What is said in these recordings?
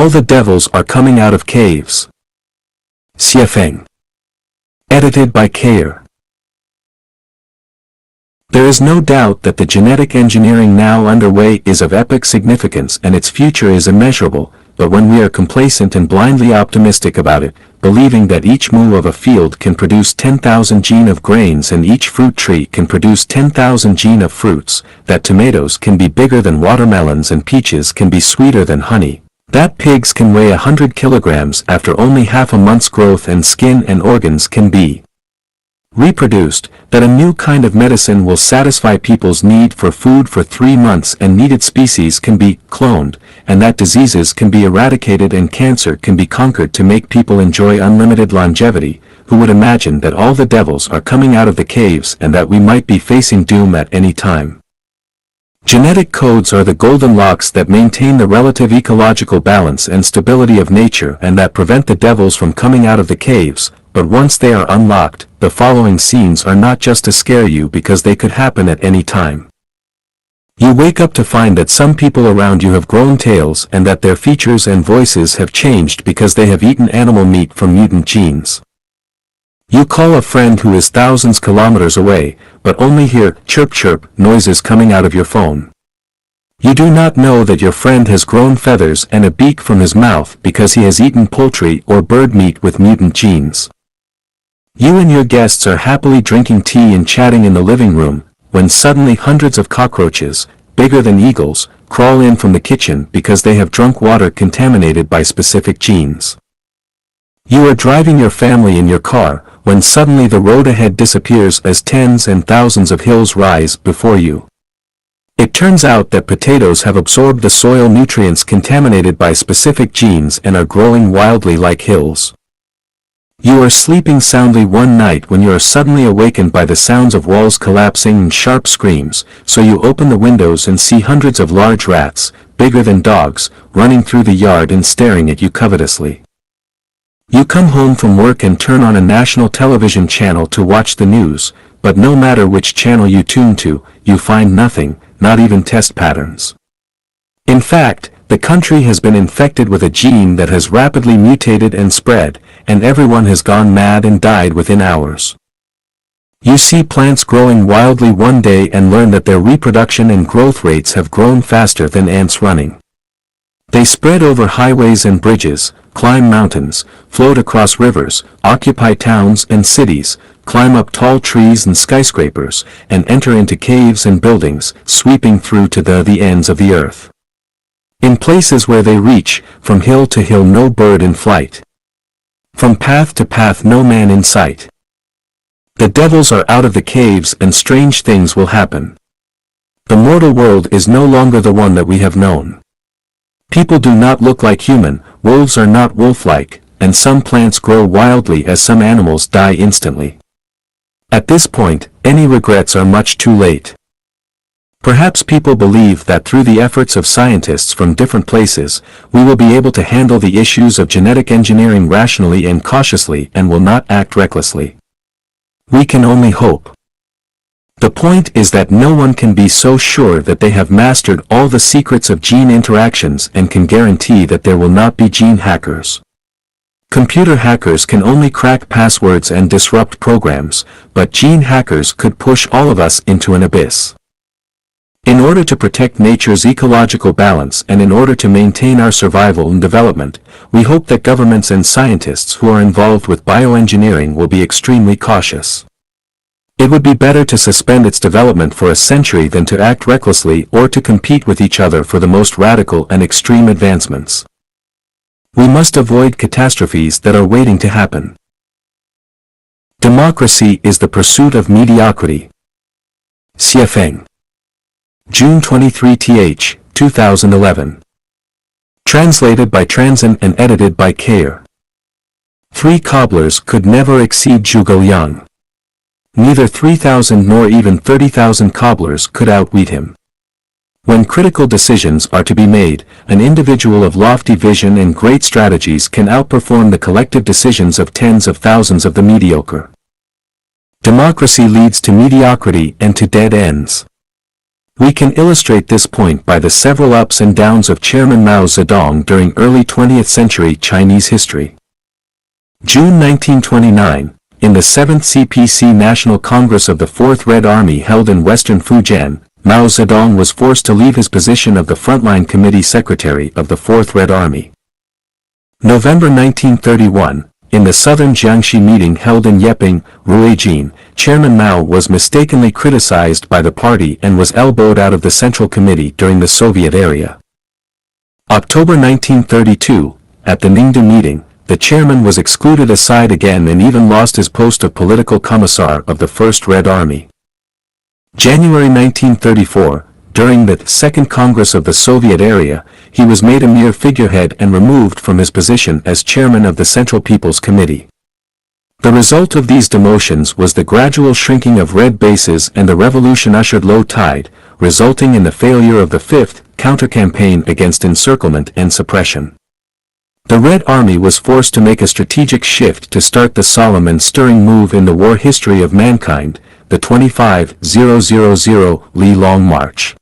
All the devils are coming out of caves. Xiefeng. Edited by Kayer. There is no doubt that the genetic engineering now underway is of epic significance and its future is immeasurable, but when we are complacent and blindly optimistic about it, believing that each moo of a field can produce 10,000 gene of grains and each fruit tree can produce 10,000 gene of fruits, that tomatoes can be bigger than watermelons and peaches can be sweeter than honey, that pigs can weigh 100 kilograms after only half a month's growth and skin and organs can be reproduced, that a new kind of medicine will satisfy people's need for food for 3 months and needed species can be cloned, and that diseases can be eradicated and cancer can be conquered to make people enjoy unlimited longevity, who would imagine that all the devils are coming out of the caves and that we might be facing doom at any time. Genetic codes are the golden locks that maintain the relative ecological balance and stability of nature and that prevent the devils from coming out of the caves, but once they are unlocked, the following scenes are not just to scare you because they could happen at any time. You wake up to find that some people around you have grown tails and that their features and voices have changed because they have eaten animal meat from mutant genes. You call a friend who is thousands kilometers away, but only hear chirp chirp noises coming out of your phone. You do not know that your friend has grown feathers and a beak from his mouth because he has eaten poultry or bird meat with mutant genes. You and your guests are happily drinking tea and chatting in the living room, when suddenly hundreds of cockroaches, bigger than eagles, crawl in from the kitchen because they have drunk water contaminated by specific genes. You are driving your family in your car, when suddenly the road ahead disappears as tens and thousands of hills rise before you. It turns out that potatoes have absorbed the soil nutrients contaminated by specific genes and are growing wildly like hills. You are sleeping soundly one night when you are suddenly awakened by the sounds of walls collapsing and sharp screams, so you open the windows and see hundreds of large rats, bigger than dogs, running through the yard and staring at you covetously. You come home from work and turn on a national television channel to watch the news, but no matter which channel you tune to, you find nothing, not even test patterns. In fact, the country has been infected with a gene that has rapidly mutated and spread, and everyone has gone mad and died within hours. You see plants growing wildly one day and learn that their reproduction and growth rates have grown faster than ants running. They spread over highways and bridges, climb mountains, float across rivers, occupy towns and cities, climb up tall trees and skyscrapers, and enter into caves and buildings, sweeping through to the ends of the earth. In places where they reach, from hill to hill no bird in flight. From path to path no man in sight. The devils are out of the caves and strange things will happen. The mortal world is no longer the one that we have known. People do not look like human, wolves are not wolf-like, and some plants grow wildly as some animals die instantly. At this point, any regrets are much too late. Perhaps people believe that through the efforts of scientists from different places, we will be able to handle the issues of genetic engineering rationally and cautiously and will not act recklessly. We can only hope. The point is that no one can be so sure that they have mastered all the secrets of gene interactions and can guarantee that there will not be gene hackers. Computer hackers can only crack passwords and disrupt programs, but gene hackers could push all of us into an abyss. In order to protect nature's ecological balance and in order to maintain our survival and development, we hope that governments and scientists who are involved with bioengineering will be extremely cautious. It would be better to suspend its development for a century than to act recklessly or to compete with each other for the most radical and extreme advancements. We must avoid catastrophes that are waiting to happen. Democracy is the pursuit of mediocrity. Xiefeng. June 23th, 2011. Translated by Transin and edited by Kayer. 3 cobblers could never exceed Zhuge Liang. Neither 3,000 nor even 30,000 cobblers could outwit him. When critical decisions are to be made, an individual of lofty vision and great strategies can outperform the collective decisions of tens of thousands of the mediocre. Democracy leads to mediocrity and to dead ends. We can illustrate this point by the several ups and downs of Chairman Mao Zedong during early 20th century Chinese history. June 1929, in the 7th CPC National Congress of the 4th Red Army held in western Fujian, Mao Zedong was forced to leave his position of the Frontline Committee Secretary of the 4th Red Army. November 1931, in the southern Jiangxi meeting held in Yeping, Ruijin, Chairman Mao was mistakenly criticized by the party and was elbowed out of the Central Committee during the Soviet era. October 1932, at the Ningdu meeting, the chairman was excluded aside again and even lost his post of political commissar of the First Red Army. January 1934, during the Second Congress of the Soviet area, he was made a mere figurehead and removed from his position as chairman of the Central People's Committee. The result of these demotions was the gradual shrinking of red bases, and the revolution ushered low tide, resulting in the failure of the fifth counter-campaign against encirclement and suppression. The Red Army was forced to make a strategic shift to start the solemn and stirring move in the war history of mankind, the 25,000 Li Long March.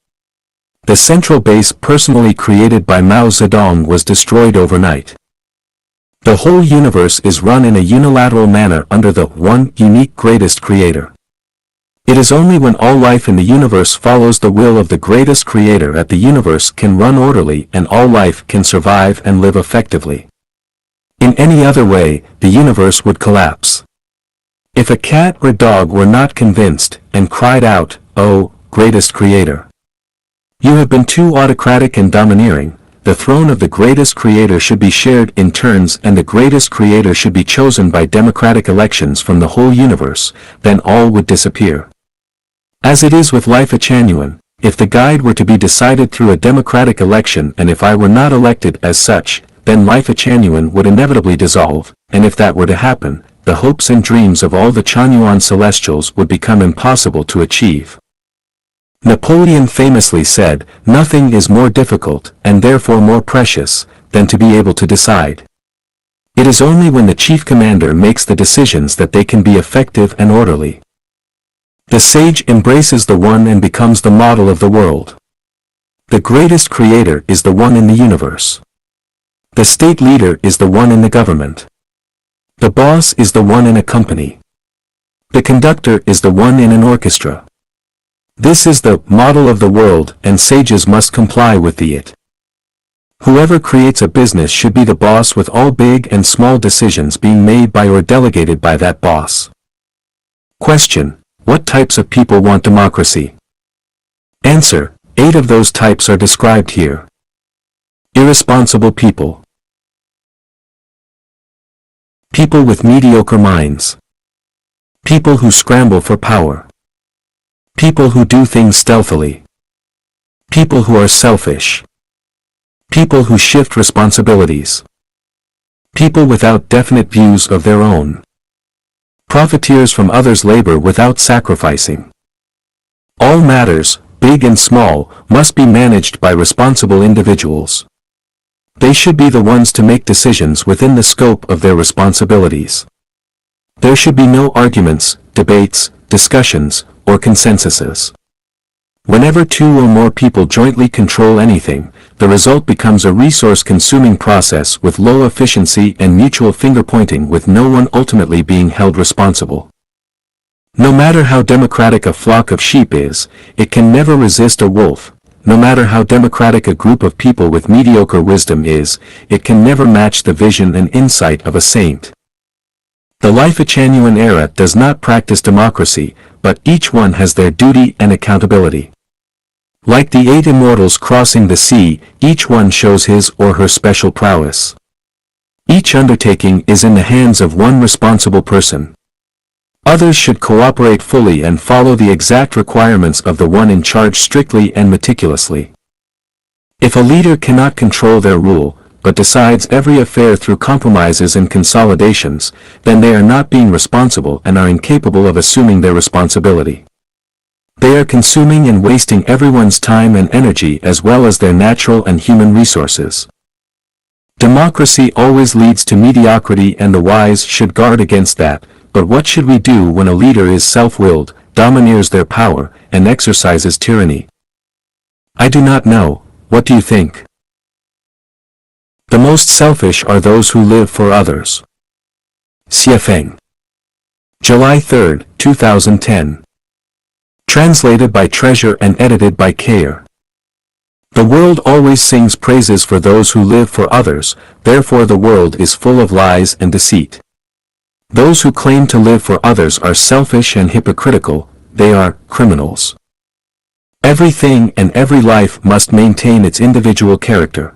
The central base personally created by Mao Zedong was destroyed overnight. The whole universe is run in a unilateral manner under the one unique greatest creator. It is only when all life in the universe follows the will of the greatest creator that the universe can run orderly and all life can survive and live effectively. In any other way, the universe would collapse. If a cat or dog were not convinced, and cried out, "Oh, greatest creator! You have been too autocratic and domineering," the throne of the greatest creator should be shared in turns and the greatest creator should be chosen by democratic elections from the whole universe, then all would disappear. As it is with life genuine, if the guide were to be decided through a democratic election and if I were not elected as such, then life genuine would inevitably dissolve, and if that were to happen, the hopes and dreams of all the Chanyuan celestials would become impossible to achieve. Napoleon famously said, "Nothing is more difficult, and therefore more precious, than to be able to decide." It is only when the chief commander makes the decisions that they can be effective and orderly. The sage embraces the one and becomes the model of the world. The greatest creator is the one in the universe. The state leader is the one in the government. The boss is the one in a company. The conductor is the one in an orchestra. This is the model of the world, and sages must comply with it. Whoever creates a business should be the boss, with all big and small decisions being made by or delegated by that boss. Question: what types of people want democracy? Answer: 8 of those types are described here. Irresponsible people. People with mediocre minds. People who scramble for power. People who do things stealthily. People who are selfish. People who shift responsibilities. People without definite views of their own. Profiteers from others' labor without sacrificing. All matters, big and small, must be managed by responsible individuals. They should be the ones to make decisions within the scope of their responsibilities. There should be no arguments, debates, discussions, or consensuses. Whenever 2 or more people jointly control anything, the result becomes a resource-consuming process with low efficiency and mutual finger-pointing, with no one ultimately being held responsible. No matter how democratic a flock of sheep is, it can never resist a wolf. No matter how democratic a group of people with mediocre wisdom is, it can never match the vision and insight of a saint. The life genuine era does not practice democracy, but each one has their duty and accountability. Like the 8 immortals crossing the sea, each one shows his or her special prowess. Each undertaking is in the hands of one responsible person. Others should cooperate fully and follow the exact requirements of the one in charge strictly and meticulously. If a leader cannot control their rule, but decides every affair through compromises and consolidations, then they are not being responsible and are incapable of assuming their responsibility. They are consuming and wasting everyone's time and energy as well as their natural and human resources. Democracy always leads to mediocrity, and the wise should guard against that. But what should we do when a leader is self-willed, domineers their power, and exercises tyranny? I do not know, what do you think? The most selfish are those who live for others. Xiefeng. July 3, 2010. Translated by Treasure and edited by Kayer. The world always sings praises for those who live for others, therefore the world is full of lies and deceit. Those who claim to live for others are selfish and hypocritical, they are criminals. Everything and every life must maintain its individual character.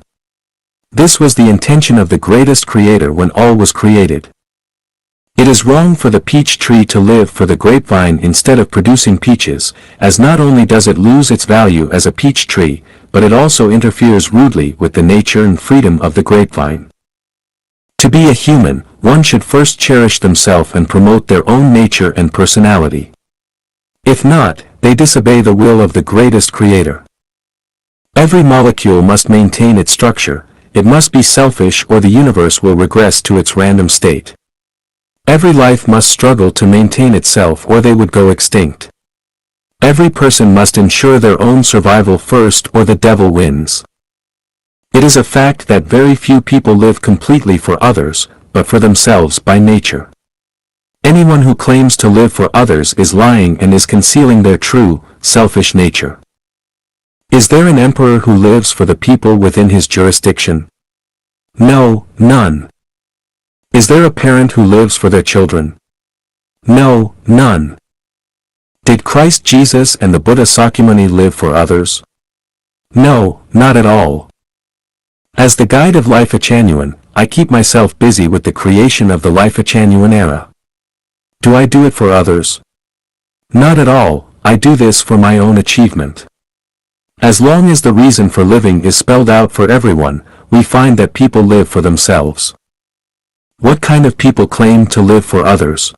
This was the intention of the greatest creator when all was created. It is wrong for the peach tree to live for the grapevine instead of producing peaches, as not only does it lose its value as a peach tree, but it also interferes rudely with the nature and freedom of the grapevine. To be a human, one should first cherish themselves and promote their own nature and personality. If not, they disobey the will of the greatest creator. Every molecule must maintain its structure, it must be selfish or the universe will regress to its random state. Every life must struggle to maintain itself or they would go extinct. Every person must ensure their own survival first or the devil wins. It is a fact that very few people live completely for others, but for themselves by nature. Anyone who claims to live for others is lying and is concealing their true, selfish nature. Is there an emperor who lives for the people within his jurisdiction? No, none. Is there a parent who lives for their children? No, none. Did Christ Jesus and the Buddha Sakyamuni live for others? No, not at all. As the guide of Life Genuine, I keep myself busy with the creation of the Life Genuine era. Do I do it for others? Not at all, I do this for my own achievement. As long as the reason for living is spelled out for everyone, we find that people live for themselves. What kind of people claim to live for others?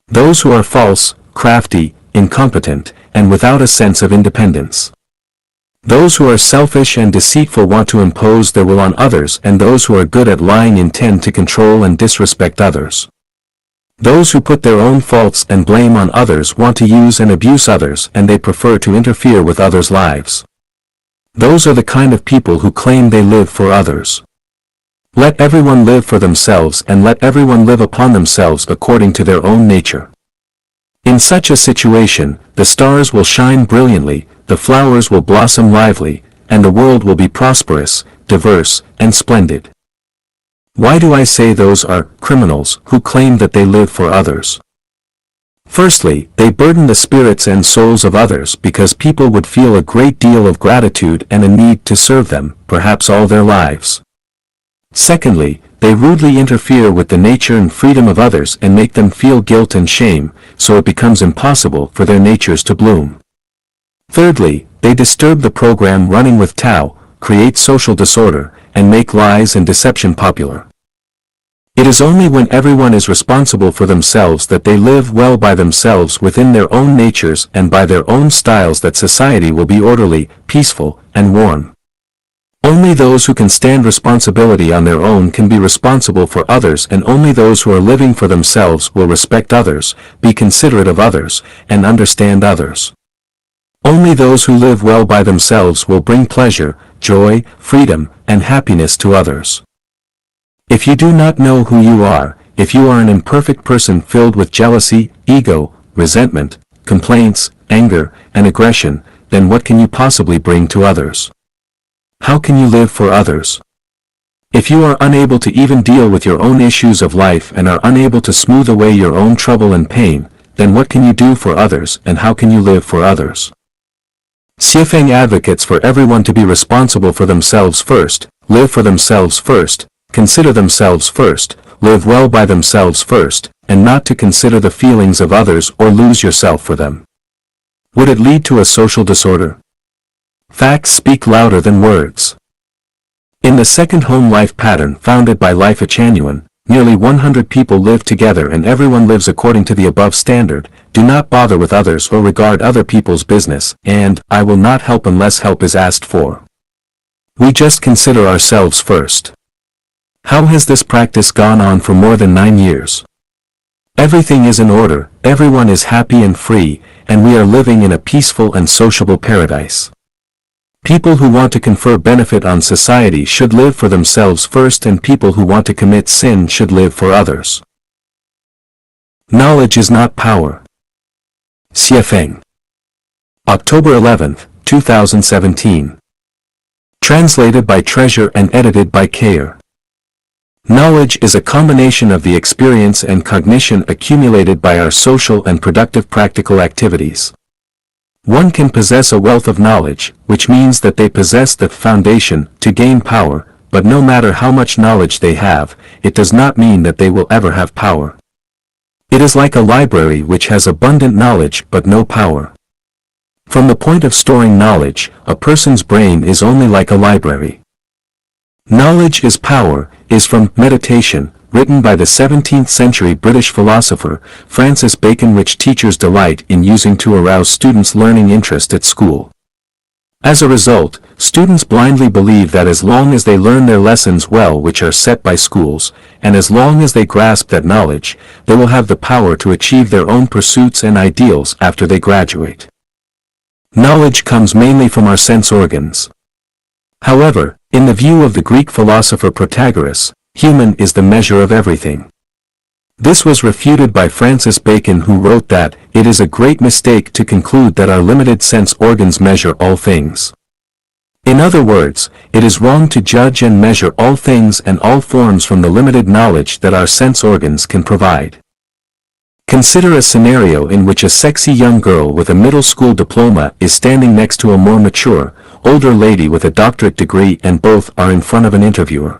Those who are false, crafty, incompetent, and without a sense of independence. Those who are selfish and deceitful want to impose their will on others, and those who are good at lying intend to control and disrespect others. Those who put their own faults and blame on others want to use and abuse others, and they prefer to interfere with others' lives. Those are the kind of people who claim they live for others. Let everyone live for themselves and let everyone live upon themselves according to their own nature. In such a situation, the stars will shine brilliantly, the flowers will blossom lively, and the world will be prosperous, diverse, and splendid. Why do I say those are criminals who claim that they live for others? Firstly, they burden the spirits and souls of others because people would feel a great deal of gratitude and a need to serve them, perhaps all their lives. Secondly, they rudely interfere with the nature and freedom of others and make them feel guilt and shame, so it becomes impossible for their natures to bloom. Thirdly, they disturb the program running with Tao, create social disorder, and make lies and deception popular. It is only when everyone is responsible for themselves that they live well by themselves within their own natures and by their own styles that society will be orderly, peaceful, and warm. Only those who can stand responsibility on their own can be responsible for others, and only those who are living for themselves will respect others, be considerate of others, and understand others. Only those who live well by themselves will bring pleasure, joy, freedom, and happiness to others. If you do not know who you are, if you are an imperfect person filled with jealousy, ego, resentment, complaints, anger, and aggression, then what can you possibly bring to others? How can you live for others? If you are unable to even deal with your own issues of life and are unable to smooth away your own trouble and pain, then what can you do for others and how can you live for others? Xiefeng advocates for everyone to be responsible for themselves first, live for themselves first, consider themselves first, live well by themselves first, and not to consider the feelings of others or lose yourself for them. Would it lead to a social disorder? Facts speak louder than words. In the second home life pattern founded by Life Genuine, nearly 100 people live together and everyone lives according to the above standard, do not bother with others or regard other people's business, and I will not help unless help is asked for. We just consider ourselves first. How has this practice gone on for more than 9 years? Everything is in order, everyone is happy and free, and we are living in a peaceful and sociable paradise. People who want to confer benefit on society should live for themselves first, and people who want to commit sin should live for others. Knowledge is not power. Xiefeng. October 11, 2017. Translated by Treasure and edited by Kayer. Knowledge is a combination of the experience and cognition accumulated by our social and productive practical activities. One can possess a wealth of knowledge, which means that they possess the foundation to gain power, but no matter how much knowledge they have, it does not mean that they will ever have power. It is like a library which has abundant knowledge but no power. From the point of storing knowledge, a person's brain is only like a library. Knowledge is Power is from Meditation, written by the 17th century British philosopher Francis Bacon, which teachers delight in using to arouse students' learning interest at school. As a result, students blindly believe that as long as they learn their lessons well, which are set by schools, and as long as they grasp that knowledge, they will have the power to achieve their own pursuits and ideals after they graduate. Knowledge comes mainly from our sense organs. However, in the view of the Greek philosopher Protagoras, human is the measure of everything. This was refuted by Francis Bacon, who wrote that, "It is a great mistake to conclude that our limited sense organs measure all things." In other words, it is wrong to judge and measure all things and all forms from the limited knowledge that our sense organs can provide. Consider a scenario in which a sexy young girl with a middle school diploma is standing next to a more mature, older lady with a doctorate degree, and both are in front of an interviewer.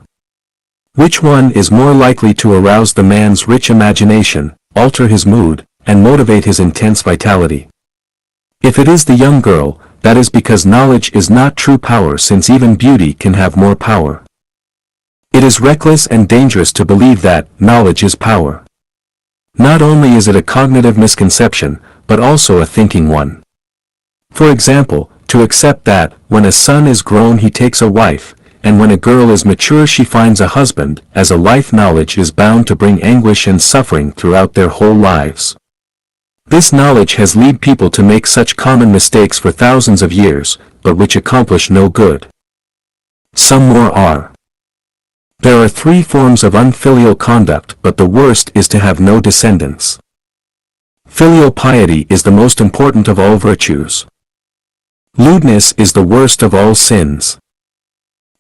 Which one is more likely to arouse the man's rich imagination, alter his mood, and motivate his intense vitality? If it is the young girl, that is because knowledge is not true power, since even beauty can have more power. It is reckless and dangerous to believe that knowledge is power. Not only is it a cognitive misconception, but also a thinking one. For example, to accept that, when a son is grown he takes a wife, and when a girl is mature she finds a husband, as a life knowledge is bound to bring anguish and suffering throughout their whole lives. This knowledge has led people to make such common mistakes for thousands of years, but which accomplish no good. Some more are. There are 3 forms of unfilial conduct, but the worst is to have no descendants. Filial piety is the most important of all virtues. Lewdness is the worst of all sins.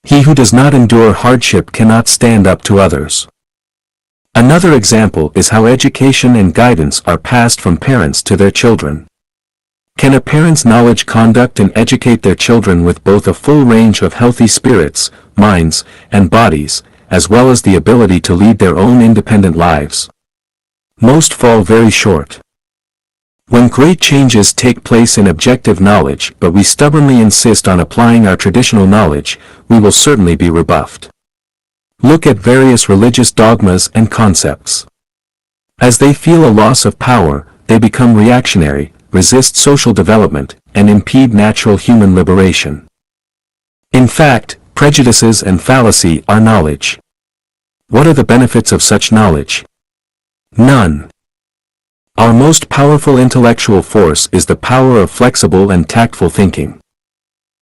He who does not endure hardship cannot stand up to others. Another example is how education and guidance are passed from parents to their children. Can a parent's knowledge conduct and educate their children with both a full range of healthy spirits, minds, and bodies, as well as the ability to lead their own independent lives? Most fall very short. When great changes take place in objective knowledge, but we stubbornly insist on applying our traditional knowledge, we will certainly be rebuffed. Look at various religious dogmas and concepts. As they feel a loss of power, they become reactionary, resist social development, and impede natural human liberation. In fact, prejudices and fallacy are knowledge. What are the benefits of such knowledge? None. Our most powerful intellectual force is the power of flexible and tactful thinking.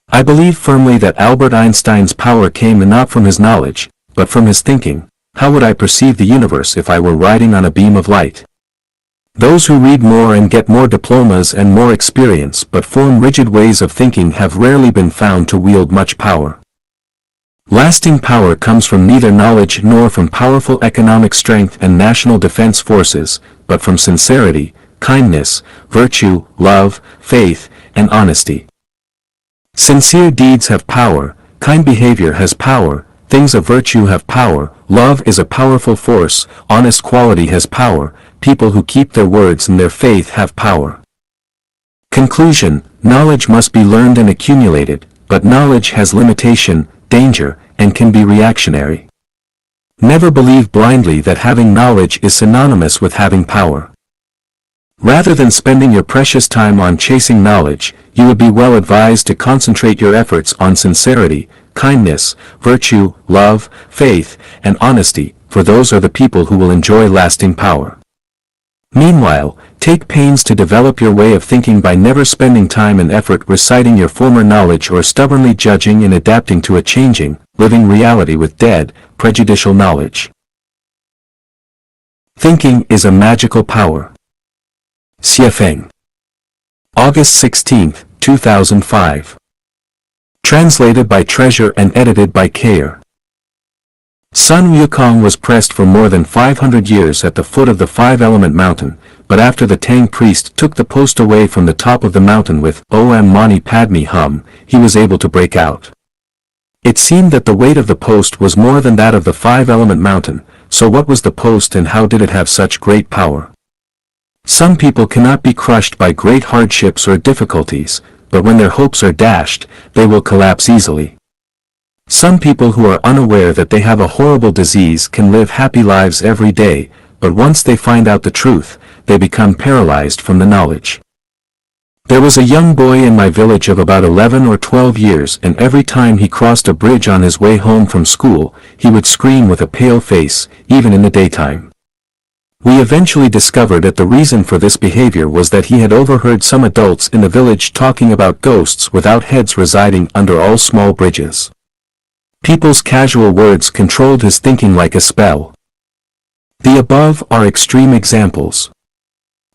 I believe firmly that Albert Einstein's power came not from his knowledge, but from his thinking. How would I perceive the universe if I were riding on a beam of light? Those who read more and get more diplomas and more experience but form rigid ways of thinking have rarely been found to wield much power. Lasting power comes from neither knowledge nor from powerful economic strength and national defense forces, but from sincerity, kindness, virtue, love, faith, and honesty. Sincere deeds have power, kind behavior has power, things of virtue have power, love is a powerful force, honest quality has power, people who keep their words and their faith have power. Conclusion: knowledge must be learned and accumulated, but knowledge has limitation, danger, and can be reactionary. Never believe blindly that having knowledge is synonymous with having power. Rather than spending your precious time on chasing knowledge, you would be well advised to concentrate your efforts on sincerity, kindness, virtue, love, faith, and honesty, for those are the people who will enjoy lasting power. Meanwhile, take pains to develop your way of thinking by never spending time and effort reciting your former knowledge or stubbornly judging and adapting to a changing, living reality with dead, prejudicial knowledge. Thinking is a magical power. Xiefeng. August 16, 2005. Translated by Treasure and edited by Kayer. Sun Wukong was pressed for more than 500 years at the foot of the five-element mountain, but after the Tang priest took the post away from the top of the mountain with Om Mani Padme Hum, he was able to break out. It seemed that the weight of the post was more than that of the five-element mountain, so what was the post and how did it have such great power? Some people cannot be crushed by great hardships or difficulties, but when their hopes are dashed, they will collapse easily. Some people who are unaware that they have a horrible disease can live happy lives every day, but once they find out the truth, they become paralyzed from the knowledge. There was a young boy in my village of about 11 or 12 years, and every time he crossed a bridge on his way home from school, he would scream with a pale face, even in the daytime. We eventually discovered that the reason for this behavior was that he had overheard some adults in the village talking about ghosts without heads residing under all small bridges. People's casual words controlled his thinking like a spell. The above are extreme examples.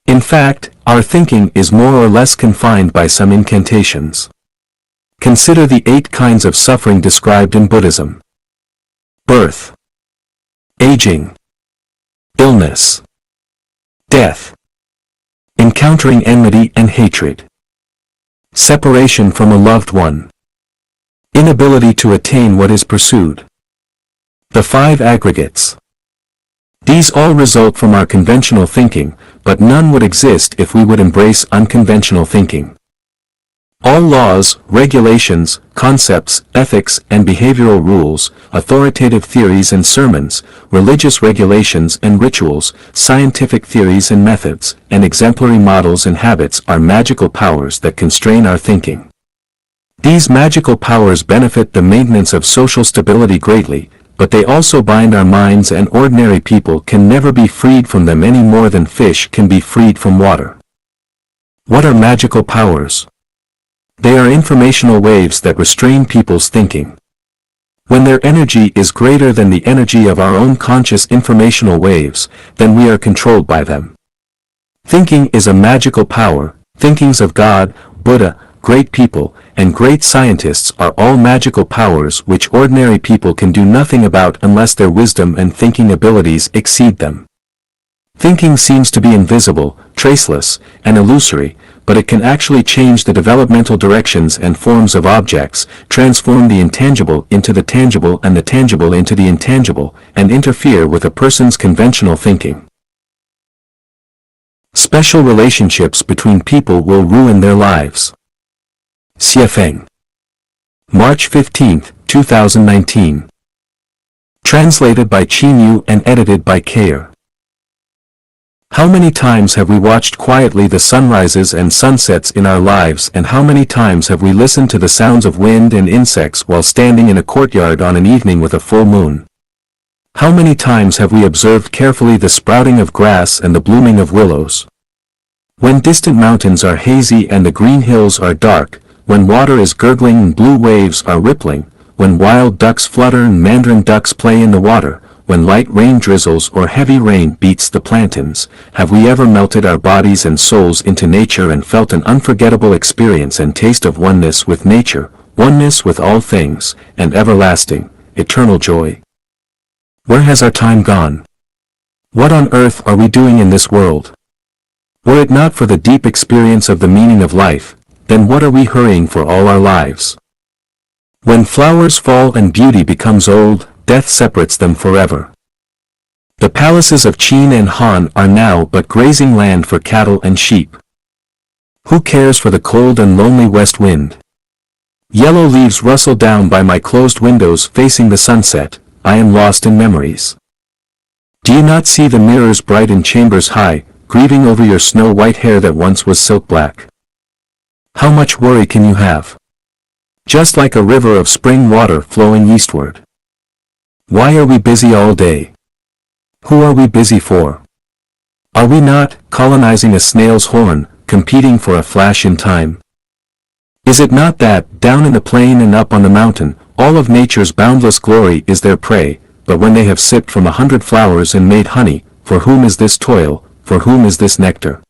In fact, our thinking is more or less confined by some incantations. Consider the 8 kinds of suffering described in Buddhism. Birth, aging, illness, death, encountering enmity and hatred, separation from a loved one, inability to attain what is pursued. The 5 aggregates. These all result from our conventional thinking, but none would exist if we would embrace unconventional thinking. All laws, regulations, concepts, ethics and behavioral rules, authoritative theories and sermons, religious regulations and rituals, scientific theories and methods, and exemplary models and habits are magical powers that constrain our thinking. These magical powers benefit the maintenance of social stability greatly, but they also bind our minds, and ordinary people can never be freed from them any more than fish can be freed from water. What are magical powers? They are informational waves that restrain people's thinking. When their energy is greater than the energy of our own conscious informational waves, then we are controlled by them. Thinking is a magical power. Thinkings of God, Buddha, great people, and great scientists are all magical powers which ordinary people can do nothing about unless their wisdom and thinking abilities exceed them. Thinking seems to be invisible, traceless, and illusory, but it can actually change the developmental directions and forms of objects, transform the intangible into the tangible and the tangible into the intangible, and interfere with a person's conventional thinking. Special relationships between people will ruin their lives. Xiefeng. March 15, 2019. Translated by Qinyu and edited by Kayer. How many times have we watched quietly the sunrises and sunsets in our lives, and how many times have we listened to the sounds of wind and insects while standing in a courtyard on an evening with a full moon? How many times have we observed carefully the sprouting of grass and the blooming of willows? When distant mountains are hazy and the green hills are dark, when water is gurgling and blue waves are rippling, when wild ducks flutter and mandarin ducks play in the water, when light rain drizzles or heavy rain beats the plantains, have we ever melted our bodies and souls into nature and felt an unforgettable experience and taste of oneness with nature, oneness with all things, and everlasting, eternal joy? Where has our time gone? What on earth are we doing in this world? Were it not for the deep experience of the meaning of life, then what are we hurrying for all our lives? When flowers fall and beauty becomes old, death separates them forever. The palaces of Qin and Han are now but grazing land for cattle and sheep. Who cares for the cold and lonely west wind? Yellow leaves rustle down by my closed windows facing the sunset. I am lost in memories. Do you not see the mirrors bright in chambers high, grieving over your snow-white hair that once was silk black? How much worry can you have? Just like a river of spring water flowing eastward. Why are we busy all day? Who are we busy for? Are we not colonizing a snail's horn, competing for a flash in time? Is it not that, down in the plain and up on the mountain, all of nature's boundless glory is their prey, but when they have sipped from 100 flowers and made honey, for whom is this toil, for whom is this nectar?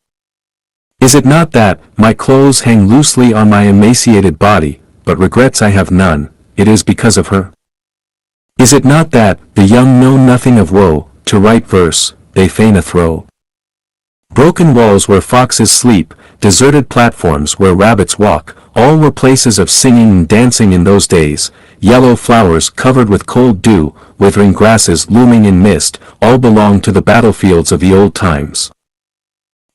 Is it not that, my clothes hang loosely on my emaciated body, but regrets I have none, it is because of her? Is it not that, the young know nothing of woe, to write verse, they fain a throw? Broken walls where foxes sleep, deserted platforms where rabbits walk, all were places of singing and dancing in those days, yellow flowers covered with cold dew, withering grasses looming in mist, all belong to the battlefields of the old times.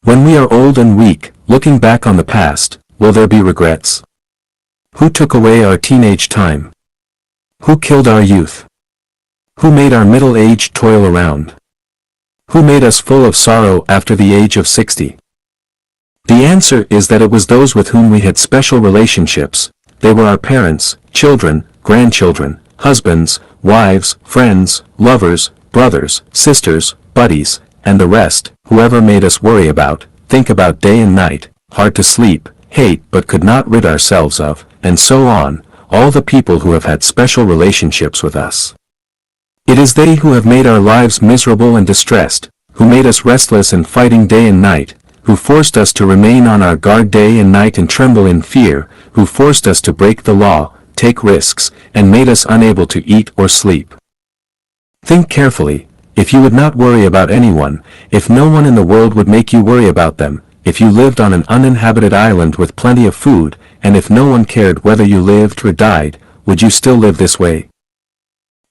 When we are old and weak, looking back on the past, will there be regrets? Who took away our teenage time? Who killed our youth? Who made our middle age toil around? Who made us full of sorrow after the age of 60? The answer is that it was those with whom we had special relationships. They were our parents, children, grandchildren, husbands, wives, friends, lovers, brothers, sisters, buddies, and the rest, whoever made us worry about, think about day and night, hard to sleep, hate but could not rid ourselves of, and so on, all the people who have had special relationships with us. It is they who have made our lives miserable and distressed, who made us restless and fighting day and night, who forced us to remain on our guard day and night and tremble in fear, who forced us to break the law, take risks, and made us unable to eat or sleep. Think carefully, if you would not worry about anyone, if no one in the world would make you worry about them, if you lived on an uninhabited island with plenty of food, and if no one cared whether you lived or died, would you still live this way?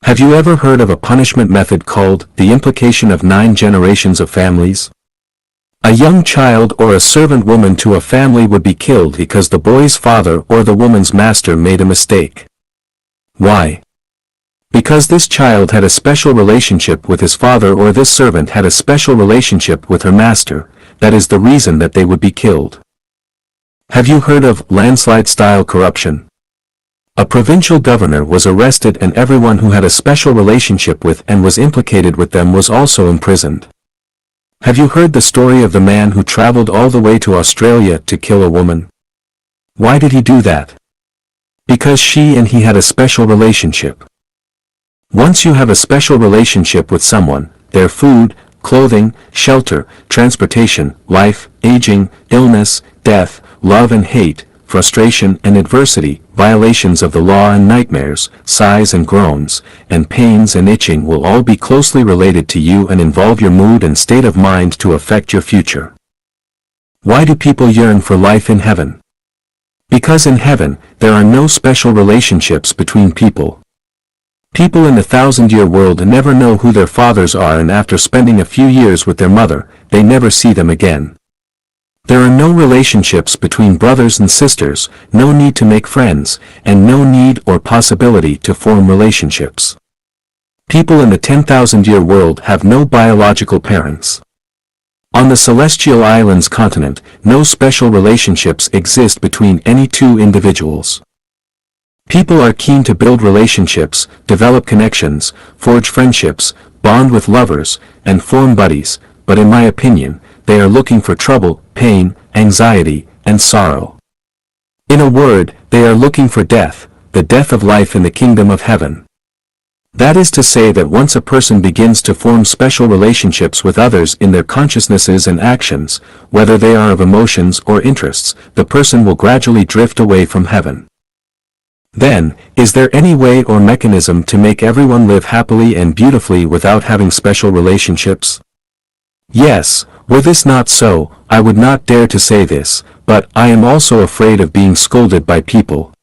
Have you ever heard of a punishment method called the implication of 9 generations of families? A young child or a servant woman to a family would be killed because the boy's father or the woman's master made a mistake. Why? Because this child had a special relationship with his father or this servant had a special relationship with her master, that is the reason that they would be killed. Have you heard of landslide-style corruption? A provincial governor was arrested and everyone who had a special relationship with and was implicated with them was also imprisoned. Have you heard the story of the man who traveled all the way to Australia to kill a woman? Why did he do that? Because she and he had a special relationship. Once you have a special relationship with someone, their food, clothing, shelter, transportation, life, aging, illness, death, love and hate, frustration and adversity, violations of the law and nightmares, sighs and groans, and pains and itching will all be closely related to you and involve your mood and state of mind to affect your future. Why do people yearn for life in heaven? Because in heaven, there are no special relationships between people. People in the 1,000-year world never know who their fathers are, and after spending a few years with their mother, they never see them again. There are no relationships between brothers and sisters, no need to make friends, and no need or possibility to form relationships. People in the 10,000-year world have no biological parents. On the Celestial Islands continent, no special relationships exist between any two individuals. People are keen to build relationships, develop connections, forge friendships, bond with lovers, and form buddies, but in my opinion, they are looking for trouble, pain, anxiety, and sorrow. In a word, they are looking for death, the death of life in the kingdom of heaven. That is to say that once a person begins to form special relationships with others in their consciousnesses and actions, whether they are of emotions or interests, the person will gradually drift away from heaven. Then, is there any way or mechanism to make everyone live happily and beautifully without having special relationships? Yes, were this not so, I would not dare to say this, but I am also afraid of being scolded by people.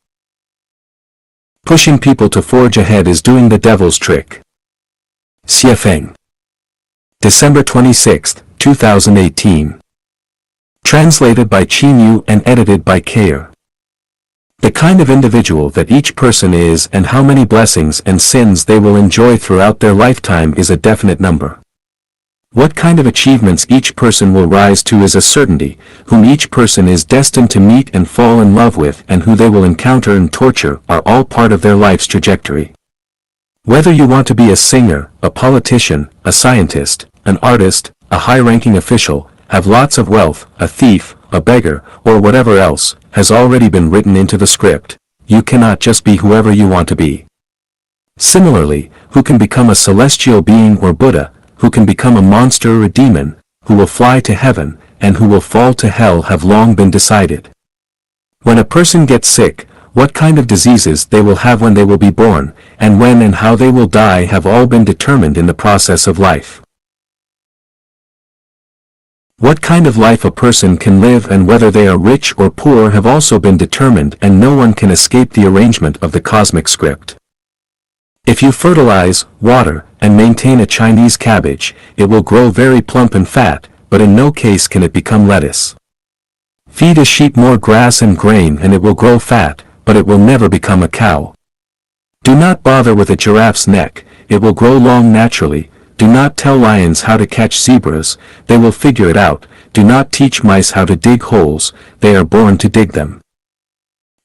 Pushing people to forge ahead is doing the devil's trick. Xiefeng. December 26, 2018. Translated by Chinyu and edited by Kayer. The kind of individual that each person is and how many blessings and sins they will enjoy throughout their lifetime is a definite number. What kind of achievements each person will rise to is a certainty, whom each person is destined to meet and fall in love with and who they will encounter and torture are all part of their life's trajectory. Whether you want to be a singer, a politician, a scientist, an artist, a high-ranking official, have lots of wealth, a thief, a beggar, or whatever else, has already been written into the script. You cannot just be whoever you want to be. Similarly, who can become a celestial being or Buddha, who can become a monster or a demon, who will fly to heaven, and who will fall to hell have long been decided. When a person gets sick, what kind of diseases they will have when they will be born, and when and how they will die have all been determined in the process of life. What kind of life a person can live and whether they are rich or poor have also been determined, and no one can escape the arrangement of the cosmic script. If you fertilize, water, and maintain a Chinese cabbage, it will grow very plump and fat, but in no case can it become lettuce. Feed a sheep more grass and grain and it will grow fat, but it will never become a cow. Do not bother with a giraffe's neck, it will grow long naturally. Do not tell lions how to catch zebras, they will figure it out. Do not teach mice how to dig holes, they are born to dig them.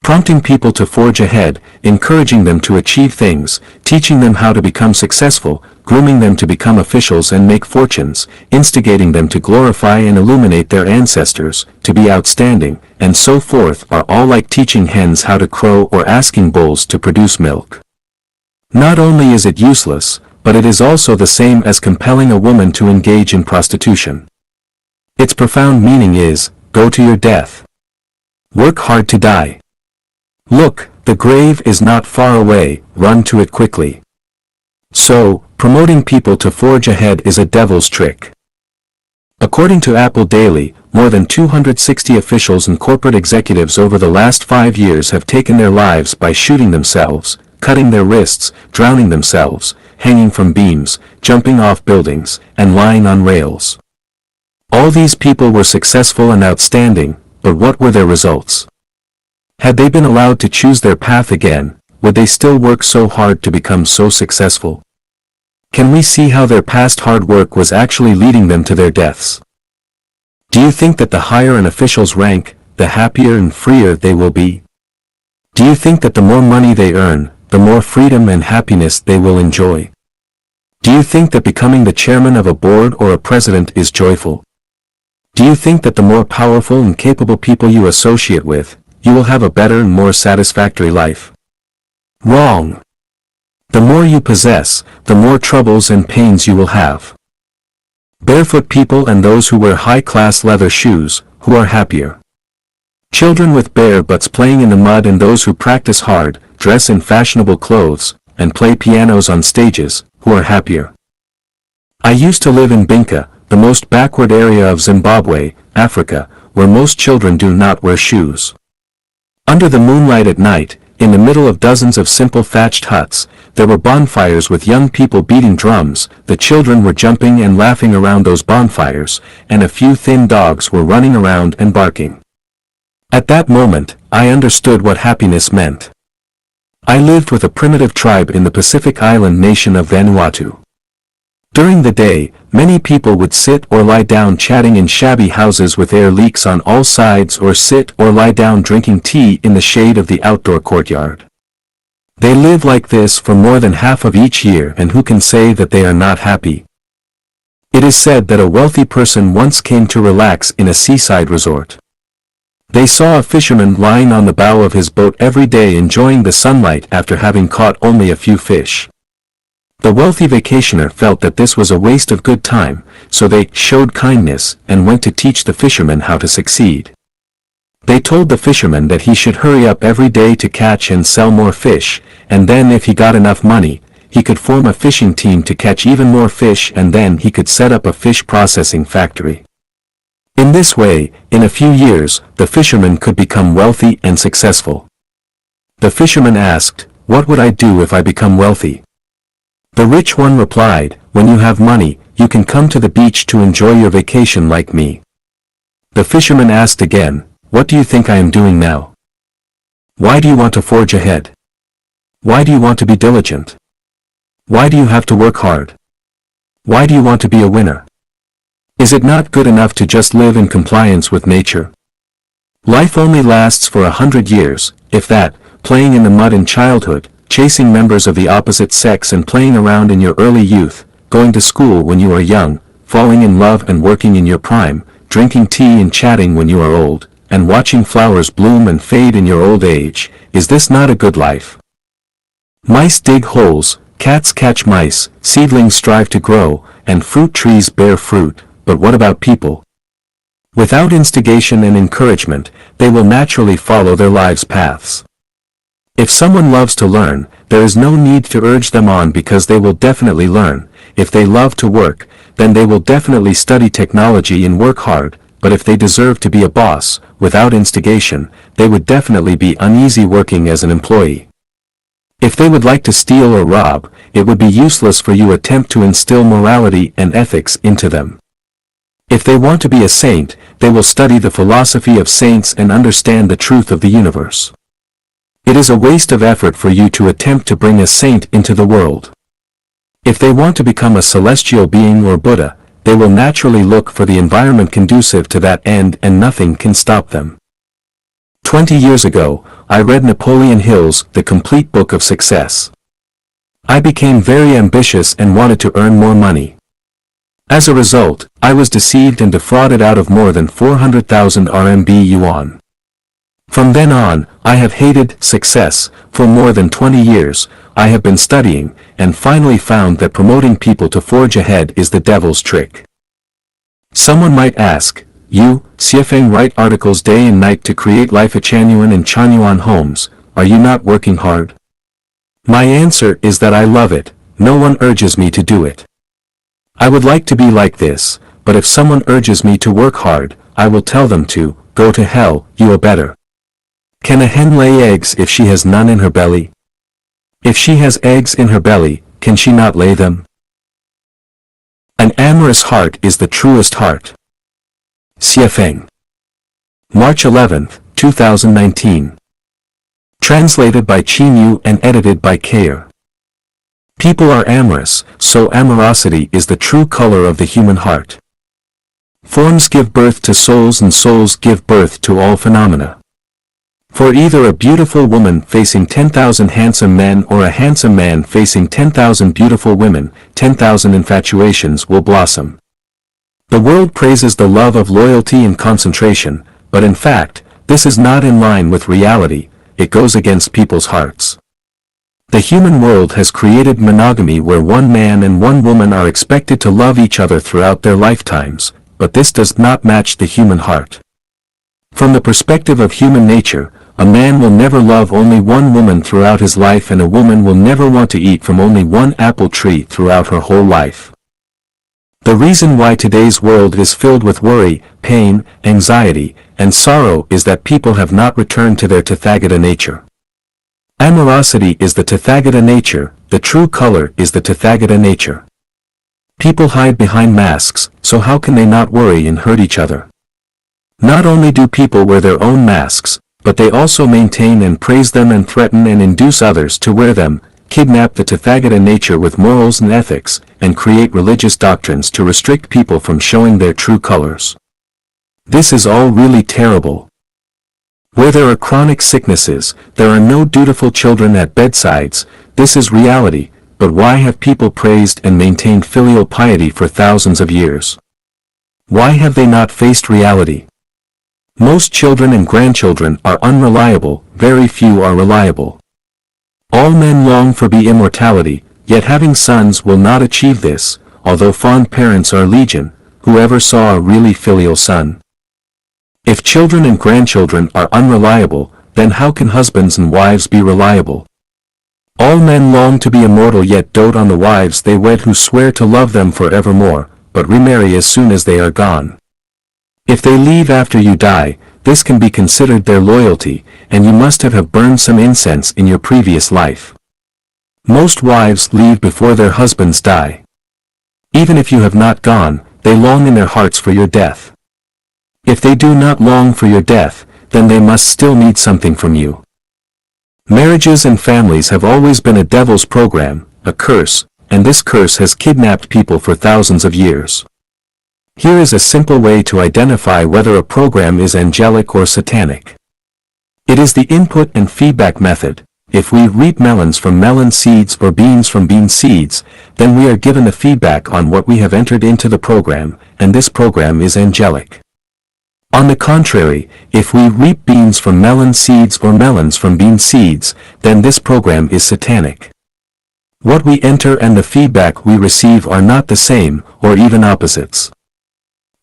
Prompting people to forge ahead, encouraging them to achieve things, teaching them how to become successful, grooming them to become officials and make fortunes, instigating them to glorify and illuminate their ancestors, to be outstanding, and so forth are all like teaching hens how to crow or asking bulls to produce milk. Not only is it useless, but it is also the same as compelling a woman to engage in prostitution. Its profound meaning is, go to your death. Work hard to die. Look, the grave is not far away, run to it quickly. So, promoting people to forge ahead is a devil's trick. According to Apple Daily, more than 260 officials and corporate executives over the last 5 years have taken their lives by shooting themselves, cutting their wrists, drowning themselves, hanging from beams, jumping off buildings, and lying on rails. All these people were successful and outstanding, but what were their results? Had they been allowed to choose their path again, would they still work so hard to become so successful? Can we see how their past hard work was actually leading them to their deaths? Do you think that the higher an official's rank, the happier and freer they will be? Do you think that the more money they earn, the more freedom and happiness they will enjoy? Do you think that becoming the chairman of a board or a president is joyful? Do you think that the more powerful and capable people you associate with, you will have a better and more satisfactory life? Wrong. The more you possess, the more troubles and pains you will have. Barefoot people and those who wear high-class leather shoes, who are happier? Children with bare butts playing in the mud and those who practice hard, dress in fashionable clothes, and play pianos on stages, who are happier? I used to live in Binka, the most backward area of Zimbabwe, Africa, where most children do not wear shoes. Under the moonlight at night, in the middle of dozens of simple thatched huts, there were bonfires with young people beating drums, the children were jumping and laughing around those bonfires, and a few thin dogs were running around and barking. At that moment, I understood what happiness meant. I lived with a primitive tribe in the Pacific island nation of Vanuatu. During the day, many people would sit or lie down chatting in shabby houses with air leaks on all sides or sit or lie down drinking tea in the shade of the outdoor courtyard. They live like this for more than half of each year, and who can say that they are not happy? It is said that a wealthy person once came to relax in a seaside resort. They saw a fisherman lying on the bow of his boat every day enjoying the sunlight after having caught only a few fish. The wealthy vacationer felt that this was a waste of good time, so they showed kindness and went to teach the fisherman how to succeed. They told the fisherman that he should hurry up every day to catch and sell more fish, and then if he got enough money, he could form a fishing team to catch even more fish, and then he could set up a fish processing factory. In this way, in a few years, the fisherman could become wealthy and successful. The fisherman asked, "What would I do if I become wealthy?" The rich one replied, "When you have money, you can come to the beach to enjoy your vacation like me." The fisherman asked again, "What do you think I am doing now? Why do you want to forge ahead? Why do you want to be diligent? Why do you have to work hard? Why do you want to be a winner? Is it not good enough to just live in compliance with nature? Life only lasts for 100 years, if that, playing in the mud in childhood, chasing members of the opposite sex and playing around in your early youth, going to school when you are young, falling in love and working in your prime, drinking tea and chatting when you are old, and watching flowers bloom and fade in your old age. Is this not a good life? Mice dig holes, cats catch mice, seedlings strive to grow, and fruit trees bear fruit. But what about people? Without instigation and encouragement, they will naturally follow their lives' paths. If someone loves to learn, there is no need to urge them on because they will definitely learn. If they love to work, then they will definitely study technology and work hard. But if they deserve to be a boss, without instigation, they would definitely be uneasy working as an employee. If they would like to steal or rob, it would be useless for you to attempt to instill morality and ethics into them. If they want to be a saint, they will study the philosophy of saints and understand the truth of the universe. It is a waste of effort for you to attempt to bring a saint into the world. If they want to become a celestial being or Buddha, they will naturally look for the environment conducive to that end and nothing can stop them. 20 years ago, I read Napoleon Hill's The Complete Book of Success. I became very ambitious and wanted to earn more money. As a result, I was deceived and defrauded out of more than 400,000 RMB yuan. From then on, I have hated success. For more than 20 years, I have been studying, and finally found that promoting people to forge ahead is the devil's trick. Someone might ask, you, Xiefeng, write articles day and night to create life at Chanyuan and Chanyuan homes, are you not working hard? My answer is that I love it, no one urges me to do it. I would like to be like this, but if someone urges me to work hard, I will tell them to, go to hell, you are better. Can a hen lay eggs if she has none in her belly? If she has eggs in her belly, can she not lay them? An amorous heart is the truest heart. Xiefeng. March 11, 2019. Translated by Qinyu and edited by Kayer. People are amorous, so amorosity is the true color of the human heart. Forms give birth to souls and souls give birth to all phenomena. For either a beautiful woman facing 10,000 handsome men or a handsome man facing 10,000 beautiful women, 10,000 infatuations will blossom. The world praises the love of loyalty and concentration, but in fact, this is not in line with reality, it goes against people's hearts. The human world has created monogamy where one man and one woman are expected to love each other throughout their lifetimes, but this does not match the human heart. From the perspective of human nature, a man will never love only one woman throughout his life and a woman will never want to eat from only one apple tree throughout her whole life. The reason why today's world is filled with worry, pain, anxiety, and sorrow is that people have not returned to their Tathagata nature. Amorosity is the Tathagata nature, the true color is the Tathagata nature. People hide behind masks, so how can they not worry and hurt each other? Not only do people wear their own masks, but they also maintain and praise them and threaten and induce others to wear them, kidnap the Tathagata nature with morals and ethics, and create religious doctrines to restrict people from showing their true colors. This is all really terrible. Where there are chronic sicknesses, there are no dutiful children at bedsides, this is reality, but why have people praised and maintained filial piety for thousands of years? Why have they not faced reality? Most children and grandchildren are unreliable, very few are reliable. All men long for immortality, yet having sons will not achieve this, although fond parents are legion, whoever saw a really filial son? If children and grandchildren are unreliable, then how can husbands and wives be reliable? All men long to be immortal yet dote on the wives they wed who swear to love them forevermore, but remarry as soon as they are gone. If they leave after you die, this can be considered their loyalty, and you must have burned some incense in your previous life. Most wives leave before their husbands die. Even if you have not gone, they long in their hearts for your death. If they do not long for your death, then they must still need something from you. Marriages and families have always been a devil's program, a curse, and this curse has kidnapped people for thousands of years. Here is a simple way to identify whether a program is angelic or satanic. It is the input and feedback method. If we reap melons from melon seeds or beans from bean seeds, then we are given the feedback on what we have entered into the program, and this program is angelic. On the contrary, if we reap beans from melon seeds or melons from bean seeds, then this program is satanic. What we enter and the feedback we receive are not the same, or even opposites.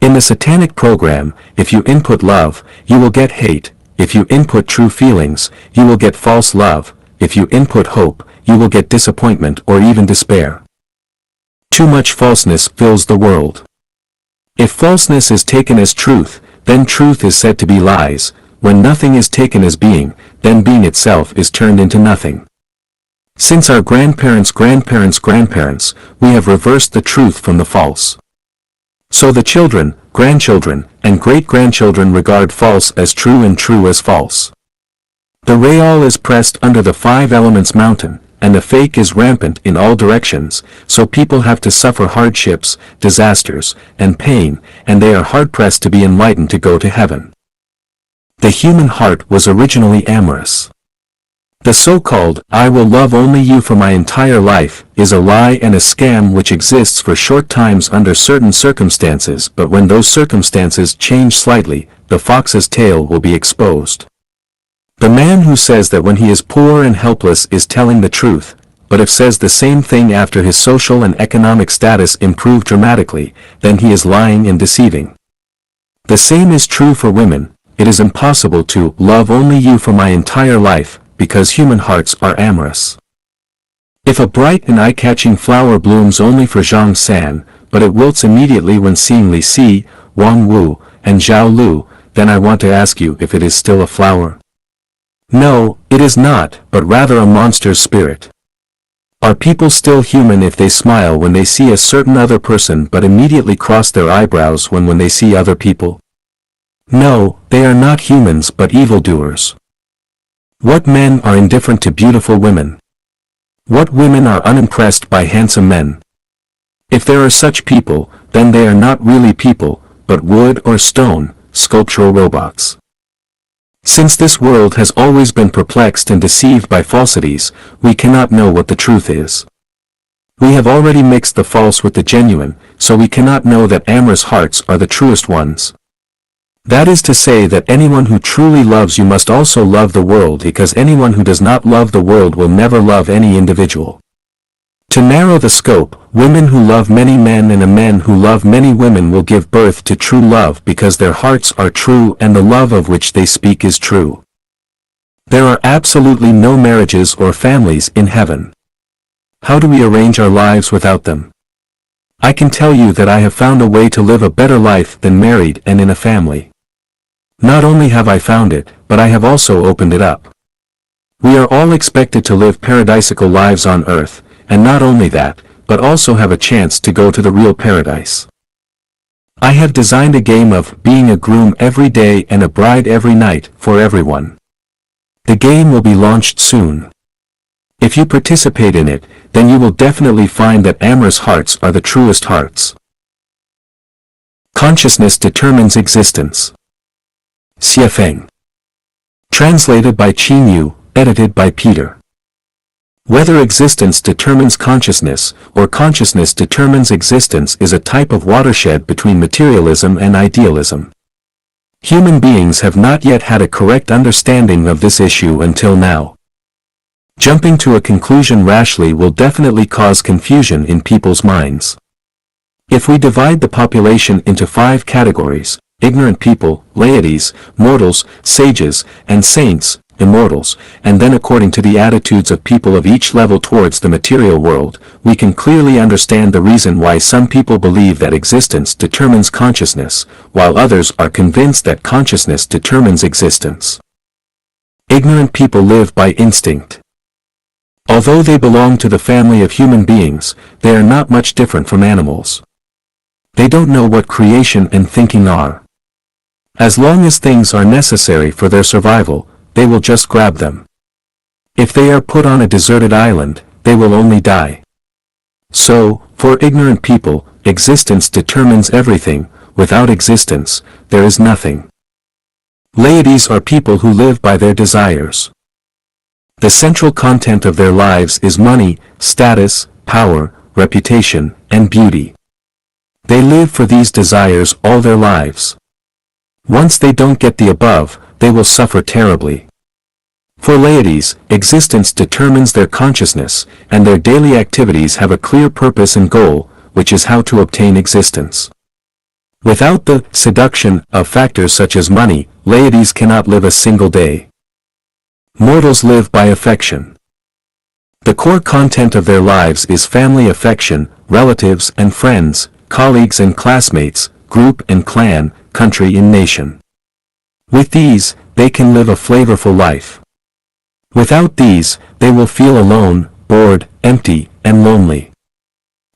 In the satanic program, if you input love, you will get hate. If you input true feelings, you will get false love. If you input hope, you will get disappointment or even despair. Too much falseness fills the world. If falseness is taken as truth, then truth is said to be lies. When nothing is taken as being, then being itself is turned into nothing. Since our grandparents' grandparents, we have reversed the truth from the false. So the children, grandchildren, and great-grandchildren regard false as true and true as false. The real is pressed under the 5 elements mountain, and the fake is rampant in all directions, so people have to suffer hardships, disasters, and pain, and they are hard-pressed to be enlightened to go to heaven. The human heart was originally amorous. The so-called, I will love only you for my entire life, is a lie and a scam which exists for short times under certain circumstances, but when those circumstances change slightly, the fox's tail will be exposed. The man who says that when he is poor and helpless is telling the truth, but if says the same thing after his social and economic status improve dramatically, then he is lying and deceiving. The same is true for women. It is impossible to love only you for my entire life, because human hearts are amorous. If a bright and eye-catching flower blooms only for Zhang San, but it wilts immediately when seeing Li Si, Wang Wu, and Zhao Lu, then I want to ask you if it is still a flower. No, it is not, but rather a monster's spirit. Are people still human if they smile when they see a certain other person but immediately cross their eyebrows when they see other people? No, they are not humans but evildoers. What men are indifferent to beautiful women? What women are unimpressed by handsome men? If there are such people, then they are not really people, but wood or stone, sculptural robots. Since this world has always been perplexed and deceived by falsities, we cannot know what the truth is. We have already mixed the false with the genuine, so we cannot know that amorous hearts are the truest ones. That is to say that anyone who truly loves you must also love the world, because anyone who does not love the world will never love any individual. To narrow the scope, women who love many men and men who love many women will give birth to true love because their hearts are true and the love of which they speak is true. There are absolutely no marriages or families in heaven. How do we arrange our lives without them? I can tell you that I have found a way to live a better life than married and in a family. Not only have I found it, but I have also opened it up. We are all expected to live paradisical lives on earth, and not only that, but also have a chance to go to the real paradise. I have designed a game of being a groom every day and a bride every night for everyone. The game will be launched soon. If you participate in it, then you will definitely find that amorous hearts are the truest hearts. Consciousness determines existence. Xiefeng. Translated by Qin Yu, edited by Peter. Whether existence determines consciousness, or consciousness determines existence is a type of watershed between materialism and idealism. Human beings have not yet had a correct understanding of this issue until now. Jumping to a conclusion rashly will definitely cause confusion in people's minds. If we divide the population into 5 categories, ignorant people, laities, mortals, sages, and saints, immortals, and then according to the attitudes of people of each level towards the material world, we can clearly understand the reason why some people believe that existence determines consciousness, while others are convinced that consciousness determines existence. Ignorant people live by instinct. Although they belong to the family of human beings, they are not much different from animals. They don't know what creation and thinking are. As long as things are necessary for their survival, they will just grab them. If they are put on a deserted island, they will only die. So, for ignorant people, existence determines everything. Without existence, there is nothing. Laities are people who live by their desires. The central content of their lives is money, status, power, reputation, and beauty. They live for these desires all their lives. Once they don't get the above, they will suffer terribly. For laities, existence determines their consciousness, and their daily activities have a clear purpose and goal, which is how to obtain existence. Without the seduction of factors such as money, laities cannot live a single day. Mortals live by affection. The core content of their lives is family affection, relatives and friends, colleagues and classmates, group and clan, country and nation. With these, they can live a flavorful life. Without these, they will feel alone, bored, empty, and lonely.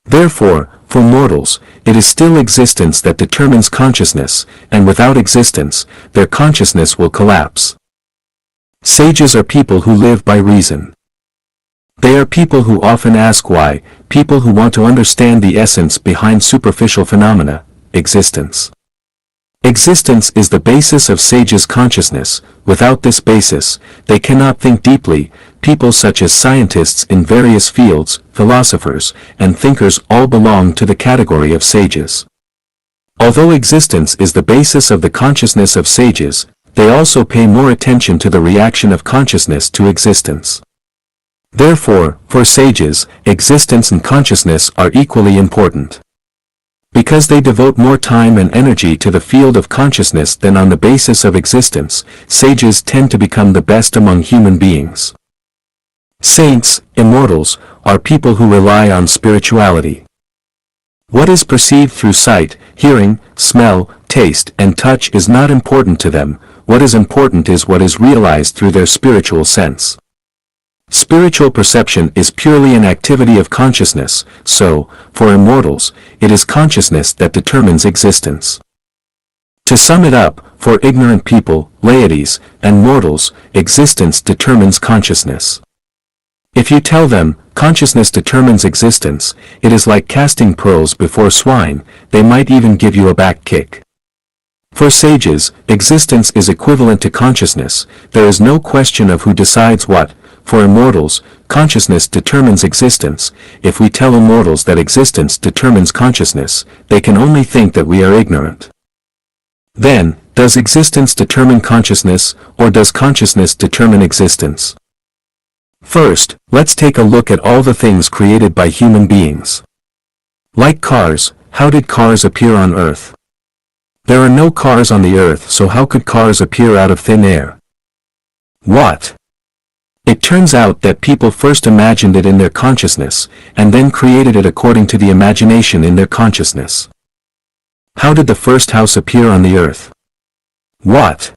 Therefore, for mortals, it is still existence that determines consciousness, and without existence, their consciousness will collapse. Sages are people who live by reason. They are people who often ask why, people who want to understand the essence behind superficial phenomena, existence. Existence is the basis of sages' consciousness. Without this basis, they cannot think deeply. People such as scientists in various fields, philosophers, and thinkers all belong to the category of sages. Although existence is the basis of the consciousness of sages, they also pay more attention to the reaction of consciousness to existence. Therefore, for sages, existence and consciousness are equally important. Because they devote more time and energy to the field of consciousness than on the basis of existence, sages tend to become the best among human beings. Saints, immortals, are people who rely on spirituality. What is perceived through sight, hearing, smell, taste, and touch is not important to them. What is important is what is realized through their spiritual sense. Spiritual perception is purely an activity of consciousness, so, for immortals, it is consciousness that determines existence. To sum it up, for ignorant people, laities, and mortals, existence determines consciousness. If you tell them, consciousness determines existence, it is like casting pearls before swine, they might even give you a back kick. For sages, existence is equivalent to consciousness, there is no question of who decides what. For immortals, consciousness determines existence. If we tell immortals that existence determines consciousness, they can only think that we are ignorant. Then, does existence determine consciousness, or does consciousness determine existence? First, let's take a look at all the things created by human beings. Like cars, how did cars appear on Earth? There are no cars on the Earth, so how could cars appear out of thin air? What? It turns out that people first imagined it in their consciousness, and then created it according to the imagination in their consciousness. How did the first house appear on the Earth? What?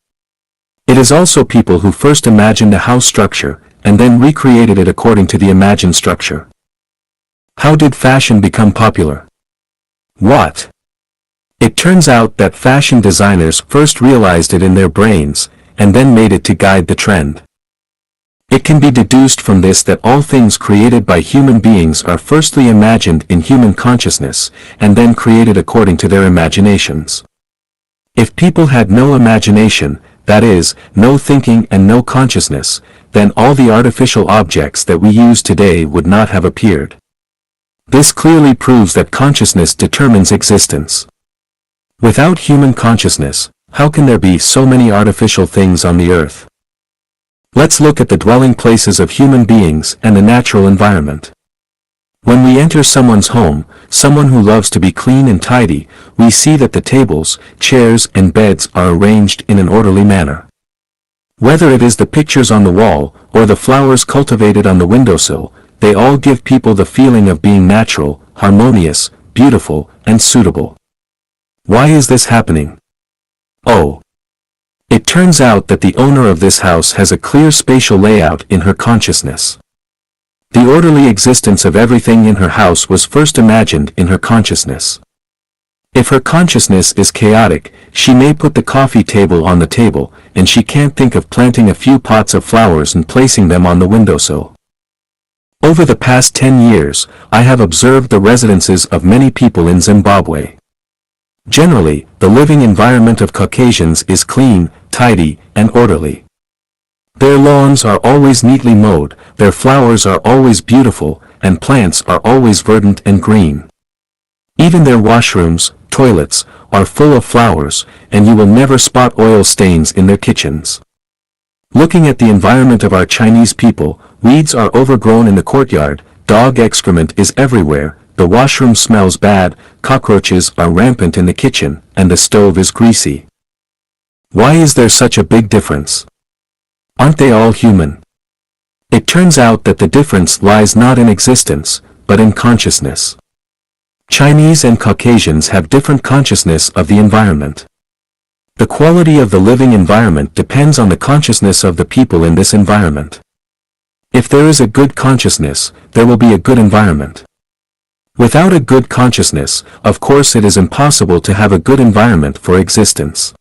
It is also people who first imagined a house structure, and then recreated it according to the imagined structure. How did fashion become popular? What? It turns out that fashion designers first realized it in their brains, and then made it to guide the trend. It can be deduced from this that all things created by human beings are firstly imagined in human consciousness, and then created according to their imaginations. If people had no imagination, that is, no thinking and no consciousness, then all the artificial objects that we use today would not have appeared. This clearly proves that consciousness determines existence. Without human consciousness, how can there be so many artificial things on the Earth? Let's look at the dwelling places of human beings and the natural environment. When we enter someone's home, someone who loves to be clean and tidy, we see that the tables, chairs, and beds are arranged in an orderly manner. Whether it is the pictures on the wall, or the flowers cultivated on the windowsill, they all give people the feeling of being natural, harmonious, beautiful, and suitable. Why is this happening? Oh! It turns out that the owner of this house has a clear spatial layout in her consciousness. The orderly existence of everything in her house was first imagined in her consciousness. If her consciousness is chaotic, she may put the coffee table on the table, and she can't think of planting a few pots of flowers and placing them on the windowsill. Over the past 10 years, I have observed the residences of many people in Zimbabwe. Generally, the living environment of Caucasians is clean, tidy, and orderly. Their lawns are always neatly mowed, their flowers are always beautiful, and plants are always verdant and green. Even their washrooms, toilets, are full of flowers, and you will never spot oil stains in their kitchens. Looking at the environment of our Chinese people, weeds are overgrown in the courtyard, dog excrement is everywhere, the washroom smells bad, cockroaches are rampant in the kitchen, and the stove is greasy. Why is there such a big difference? Aren't they all human? It turns out that the difference lies not in existence, but in consciousness. Chinese and Caucasians have different consciousness of the environment. The quality of the living environment depends on the consciousness of the people in this environment. If there is a good consciousness, there will be a good environment. Without a good consciousness, of course it is impossible to have a good environment for existence.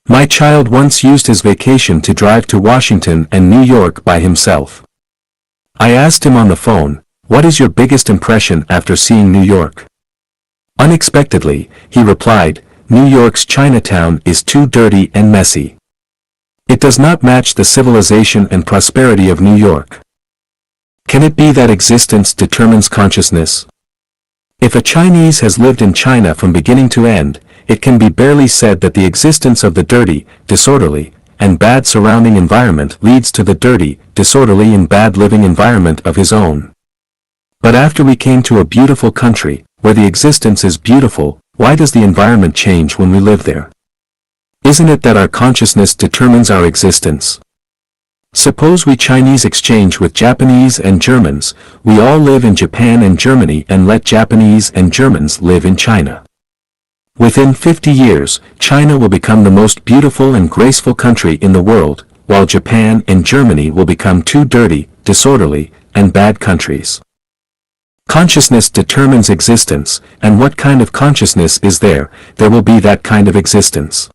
My child once used his vacation to drive to Washington and New York by himself. I asked him on the phone, "What is your biggest impression after seeing New York?" Unexpectedly, he replied, "New York's Chinatown is too dirty and messy. It does not match the civilization and prosperity of New York." Can it be that existence determines consciousness? If a Chinese has lived in China from beginning to end, it can be barely said that the existence of the dirty, disorderly, and bad surrounding environment leads to the dirty, disorderly and bad living environment of his own. But after we came to a beautiful country, where the existence is beautiful, why does the environment change when we live there? Isn't it that our consciousness determines our existence? Suppose we Chinese exchange with Japanese and Germans, we all live in Japan and Germany and let Japanese and Germans live in China. Within 50 years, China will become the most beautiful and graceful country in the world, while Japan and Germany will become two dirty, disorderly, and bad countries. Consciousness determines existence, and what kind of consciousness is there, there will be that kind of existence.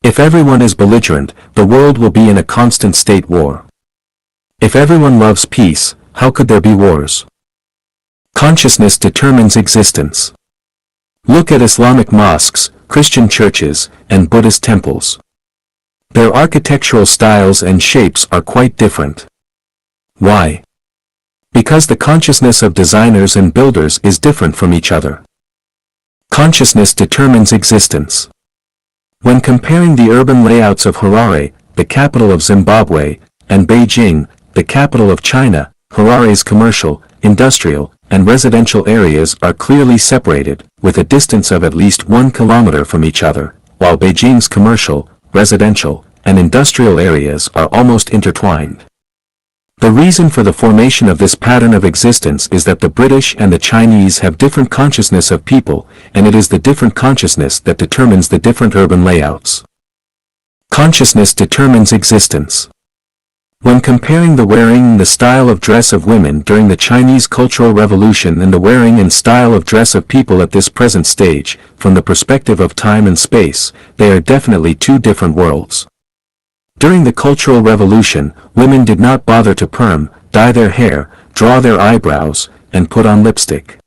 If everyone is belligerent, the world will be in a constant state war. If everyone loves peace, how could there be wars? Consciousness determines existence. Look at Islamic mosques, Christian churches, and Buddhist temples. Their architectural styles and shapes are quite different. Why? Because the consciousness of designers and builders is different from each other. Consciousness determines existence. When comparing the urban layouts of Harare, the capital of Zimbabwe, and Beijing, the capital of China, Harare's commercial, industrial, and residential areas are clearly separated, with a distance of at least 1 kilometer from each other, while Beijing's commercial, residential, and industrial areas are almost intertwined. The reason for the formation of this pattern of existence is that the British and the Chinese have different consciousness of people, and it is the different consciousness that determines the different urban layouts. Consciousness determines existence. When comparing the wearing and the style of dress of women during the Chinese Cultural Revolution and the wearing and style of dress of people at this present stage, from the perspective of time and space, they are definitely two different worlds. During the Cultural Revolution, women did not bother to perm, dye their hair, draw their eyebrows, and put on lipstick.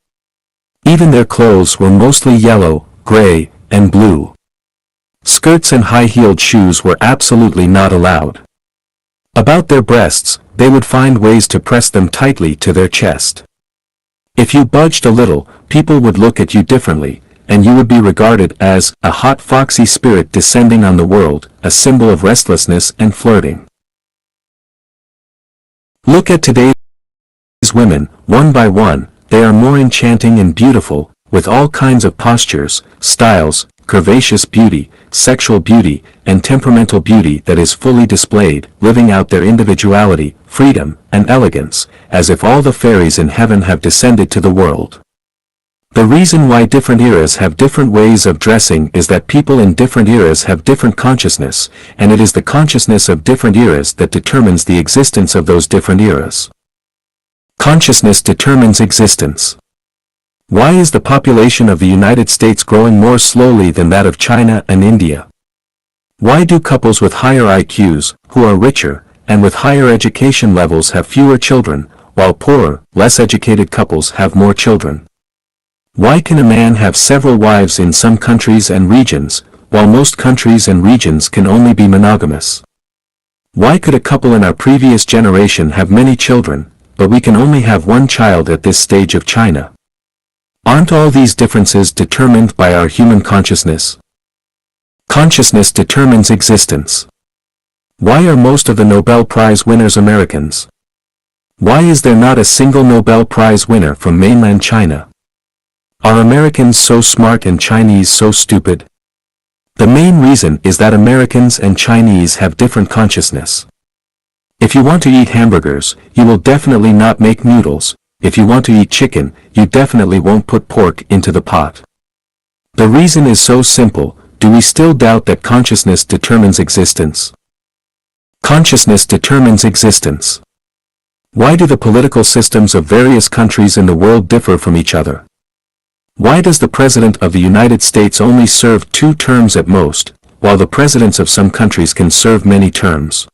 Even their clothes were mostly yellow, gray, and blue. Skirts and high-heeled shoes were absolutely not allowed. About their breasts, they would find ways to press them tightly to their chest. If you budged a little, people would look at you differently, and you would be regarded as a hot foxy spirit descending on the world, a symbol of restlessness and flirting. Look at today's women, one by one, they are more enchanting and beautiful, with all kinds of postures, styles, curvaceous beauty, sexual beauty, and temperamental beauty that is fully displayed, living out their individuality, freedom, and elegance, as if all the fairies in heaven have descended to the world. The reason why different eras have different ways of dressing is that people in different eras have different consciousness, and it is the consciousness of different eras that determines the existence of those different eras. Consciousness determines existence. Why is the population of the United States growing more slowly than that of China and India? Why do couples with higher IQs, who are richer, and with higher education levels have fewer children, while poorer, less educated couples have more children? Why can a man have several wives in some countries and regions, while most countries and regions can only be monogamous? Why could a couple in our previous generation have many children, but we can only have one child at this stage of China? Aren't all these differences determined by our human consciousness? Consciousness determines existence. Why are most of the Nobel Prize winners Americans? Why is there not a single Nobel Prize winner from mainland China? Are Americans so smart and Chinese so stupid? The main reason is that Americans and Chinese have different consciousness. If you want to eat hamburgers, you will definitely not make noodles. If you want to eat chicken, you definitely won't put pork into the pot. The reason is so simple. Do we still doubt that consciousness determines existence? Consciousness determines existence. Why do the political systems of various countries in the world differ from each other? Why does the President of the United States only serve 2 terms at most, while the presidents of some countries can serve many terms?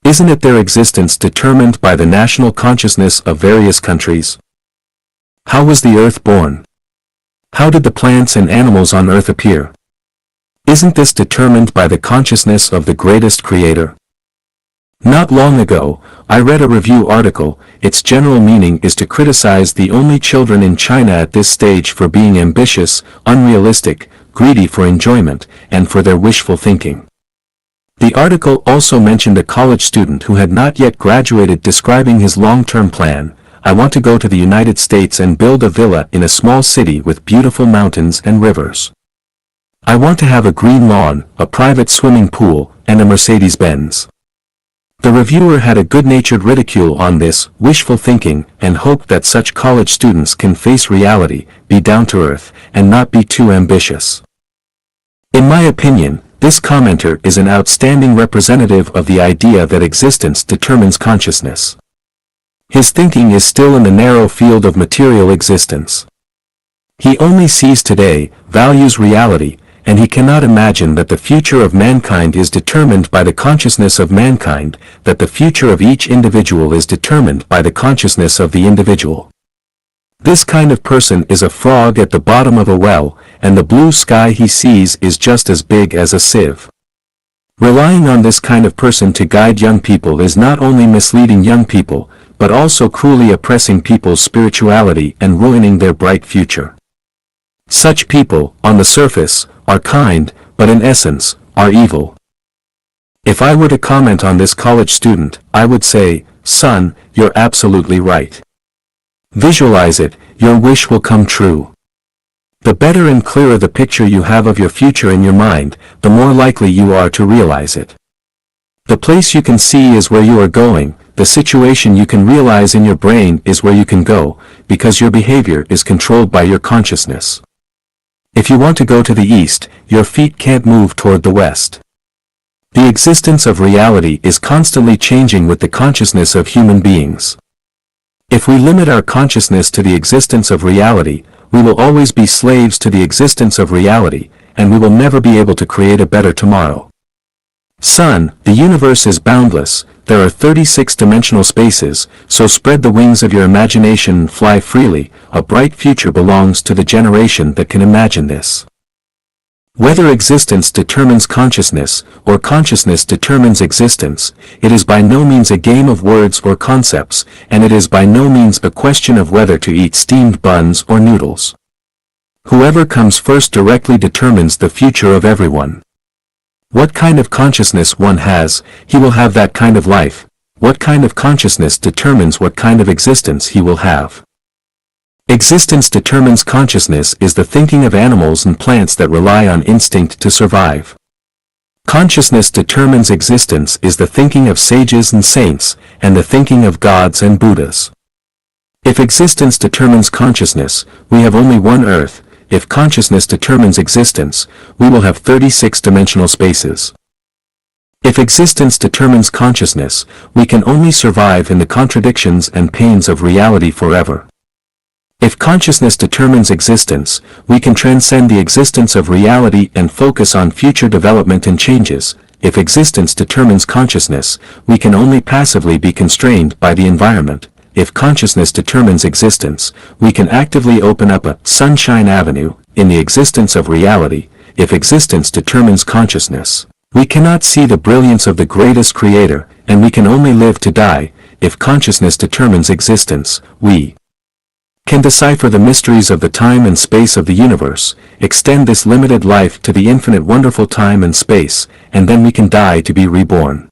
Isn't it their existence determined by the national consciousness of various countries? How was the earth born? How did the plants and animals on earth appear? Isn't this determined by the consciousness of the greatest creator? Not long ago, I read a review article. Its general meaning is to criticize the only children in China at this stage for being ambitious, unrealistic, greedy for enjoyment, and for their wishful thinking. The article also mentioned a college student who had not yet graduated describing his long-term plan. I want to go to the United States and build a villa in a small city with beautiful mountains and rivers. I want to have a green lawn, a private swimming pool, and a Mercedes-Benz. The reviewer had a good-natured ridicule on this wishful thinking and hoped that such college students can face reality, be down to earth, and not be too ambitious. In my opinion, this commenter is an outstanding representative of the idea that existence determines consciousness. His thinking is still in the narrow field of material existence. He only sees today, values reality, and he cannot imagine that the future of mankind is determined by the consciousness of mankind, that the future of each individual is determined by the consciousness of the individual. This kind of person is a frog at the bottom of a well, and the blue sky he sees is just as big as a sieve. Relying on this kind of person to guide young people is not only misleading young people, but also cruelly oppressing people's spirituality and ruining their bright future. Such people, on the surface, are kind, but in essence, are evil. If I were to comment on this college student, I would say, "Son, you're absolutely right. Visualize it, your wish will come true." The better and clearer the picture you have of your future in your mind, the more likely you are to realize it. The place you can see is where you are going, the situation you can realize in your brain is where you can go, because your behavior is controlled by your consciousness. If you want to go to the east, your feet can't move toward the west. The existence of reality is constantly changing with the consciousness of human beings. If we limit our consciousness to the existence of reality, we will always be slaves to the existence of reality, and we will never be able to create a better tomorrow. Son, the universe is boundless, there are 36-dimensional spaces, so spread the wings of your imagination and fly freely. A bright future belongs to the generation that can imagine this. Whether existence determines consciousness, or consciousness determines existence, it is by no means a game of words or concepts, and it is by no means a question of whether to eat steamed buns or noodles. Whoever comes first directly determines the future of everyone. What kind of consciousness one has, he will have that kind of life. What kind of consciousness determines what kind of existence he will have. Existence determines consciousness is the thinking of animals and plants that rely on instinct to survive. Consciousness determines existence is the thinking of sages and saints, and the thinking of gods and Buddhas. If existence determines consciousness, we have only one earth. If consciousness determines existence, we will have 36-dimensional spaces. If existence determines consciousness, we can only survive in the contradictions and pains of reality forever. If consciousness determines existence, we can transcend the existence of reality and focus on future development and changes. If existence determines consciousness, we can only passively be constrained by the environment. If consciousness determines existence, we can actively open up a Sunshine Avenue in the existence of reality. If existence determines consciousness, We cannot see the brilliance of the greatest creator, and we can only live to die. If consciousness determines existence, we can decipher the mysteries of the time and space of the universe, extend this limited life to the infinite wonderful time and space, and then we can die to be reborn.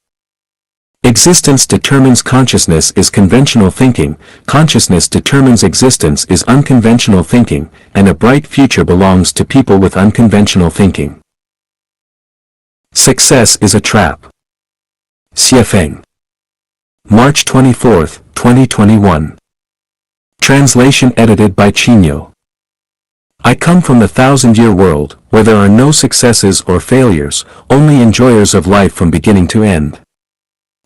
Existence determines consciousness is conventional thinking, consciousness determines existence is unconventional thinking, and a bright future belongs to people with unconventional thinking. Success is a trap. Xiefeng. March 24, 2021. Translation edited by Chino. I come from the 1,000-year world, where there are no successes or failures, only enjoyers of life from beginning to end.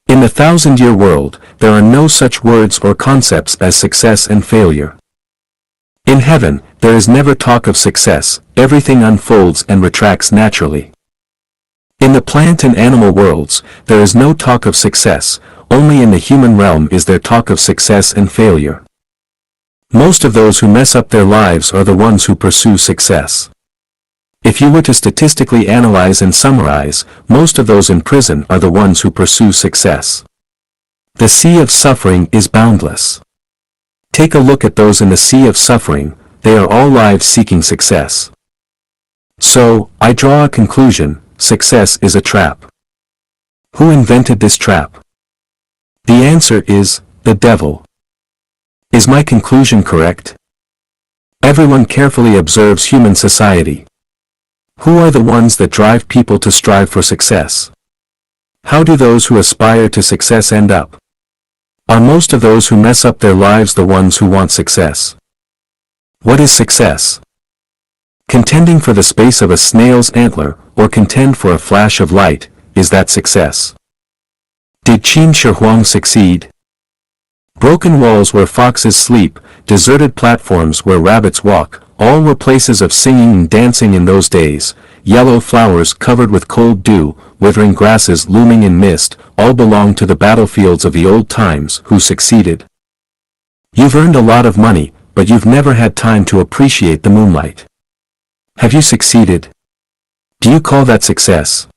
In the 1,000-year world, there are no such words or concepts as success and failure. In heaven, there is never talk of success, everything unfolds and retracts naturally. In the plant and animal worlds, there is no talk of success, only in the human realm is there talk of success and failure. Most of those who mess up their lives are the ones who pursue success. If you were to statistically analyze and summarize, most of those in prison are the ones who pursue success. The sea of suffering is boundless. Take a look at those in the sea of suffering, they are all lives seeking success. So, I draw a conclusion, success is a trap. Who invented this trap? The answer is, the devil. Is my conclusion correct? Everyone carefully observes human society. Who are the ones that drive people to strive for success? How do those who aspire to success end up? Are most of those who mess up their lives the ones who want success? What is success? Contending for the space of a snail's antler, or contend for a flash of light, is that success? Did Qin Shi Huang succeed? Broken walls where foxes sleep, deserted platforms where rabbits walk, all were places of singing and dancing in those days, yellow flowers covered with cold dew, withering grasses looming in mist, all belonged to the battlefields of the old times. Who succeeded? You've earned a lot of money, but you've never had time to appreciate the moonlight. Have you succeeded? Do you call that success?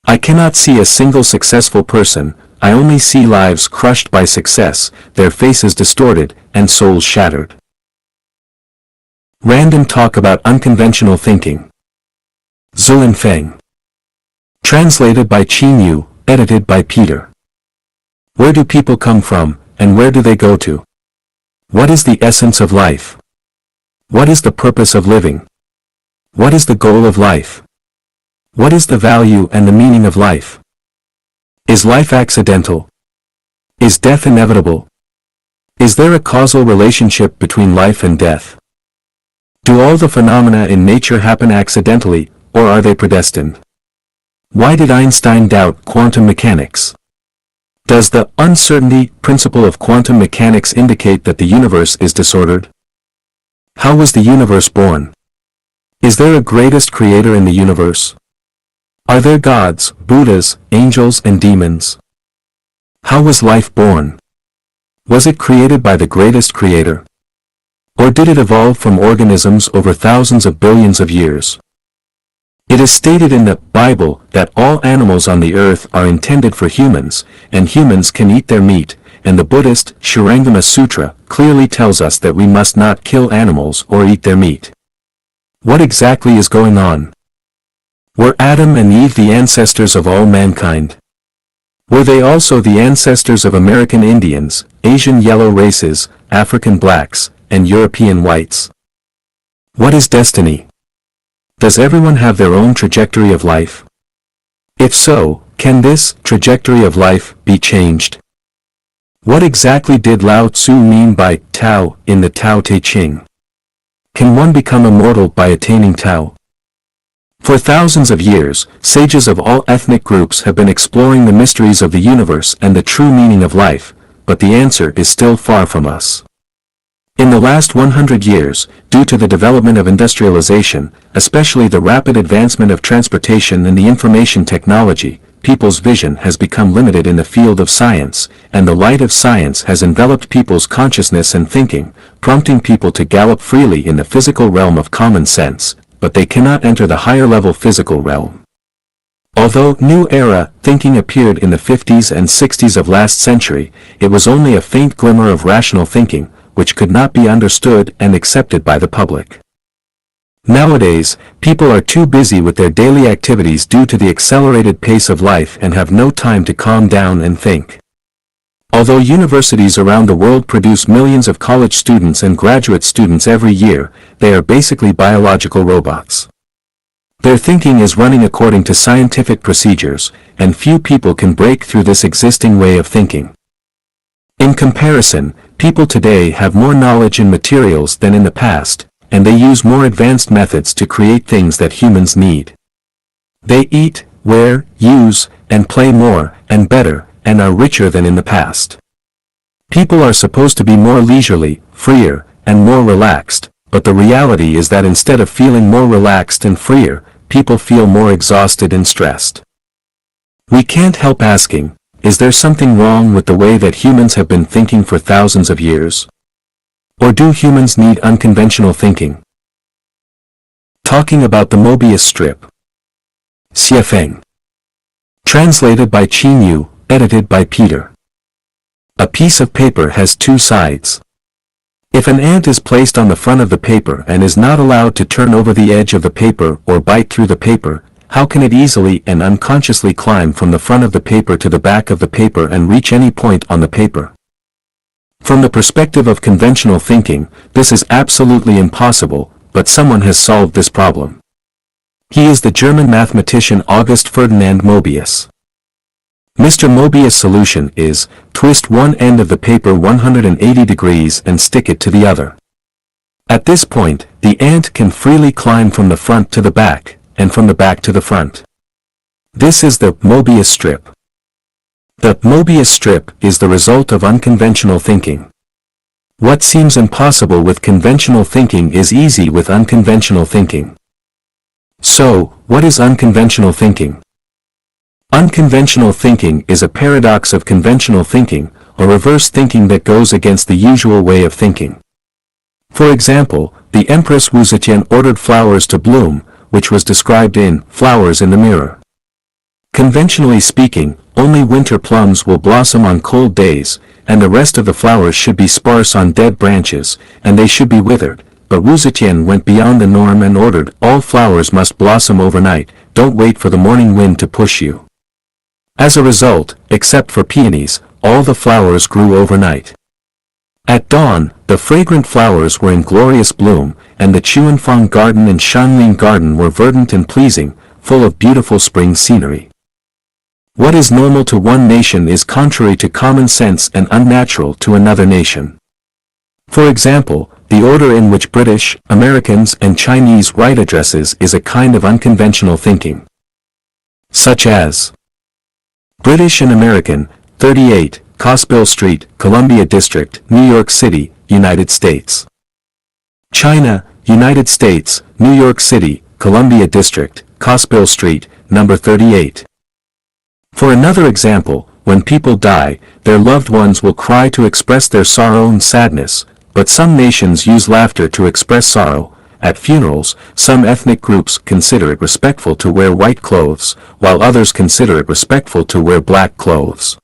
I cannot see a single successful person, I only see lives crushed by success, their faces distorted, and souls shattered. Random talk about unconventional thinking. Zulin Feng. Translated by Qin Yu, edited by Peter. Where do people come from, and where do they go to? What is the essence of life? What is the purpose of living? What is the goal of life? What is the value and the meaning of life? Is life accidental? Is death inevitable? Is there a causal relationship between life and death? Do all the phenomena in nature happen accidentally, or are they predestined? Why did Einstein doubt quantum mechanics? Does the uncertainty principle of quantum mechanics indicate that the universe is disordered? How was the universe born? Is there a greatest creator in the universe? Are there gods, Buddhas, angels and demons? How was life born? Was it created by the greatest creator? Or did it evolve from organisms over thousands of billions of years? It is stated in the Bible that all animals on the earth are intended for humans, and humans can eat their meat, and the Buddhist Shurangama Sutra clearly tells us that we must not kill animals or eat their meat. What exactly is going on? Were Adam and Eve the ancestors of all mankind? Were they also the ancestors of American Indians, Asian yellow races, African blacks, and European whites? What is destiny? Does everyone have their own trajectory of life? If so, can this trajectory of life be changed? What exactly did Lao Tzu mean by Tao in the Tao Te Ching? Can one become immortal by attaining Tao? For thousands of years, sages of all ethnic groups have been exploring the mysteries of the universe and the true meaning of life, but the answer is still far from us. In the last 100 years, due to the development of industrialization, especially the rapid advancement of transportation and the information technology, people's vision has become limited in the field of science, and the light of science has enveloped people's consciousness and thinking, prompting people to gallop freely in the physical realm of common sense, but they cannot enter the higher-level physical realm. Although new era thinking appeared in the 50s and 60s of last century, it was only a faint glimmer of rational thinking, which could not be understood and accepted by the public. Nowadays, people are too busy with their daily activities due to the accelerated pace of life and have no time to calm down and think. Although universities around the world produce millions of college students and graduate students every year, they are basically biological robots. Their thinking is running according to scientific procedures, and few people can break through this existing way of thinking. In comparison, people today have more knowledge in materials than in the past, and they use more advanced methods to create things that humans need. They eat, wear, use, and play more, and better, and are richer than in the past. People are supposed to be more leisurely, freer, and more relaxed, but the reality is that instead of feeling more relaxed and freer, people feel more exhausted and stressed. We can't help asking, is there something wrong with the way that humans have been thinking for thousands of years? Or do humans need unconventional thinking? Talking about the Mobius strip. Xiefeng. Translated by Qin Yu, edited by Peter. A piece of paper has two sides. If an ant is placed on the front of the paper and is not allowed to turn over the edge of the paper or bite through the paper, how can it easily and unconsciously climb from the front of the paper to the back of the paper and reach any point on the paper? From the perspective of conventional thinking, this is absolutely impossible, but someone has solved this problem. He is the German mathematician August Ferdinand Mobius. Mr. Mobius' solution is, twist one end of the paper 180 degrees and stick it to the other. At this point, the ant can freely climb from the front to the back, and from the back to the front. This is the Mobius strip. The Mobius strip is the result of unconventional thinking. What seems impossible with conventional thinking is easy with unconventional thinking. So, what is unconventional thinking? Unconventional thinking is a paradox of conventional thinking, or reverse thinking that goes against the usual way of thinking. For example, the Empress Wu Zetian ordered flowers to bloom, which was described in Flowers in the Mirror. Conventionally speaking, only winter plums will blossom on cold days, and the rest of the flowers should be sparse on dead branches, and they should be withered, but Wu Zetian went beyond the norm and ordered, all flowers must blossom overnight, don't wait for the morning wind to push you. As a result, except for peonies, all the flowers grew overnight. At dawn, the fragrant flowers were in glorious bloom, and the Chuanfang Garden and Shanling Garden were verdant and pleasing, full of beautiful spring scenery. What is normal to one nation is contrary to common sense and unnatural to another nation. For example, the order in which British, Americans and Chinese write addresses is a kind of unconventional thinking. Such as British and American, 38, Cosbill Street, Columbia District, New York City, United States. China, United States, New York City, Columbia District, Cosbill Street, number 38. For another example, when people die, their loved ones will cry to express their sorrow and sadness, but some nations use laughter to express sorrow. At funerals, some ethnic groups consider it respectful to wear white clothes, while others consider it respectful to wear black clothes.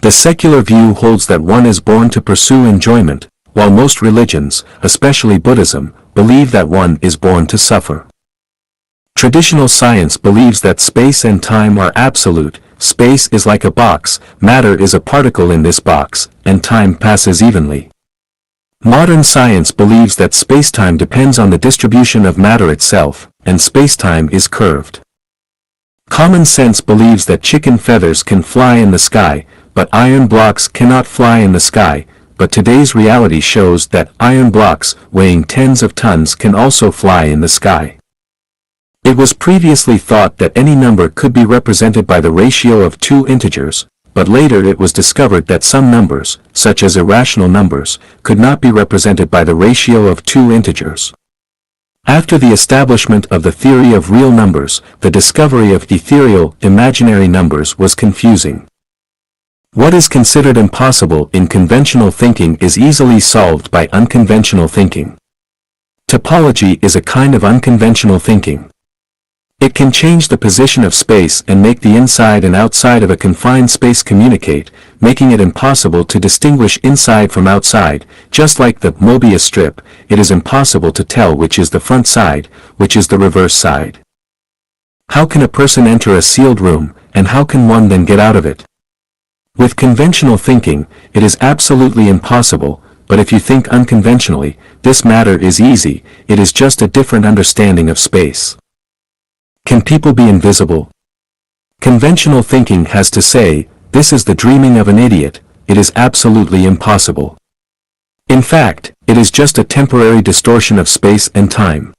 The secular view holds that one is born to pursue enjoyment, while most religions, especially Buddhism, believe that one is born to suffer. Traditional science believes that space and time are absolute, space is like a box, matter is a particle in this box, and time passes evenly. Modern science believes that spacetime depends on the distribution of matter itself, and spacetime is curved. Common sense believes that chicken feathers can fly in the sky, but iron blocks cannot fly in the sky, but today's reality shows that iron blocks weighing tens of tons can also fly in the sky. It was previously thought that any number could be represented by the ratio of two integers, but later it was discovered that some numbers, such as irrational numbers, could not be represented by the ratio of two integers. After the establishment of the theory of real numbers, the discovery of ethereal, imaginary numbers was confusing. What is considered impossible in conventional thinking is easily solved by unconventional thinking. Topology is a kind of unconventional thinking. It can change the position of space and make the inside and outside of a confined space communicate, making it impossible to distinguish inside from outside. Just like the Mobius strip, it is impossible to tell which is the front side, which is the reverse side. How can a person enter a sealed room, and how can one then get out of it? With conventional thinking, it is absolutely impossible, but if you think unconventionally, this matter is easy. It is just a different understanding of space. Can people be invisible? Conventional thinking has to say, this is the dreaming of an idiot. It is absolutely impossible. In fact, it is just a temporary distortion of space and time.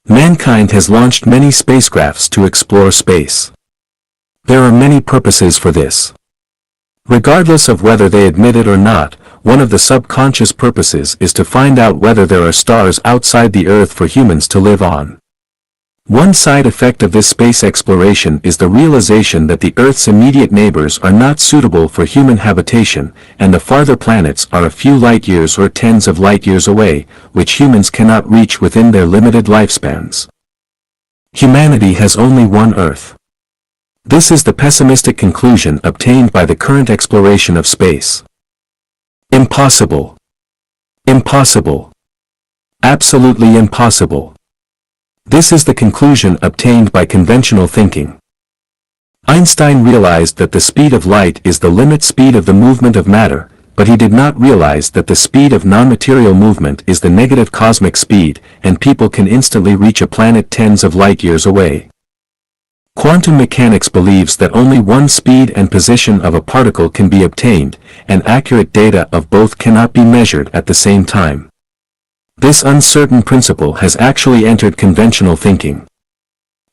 Mankind has launched many spacecrafts to explore space. There are many purposes for this. Regardless of whether they admit it or not, one of the subconscious purposes is to find out whether there are stars outside the Earth for humans to live on. One side effect of this space exploration is the realization that the Earth's immediate neighbors are not suitable for human habitation, and the farther planets are a few light years or tens of light years away, which humans cannot reach within their limited lifespans. Humanity has only one Earth. This is the pessimistic conclusion obtained by the current exploration of space. Impossible. Impossible. Absolutely impossible. This is the conclusion obtained by conventional thinking. Einstein realized that the speed of light is the limit speed of the movement of matter, but he did not realize that the speed of non-material movement is the negative cosmic speed, and people can instantly reach a planet tens of light years away. Quantum mechanics believes that only one speed and position of a particle can be obtained, and accurate data of both cannot be measured at the same time. This uncertain principle has actually entered conventional thinking.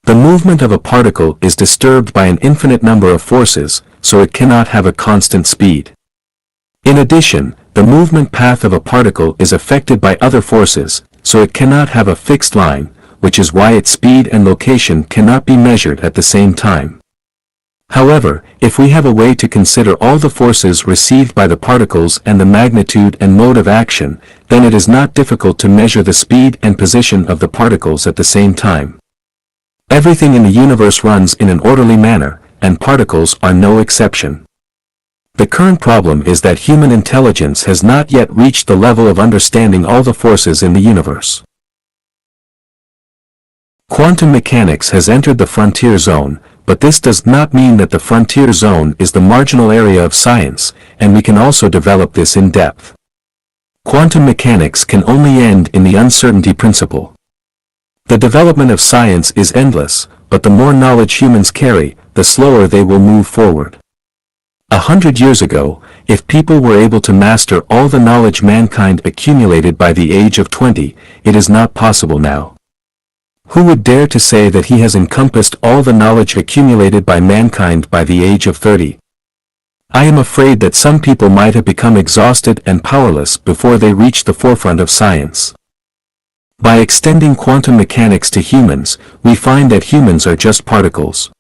The movement of a particle is disturbed by an infinite number of forces, so it cannot have a constant speed. In addition, the movement path of a particle is affected by other forces, so it cannot have a fixed line, which is why its speed and location cannot be measured at the same time. However, if we have a way to consider all the forces received by the particles and the magnitude and mode of action, then it is not difficult to measure the speed and position of the particles at the same time. Everything in the universe runs in an orderly manner, and particles are no exception. The current problem is that human intelligence has not yet reached the level of understanding all the forces in the universe. Quantum mechanics has entered the frontier zone, but this does not mean that the frontier zone is the marginal area of science, and we can also develop this in depth. Quantum mechanics can only end in the uncertainty principle. The development of science is endless, but the more knowledge humans carry, the slower they will move forward. 100 years ago, if people were able to master all the knowledge mankind accumulated by the age of 20, it is not possible now. Who would dare to say that he has encompassed all the knowledge accumulated by mankind by the age of 30? I am afraid that some people might have become exhausted and powerless before they reached the forefront of science. By extending quantum mechanics to humans, we find that humans are just particles.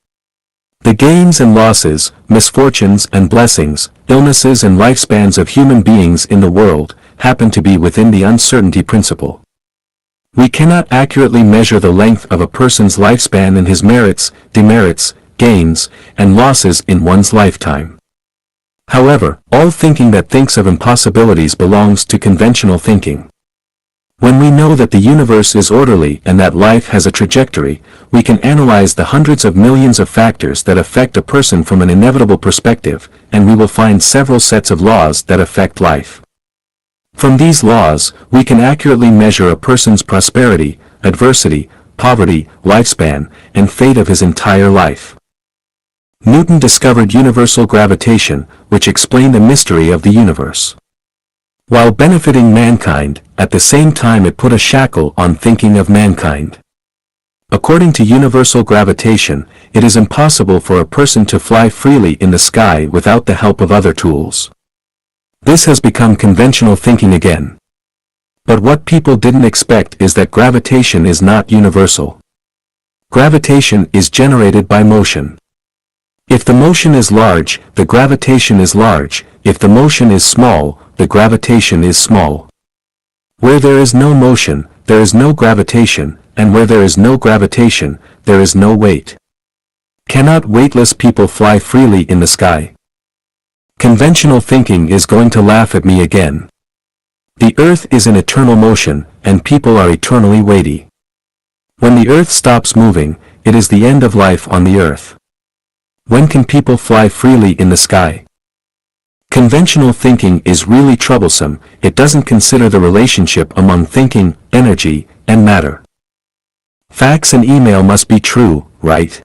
The gains and losses, misfortunes and blessings, illnesses and lifespans of human beings in the world, happen to be within the uncertainty principle. We cannot accurately measure the length of a person's lifespan and his merits, demerits, gains, and losses in one's lifetime. However, all thinking that thinks of impossibilities belongs to conventional thinking. When we know that the universe is orderly and that life has a trajectory, we can analyze the hundreds of millions of factors that affect a person from an inevitable perspective, and we will find several sets of laws that affect life. From these laws, we can accurately measure a person's prosperity, adversity, poverty, lifespan, and fate of his entire life. Newton discovered universal gravitation, which explained the mystery of the universe. While benefiting mankind, at the same time it put a shackle on thinking of mankind. According to universal gravitation, it is impossible for a person to fly freely in the sky without the help of other tools. This has become conventional thinking again. But what people didn't expect is that gravitation is not universal. Gravitation is generated by motion. If the motion is large, the gravitation is large. If the motion is small, the gravitation is small. Where there is no motion, there is no gravitation, and where there is no gravitation, there is no weight. Cannot weightless people fly freely in the sky? Conventional thinking is going to laugh at me again. The earth is in eternal motion, and people are eternally weighty. When the earth stops moving, it is the end of life on the earth. When can people fly freely in the sky? Conventional thinking is really troublesome. It doesn't consider the relationship among thinking, energy, and matter. Fax and email must be true, right?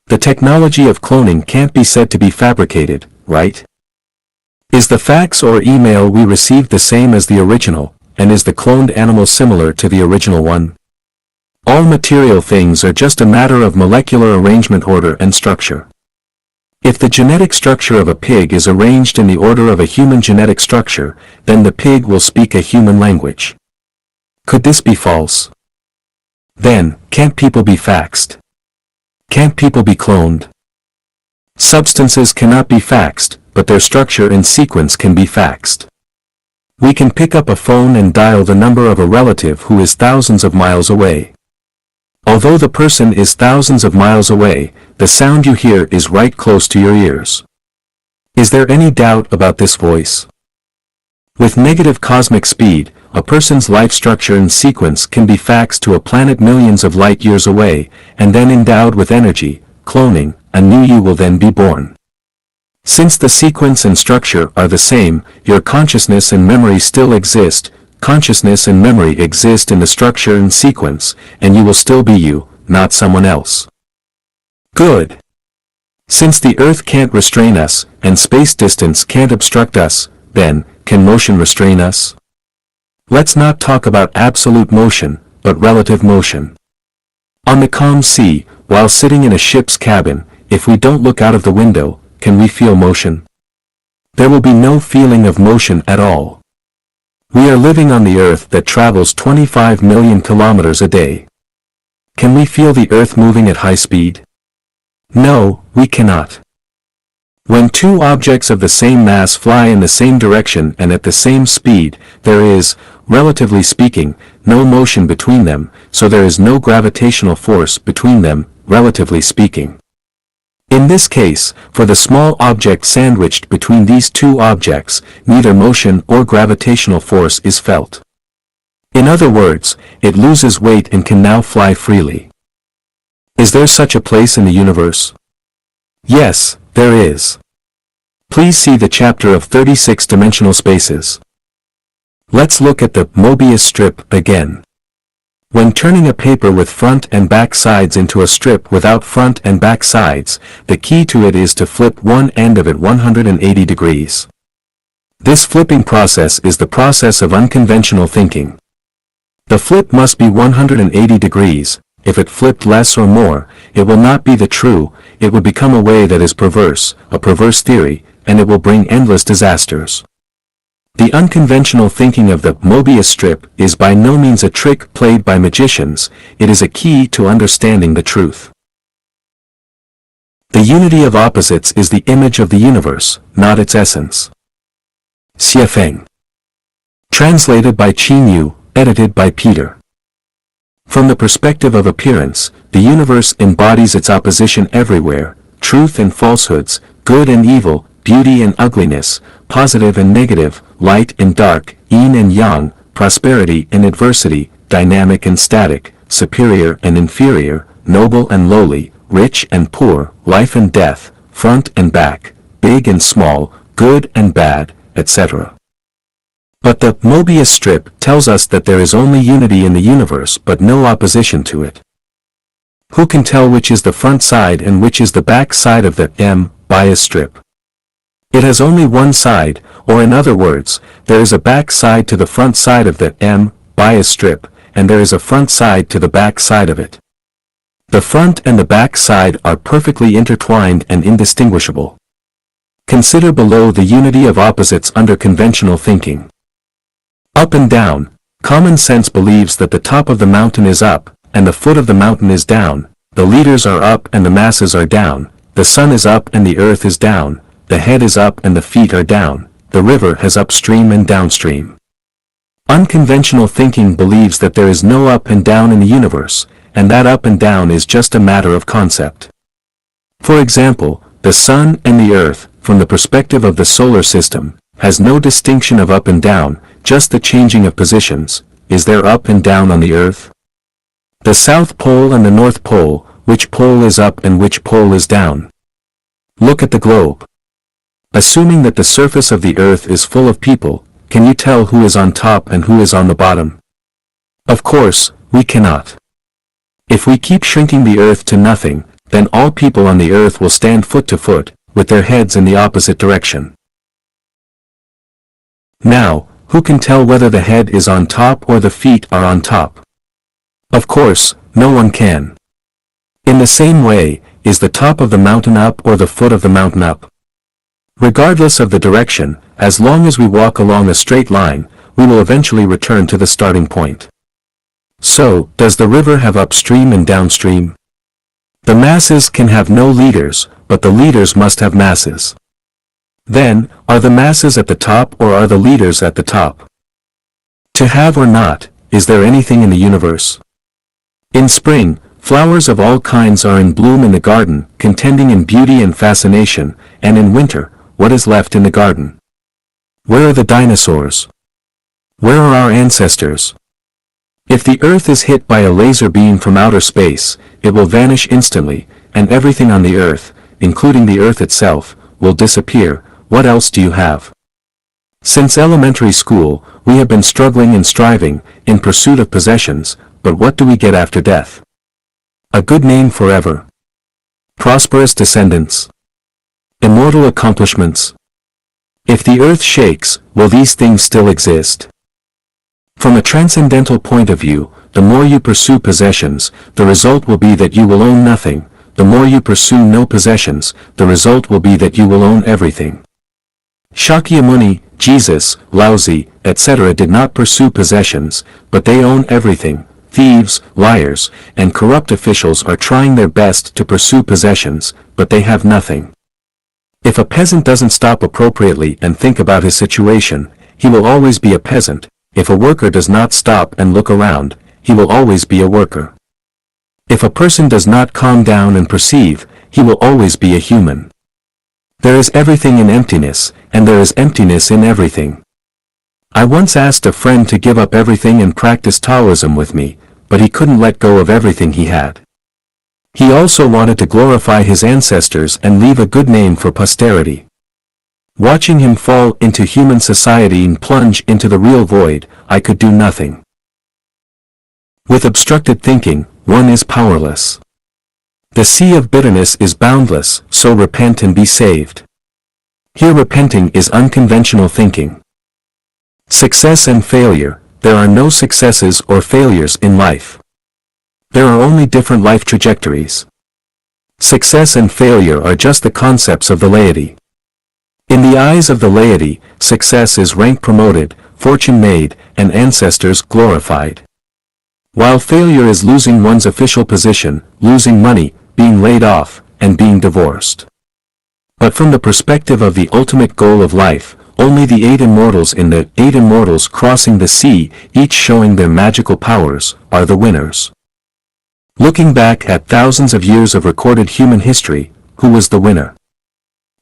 The technology of cloning can't be said to be fabricated, right? Is the fax or email we received the same as the original, and is the cloned animal similar to the original one? All material things are just a matter of molecular arrangement, order and structure. If the genetic structure of a pig is arranged in the order of a human genetic structure, then the pig will speak a human language. Could this be false? Then, can't people be faxed? Can't people be cloned? Substances cannot be faxed, but their structure and sequence can be faxed. We can pick up a phone and dial the number of a relative who is thousands of miles away. Although the person is thousands of miles away, the sound you hear is right close to your ears. Is there any doubt about this voice? With negative cosmic speed, a person's life structure and sequence can be faxed to a planet millions of light years away, and then endowed with energy, cloning, a new you will then be born. Since the sequence and structure are the same, your consciousness and memory still exist. Consciousness and memory exist in the structure and sequence, and you will still be you, not someone else. Good. Since the earth can't restrain us, and space distance can't obstruct us, then, can motion restrain us? Let's not talk about absolute motion, but relative motion. On the calm sea, while sitting in a ship's cabin, if we don't look out of the window, can we feel motion? There will be no feeling of motion at all. We are living on the earth that travels 25 million kilometers a day. Can we feel the earth moving at high speed? No, we cannot. When two objects of the same mass fly in the same direction and at the same speed, there is, relatively speaking, no motion between them, so there is no gravitational force between them, relatively speaking. In this case, for the small object sandwiched between these two objects, neither motion or gravitational force is felt. In other words, it loses weight and can now fly freely. Is there such a place in the universe? Yes, there is. Please see the chapter of 36-dimensional spaces. Let's look at the Mobius strip again. When turning a paper with front and back sides into a strip without front and back sides, the key to it is to flip one end of it 180 degrees. This flipping process is the process of unconventional thinking. The flip must be 180 degrees. If it flipped less or more, it will not be the true, it would become a way that is perverse, a perverse theory, and it will bring endless disasters. The unconventional thinking of the Mobius strip is by no means a trick played by magicians, it is a key to understanding the truth. The unity of opposites is the image of the universe, not its essence. Xie Feng. Translated by Qin Yu, edited by Peter. From the perspective of appearance, the universe embodies its opposition everywhere, truth and falsehoods, good and evil, beauty and ugliness, positive and negative, light and dark, yin and yang, prosperity and adversity, dynamic and static, superior and inferior, noble and lowly, rich and poor, life and death, front and back, big and small, good and bad, etc. But the Mobius strip tells us that there is only unity in the universe but no opposition to it. Who can tell which is the front side and which is the back side of the Mobius strip? It has only one side, or in other words, there is a back side to the front side of the Mobius strip, and there is a front side to the back side of it. The front and the back side are perfectly intertwined and indistinguishable. Consider below the unity of opposites under conventional thinking. Up and down, common sense believes that the top of the mountain is up, and the foot of the mountain is down, the leaders are up and the masses are down, the sun is up and the earth is down, the head is up and the feet are down, the river has upstream and downstream. Unconventional thinking believes that there is no up and down in the universe, and that up and down is just a matter of concept. For example, the sun and the earth, from the perspective of the solar system, has no distinction of up and down, just the changing of positions. Is there up and down on the earth? The South Pole and the North Pole, which pole is up and which pole is down? Look at the globe. Assuming that the surface of the earth is full of people, can you tell who is on top and who is on the bottom? Of course, we cannot. If we keep shrinking the earth to nothing, then all people on the earth will stand foot to foot, with their heads in the opposite direction. Now, who can tell whether the head is on top or the feet are on top? Of course, no one can. In the same way, is the top of the mountain up or the foot of the mountain up? Regardless of the direction, as long as we walk along a straight line, we will eventually return to the starting point. So, does the river have upstream and downstream? The masses can have no leaders, but the leaders must have masses. Then, are the masses at the top or are the leaders at the top? To have or not, is there anything in the universe? In spring, flowers of all kinds are in bloom in the garden, contending in beauty and fascination, and in winter, what is left in the garden? Where are the dinosaurs? Where are our ancestors? If the Earth is hit by a laser beam from outer space, it will vanish instantly, and everything on the Earth, including the Earth itself, will disappear. What else do you have? Since elementary school, we have been struggling and striving, in pursuit of possessions, but what do we get after death? A good name forever. Prosperous descendants. Immortal accomplishments. If the earth shakes, will these things still exist? From a transcendental point of view, the more you pursue possessions, the result will be that you will own nothing. The more you pursue no possessions, the result will be that you will own everything. Shakyamuni, Jesus, Laozi, etc. did not pursue possessions, but they own everything. Thieves, liars, and corrupt officials are trying their best to pursue possessions, but they have nothing. If a peasant doesn't stop appropriately and think about his situation, he will always be a peasant. If a worker does not stop and look around, he will always be a worker. If a person does not calm down and perceive, he will always be a human. There is everything in emptiness, and there is emptiness in everything. I once asked a friend to give up everything and practice Taoism with me, but he couldn't let go of everything he had. He also wanted to glorify his ancestors and leave a good name for posterity. Watching him fall into human society and plunge into the real void, I could do nothing. With obstructed thinking, one is powerless. The sea of bitterness is boundless, so repent and be saved. Here repenting is unconventional thinking. Success and failure, there are no successes or failures in life. There are only different life trajectories. Success and failure are just the concepts of the laity. In the eyes of the laity, success is rank promoted, fortune made, and ancestors glorified. While failure is losing one's official position, losing money, being laid off, and being divorced. But from the perspective of the ultimate goal of life, only the 8 immortals in the 8 immortals crossing the sea, each showing their magical powers, are the winners. Looking back at thousands of years of recorded human history, who was the winner?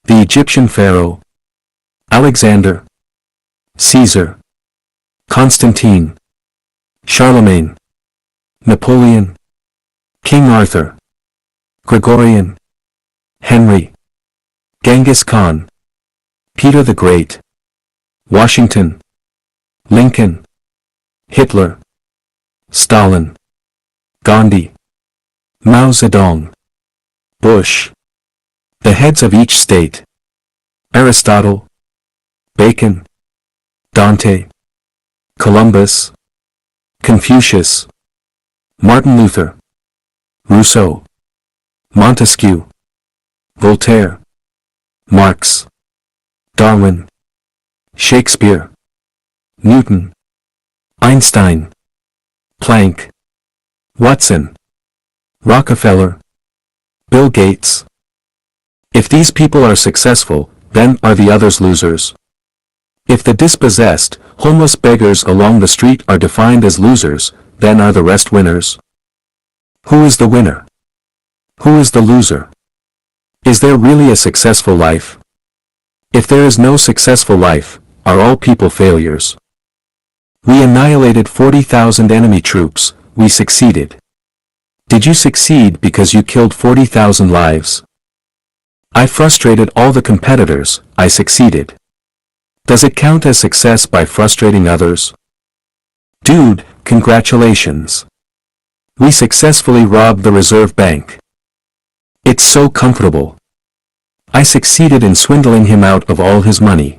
The Egyptian pharaoh? Alexander? Caesar? Constantine? Charlemagne? Napoleon? King Arthur? Gregorian? Henry? Genghis Khan? Peter the Great? Washington? Lincoln? Hitler? Stalin? Gandhi? Mao Zedong? Bush? The heads of each state? Aristotle? Bacon? Dante? Columbus? Confucius? Martin Luther? Rousseau? Montesquieu? Voltaire? Marx? Darwin? Shakespeare? Newton? Einstein? Planck? Watson? Rockefeller? Bill Gates? If these people are successful, then are the others losers? If the dispossessed, homeless beggars along the street are defined as losers, then are the rest winners? Who is the winner? Who is the loser? Is there really a successful life? If there is no successful life, are all people failures? We annihilated 40,000 enemy troops, we succeeded. Did you succeed because you killed 40,000 lives? I frustrated all the competitors, I succeeded. Does it count as success by frustrating others? Dude, congratulations. We successfully robbed the Reserve Bank. It's so comfortable. I succeeded in swindling him out of all his money.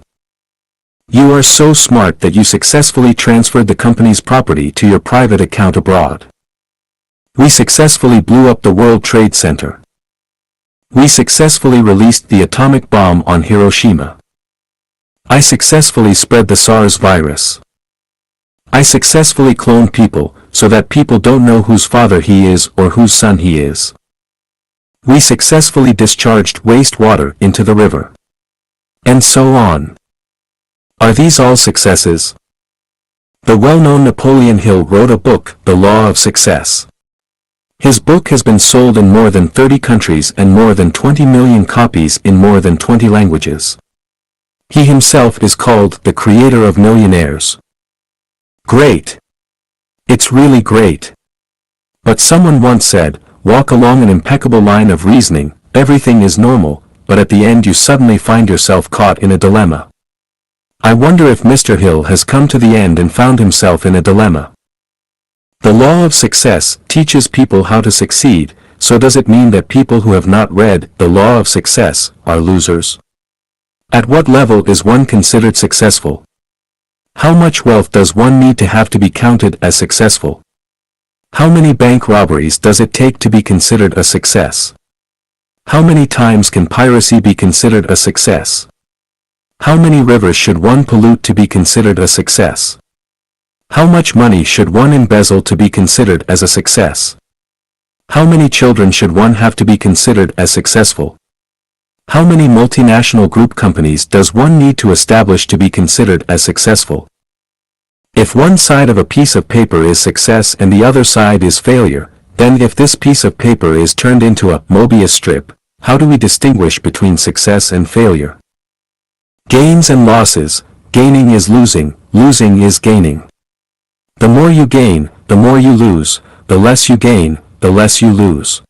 You are so smart that you successfully transferred the company's property to your private account abroad. We successfully blew up the World Trade Center. We successfully released the atomic bomb on Hiroshima. I successfully spread the SARS virus. I successfully cloned people, so that people don't know whose father he is or whose son he is. We successfully discharged wastewater into the river. And so on. Are these all successes? The well-known Napoleon Hill wrote a book, The Law of Success. His book has been sold in more than 30 countries and more than 20 million copies in more than 20 languages. He himself is called the creator of millionaires. Great. It's really great. But someone once said, walk along an impeccable line of reasoning, everything is normal, but at the end you suddenly find yourself caught in a dilemma. I wonder if Mr. Hill has come to the end and found himself in a dilemma. The law of success teaches people how to succeed, so does it mean that people who have not read the law of success are losers? At what level is one considered successful? How much wealth does one need to have to be counted as successful? How many bank robberies does it take to be considered a success? How many times can piracy be considered a success? How many rivers should one pollute to be considered a success? How much money should one embezzle to be considered as a success? How many children should one have to be considered as successful? How many multinational group companies does one need to establish to be considered as successful? If one side of a piece of paper is success and the other side is failure, then if this piece of paper is turned into a Mobius strip, how do we distinguish between success and failure? Gains and losses, gaining is losing, losing is gaining. The more you gain, the more you lose, the less you gain, the less you lose.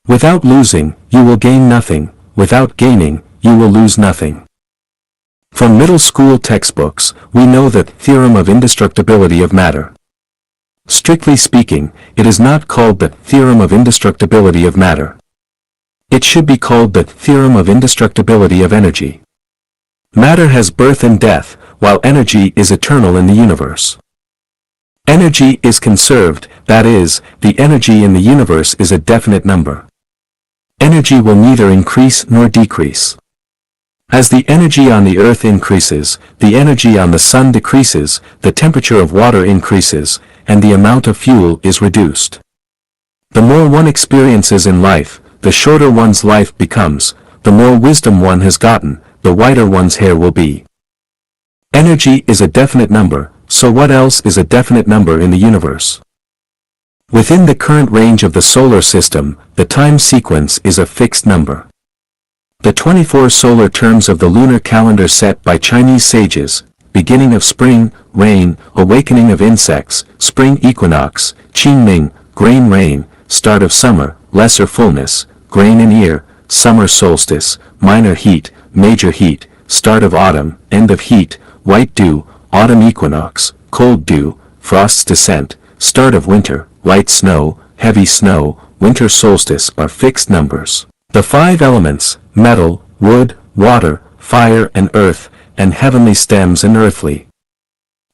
Without losing, you will gain nothing. Without gaining, you will lose nothing. From middle school textbooks, we know the theorem of indestructibility of matter. Strictly speaking, it is not called the theorem of indestructibility of matter. It should be called the theorem of indestructibility of energy. Matter has birth and death, while energy is eternal in the universe. Energy is conserved, that is, the energy in the universe is a definite number. Energy will neither increase nor decrease. As the energy on the earth increases, the energy on the sun decreases, the temperature of water increases, and the amount of fuel is reduced. The more one experiences in life, the shorter one's life becomes, the more wisdom one has gotten, the whiter one's hair will be. Energy is a definite number, so what else is a definite number in the universe? Within the current range of the solar system, the time sequence is a fixed number. The 24 solar terms of the lunar calendar set by Chinese sages, beginning of spring, rain, awakening of insects, spring equinox, Qingming, grain rain, start of summer, lesser fullness, grain and ear, summer solstice, minor heat, major heat, start of autumn, end of heat, white dew, autumn equinox, cold dew, frost's descent, start of winter, light snow, heavy snow, winter solstice are fixed numbers. The 5 elements, metal, wood, water, fire and earth, and heavenly stems and earthly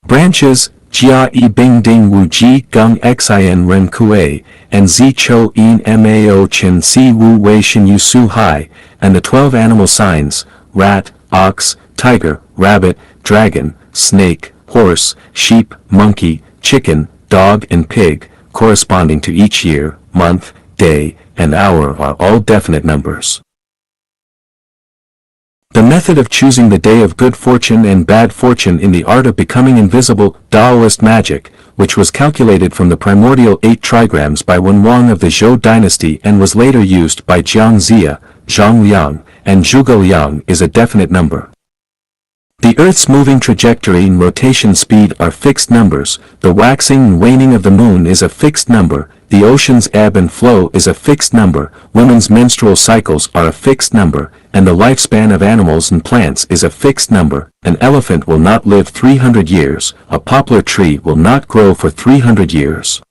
branches, Jia yi bing ding wu ji gung xin ren kue, and zi cho in mao chen si wu wei shin yu su hai, and the 12 animal signs, rat, ox, tiger, rabbit, dragon, snake, horse, sheep, monkey, chicken, dog and pig, corresponding to each year, month, day, and hour are all definite numbers. The method of choosing the day of good fortune and bad fortune in the art of becoming invisible, Taoist magic, which was calculated from the primordial 8 trigrams by Wen Wang of the Zhou dynasty and was later used by Jiang Zia, Zhang Liang, and Zhuge Liang, is a definite number. The Earth's moving trajectory and rotation speed are fixed numbers, the waxing and waning of the moon is a fixed number, the ocean's ebb and flow is a fixed number, women's menstrual cycles are a fixed number, and the lifespan of animals and plants is a fixed number. An elephant will not live 300 years, a poplar tree will not grow for 300 years.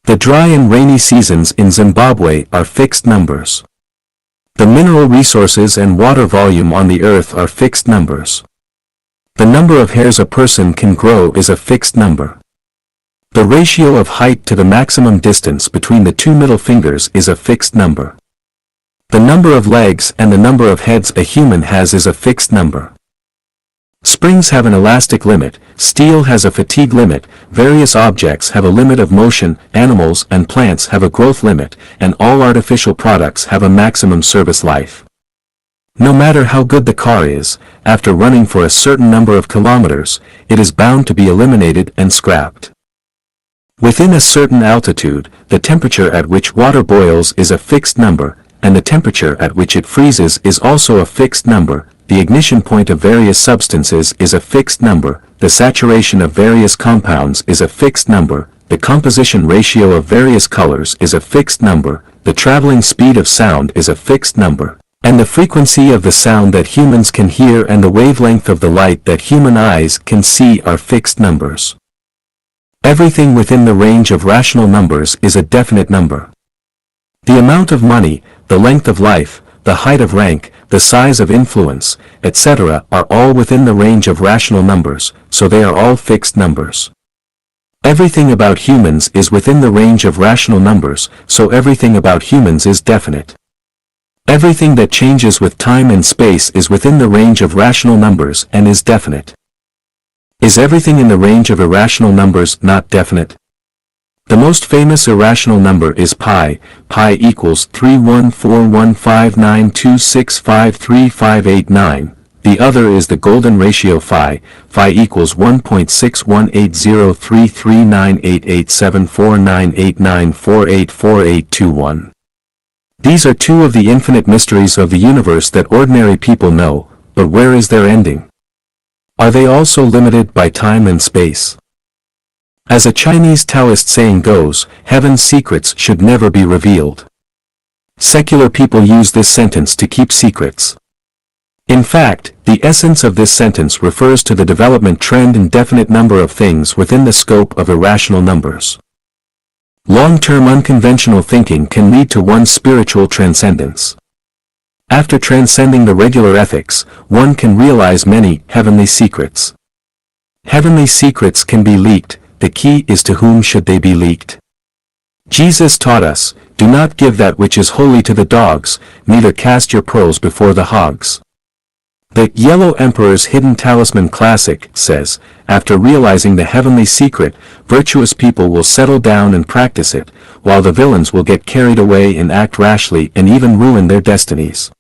The dry and rainy seasons in Zimbabwe are fixed numbers. The mineral resources and water volume on the earth are fixed numbers. The number of hairs a person can grow is a fixed number. The ratio of height to the maximum distance between the 2 middle fingers is a fixed number. The number of legs and the number of heads a human has is a fixed number. Springs have an elastic limit, steel has a fatigue limit, various objects have a limit of motion, animals and plants have a growth limit, and all artificial products have a maximum service life. No matter how good the car is, after running for a certain number of kilometers, it is bound to be eliminated and scrapped. Within a certain altitude, the temperature at which water boils is a fixed number, and the temperature at which it freezes is also a fixed number. The ignition point of various substances is a fixed number, the saturation of various compounds is a fixed number, the composition ratio of various colors is a fixed number, the traveling speed of sound is a fixed number, and the frequency of the sound that humans can hear and the wavelength of the light that human eyes can see are fixed numbers. Everything within the range of rational numbers is a definite number. The amount of money, the length of life, the height of rank, the size of influence, etc. are all within the range of rational numbers, so they are all fixed numbers. Everything about humans is within the range of rational numbers, so everything about humans is definite. Everything that changes with time and space is within the range of rational numbers and is definite. Is everything in the range of irrational numbers not definite? The most famous irrational number is pi. Pi equals 3141592653589. The other is the golden ratio phi. Phi equals 1.618033988749894848821. These are two of the infinite mysteries of the universe that ordinary people know, but where is their ending? Are they also limited by time and space? As a Chinese Taoist saying goes, heaven's secrets should never be revealed. Secular people use this sentence to keep secrets. In fact, the essence of this sentence refers to the development trend and definite number of things within the scope of irrational numbers. Long-term unconventional thinking can lead to one's spiritual transcendence. After transcending the regular ethics, one can realize many heavenly secrets. Heavenly secrets can be leaked, the key is to whom should they be leaked. Jesus taught us, do not give that which is holy to the dogs, neither cast your pearls before the hogs. The Yellow Emperor's Hidden Talisman Classic says, after realizing the heavenly secret, virtuous people will settle down and practice it, while the villains will get carried away and act rashly and even ruin their destinies.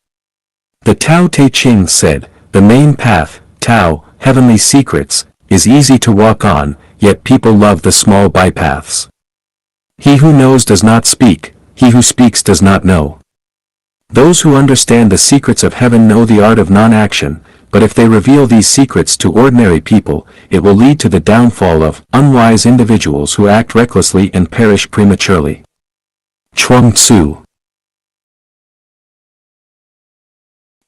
The Tao Te Ching said, the main path, Tao, heavenly secrets, is easy to walk on, yet people love the small bypaths. He who knows does not speak, he who speaks does not know. Those who understand the secrets of heaven know the art of non-action, but if they reveal these secrets to ordinary people, it will lead to the downfall of unwise individuals who act recklessly and perish prematurely. Chuang Tzu.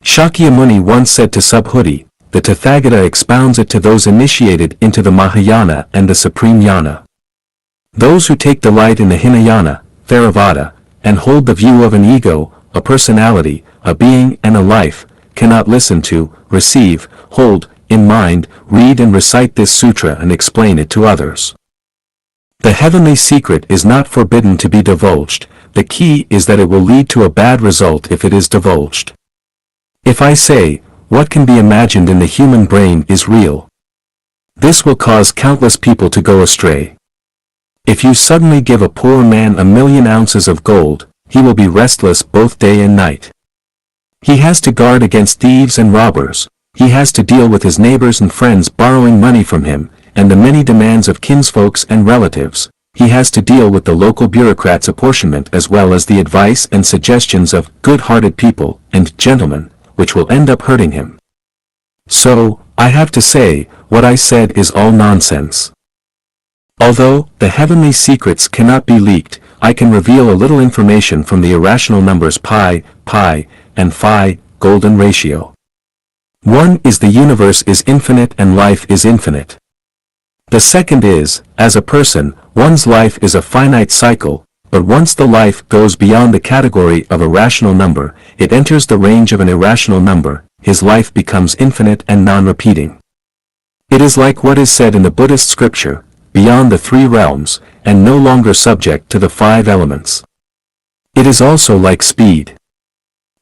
Shakyamuni once said to Subhuti, the Tathagata expounds it to those initiated into the Mahayana and the Supreme Jnana. Those who take delight in the Hinayana, Theravada, and hold the view of an ego, a personality, a being and a life, cannot listen to, receive, hold, in mind, read and recite this sutra and explain it to others. The heavenly secret is not forbidden to be divulged, the key is that it will lead to a bad result if it is divulged. If I say, what can be imagined in the human brain is real. This will cause countless people to go astray. If you suddenly give a poor man 1,000,000 ounces of gold, he will be restless both day and night. He has to guard against thieves and robbers. He has to deal with his neighbors and friends borrowing money from him, and the many demands of kinsfolks and relatives. He has to deal with the local bureaucrats' apportionment as well as the advice and suggestions of good-hearted people and gentlemen, which will end up hurting him. So, I have to say, what I said is all nonsense. Although the heavenly secrets cannot be leaked, I can reveal a little information from the irrational numbers pi, and phi, golden ratio. 1 is the universe is infinite and life is infinite. The second is, as a person, one's life is a finite cycle, but once the life goes beyond the category of a rational number, it enters the range of an irrational number, his life becomes infinite and non-repeating. It is like what is said in the Buddhist scripture, beyond the 3 realms, and no longer subject to the 5 elements. It is also like speed.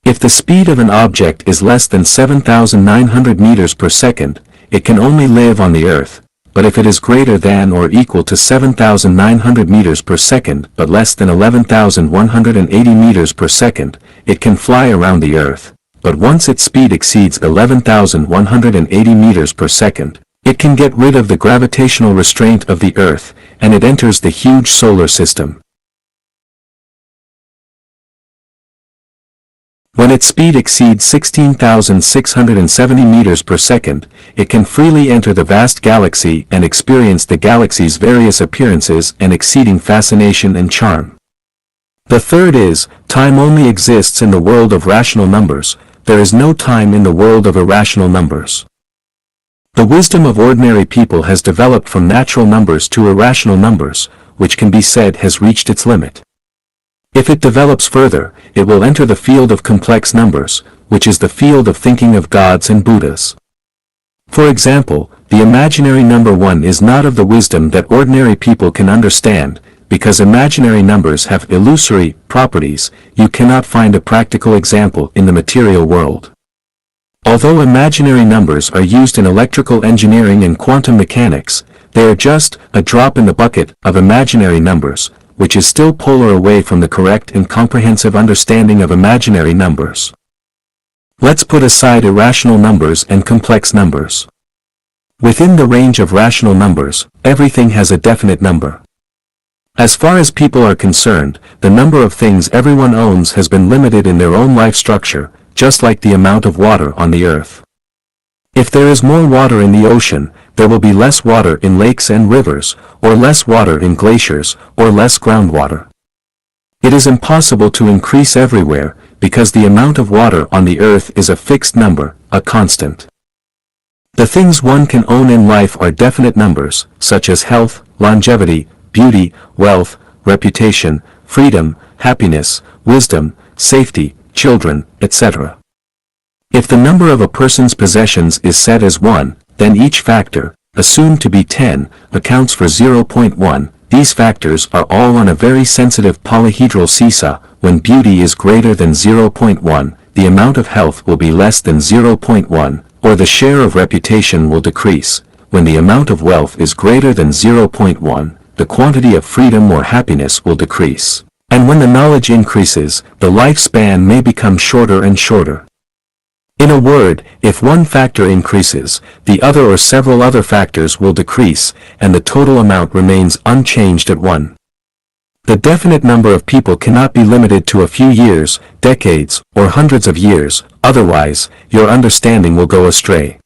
If the speed of an object is less than 7,900 meters per second, it can only live on the earth, but if it is greater than or equal to 7,900 meters per second but less than 11,180 meters per second, it can fly around the earth, but once its speed exceeds 11,180 meters per second, it can get rid of the gravitational restraint of the earth, and it enters the huge solar system. When its speed exceeds 16,670 meters per second, it can freely enter the vast galaxy and experience the galaxy's various appearances and exceeding fascination and charm. The third is, time only exists in the world of rational numbers, there is no time in the world of irrational numbers. The wisdom of ordinary people has developed from natural numbers to irrational numbers, which can be said has reached its limit. If it develops further, it will enter the field of complex numbers, which is the field of thinking of gods and Buddhas. For example, the imaginary number 1 is not of the wisdom that ordinary people can understand, because imaginary numbers have illusory properties, you cannot find a practical example in the material world. Although imaginary numbers are used in electrical engineering and quantum mechanics, they are just a drop in the bucket of imaginary numbers, which is still polar away from the correct and comprehensive understanding of imaginary numbers. Let's put aside irrational numbers and complex numbers. Within the range of rational numbers, everything has a definite number. As far as people are concerned, the number of things everyone owns has been limited in their own life structure, just like the amount of water on the earth. If there is more water in the ocean, there will be less water in lakes and rivers, or less water in glaciers, or less groundwater. It is impossible to increase everywhere, because the amount of water on the earth is a fixed number, a constant. The things one can own in life are definite numbers, such as health, longevity, beauty, wealth, reputation, freedom, happiness, wisdom, safety, children, etc. If the number of a person's possessions is set as 1, then each factor, assumed to be 10, accounts for 0.1. These factors are all on a very sensitive polyhedral seesaw. When beauty is greater than 0.1, the amount of health will be less than 0.1, or the share of reputation will decrease. When the amount of wealth is greater than 0.1, the quantity of freedom or happiness will decrease. And when the knowledge increases, the lifespan may become shorter and shorter. In a word, if one factor increases, the other or several other factors will decrease, and the total amount remains unchanged at 1. The definite number of people cannot be limited to a few years, decades, or hundreds of years, otherwise, your understanding will go astray.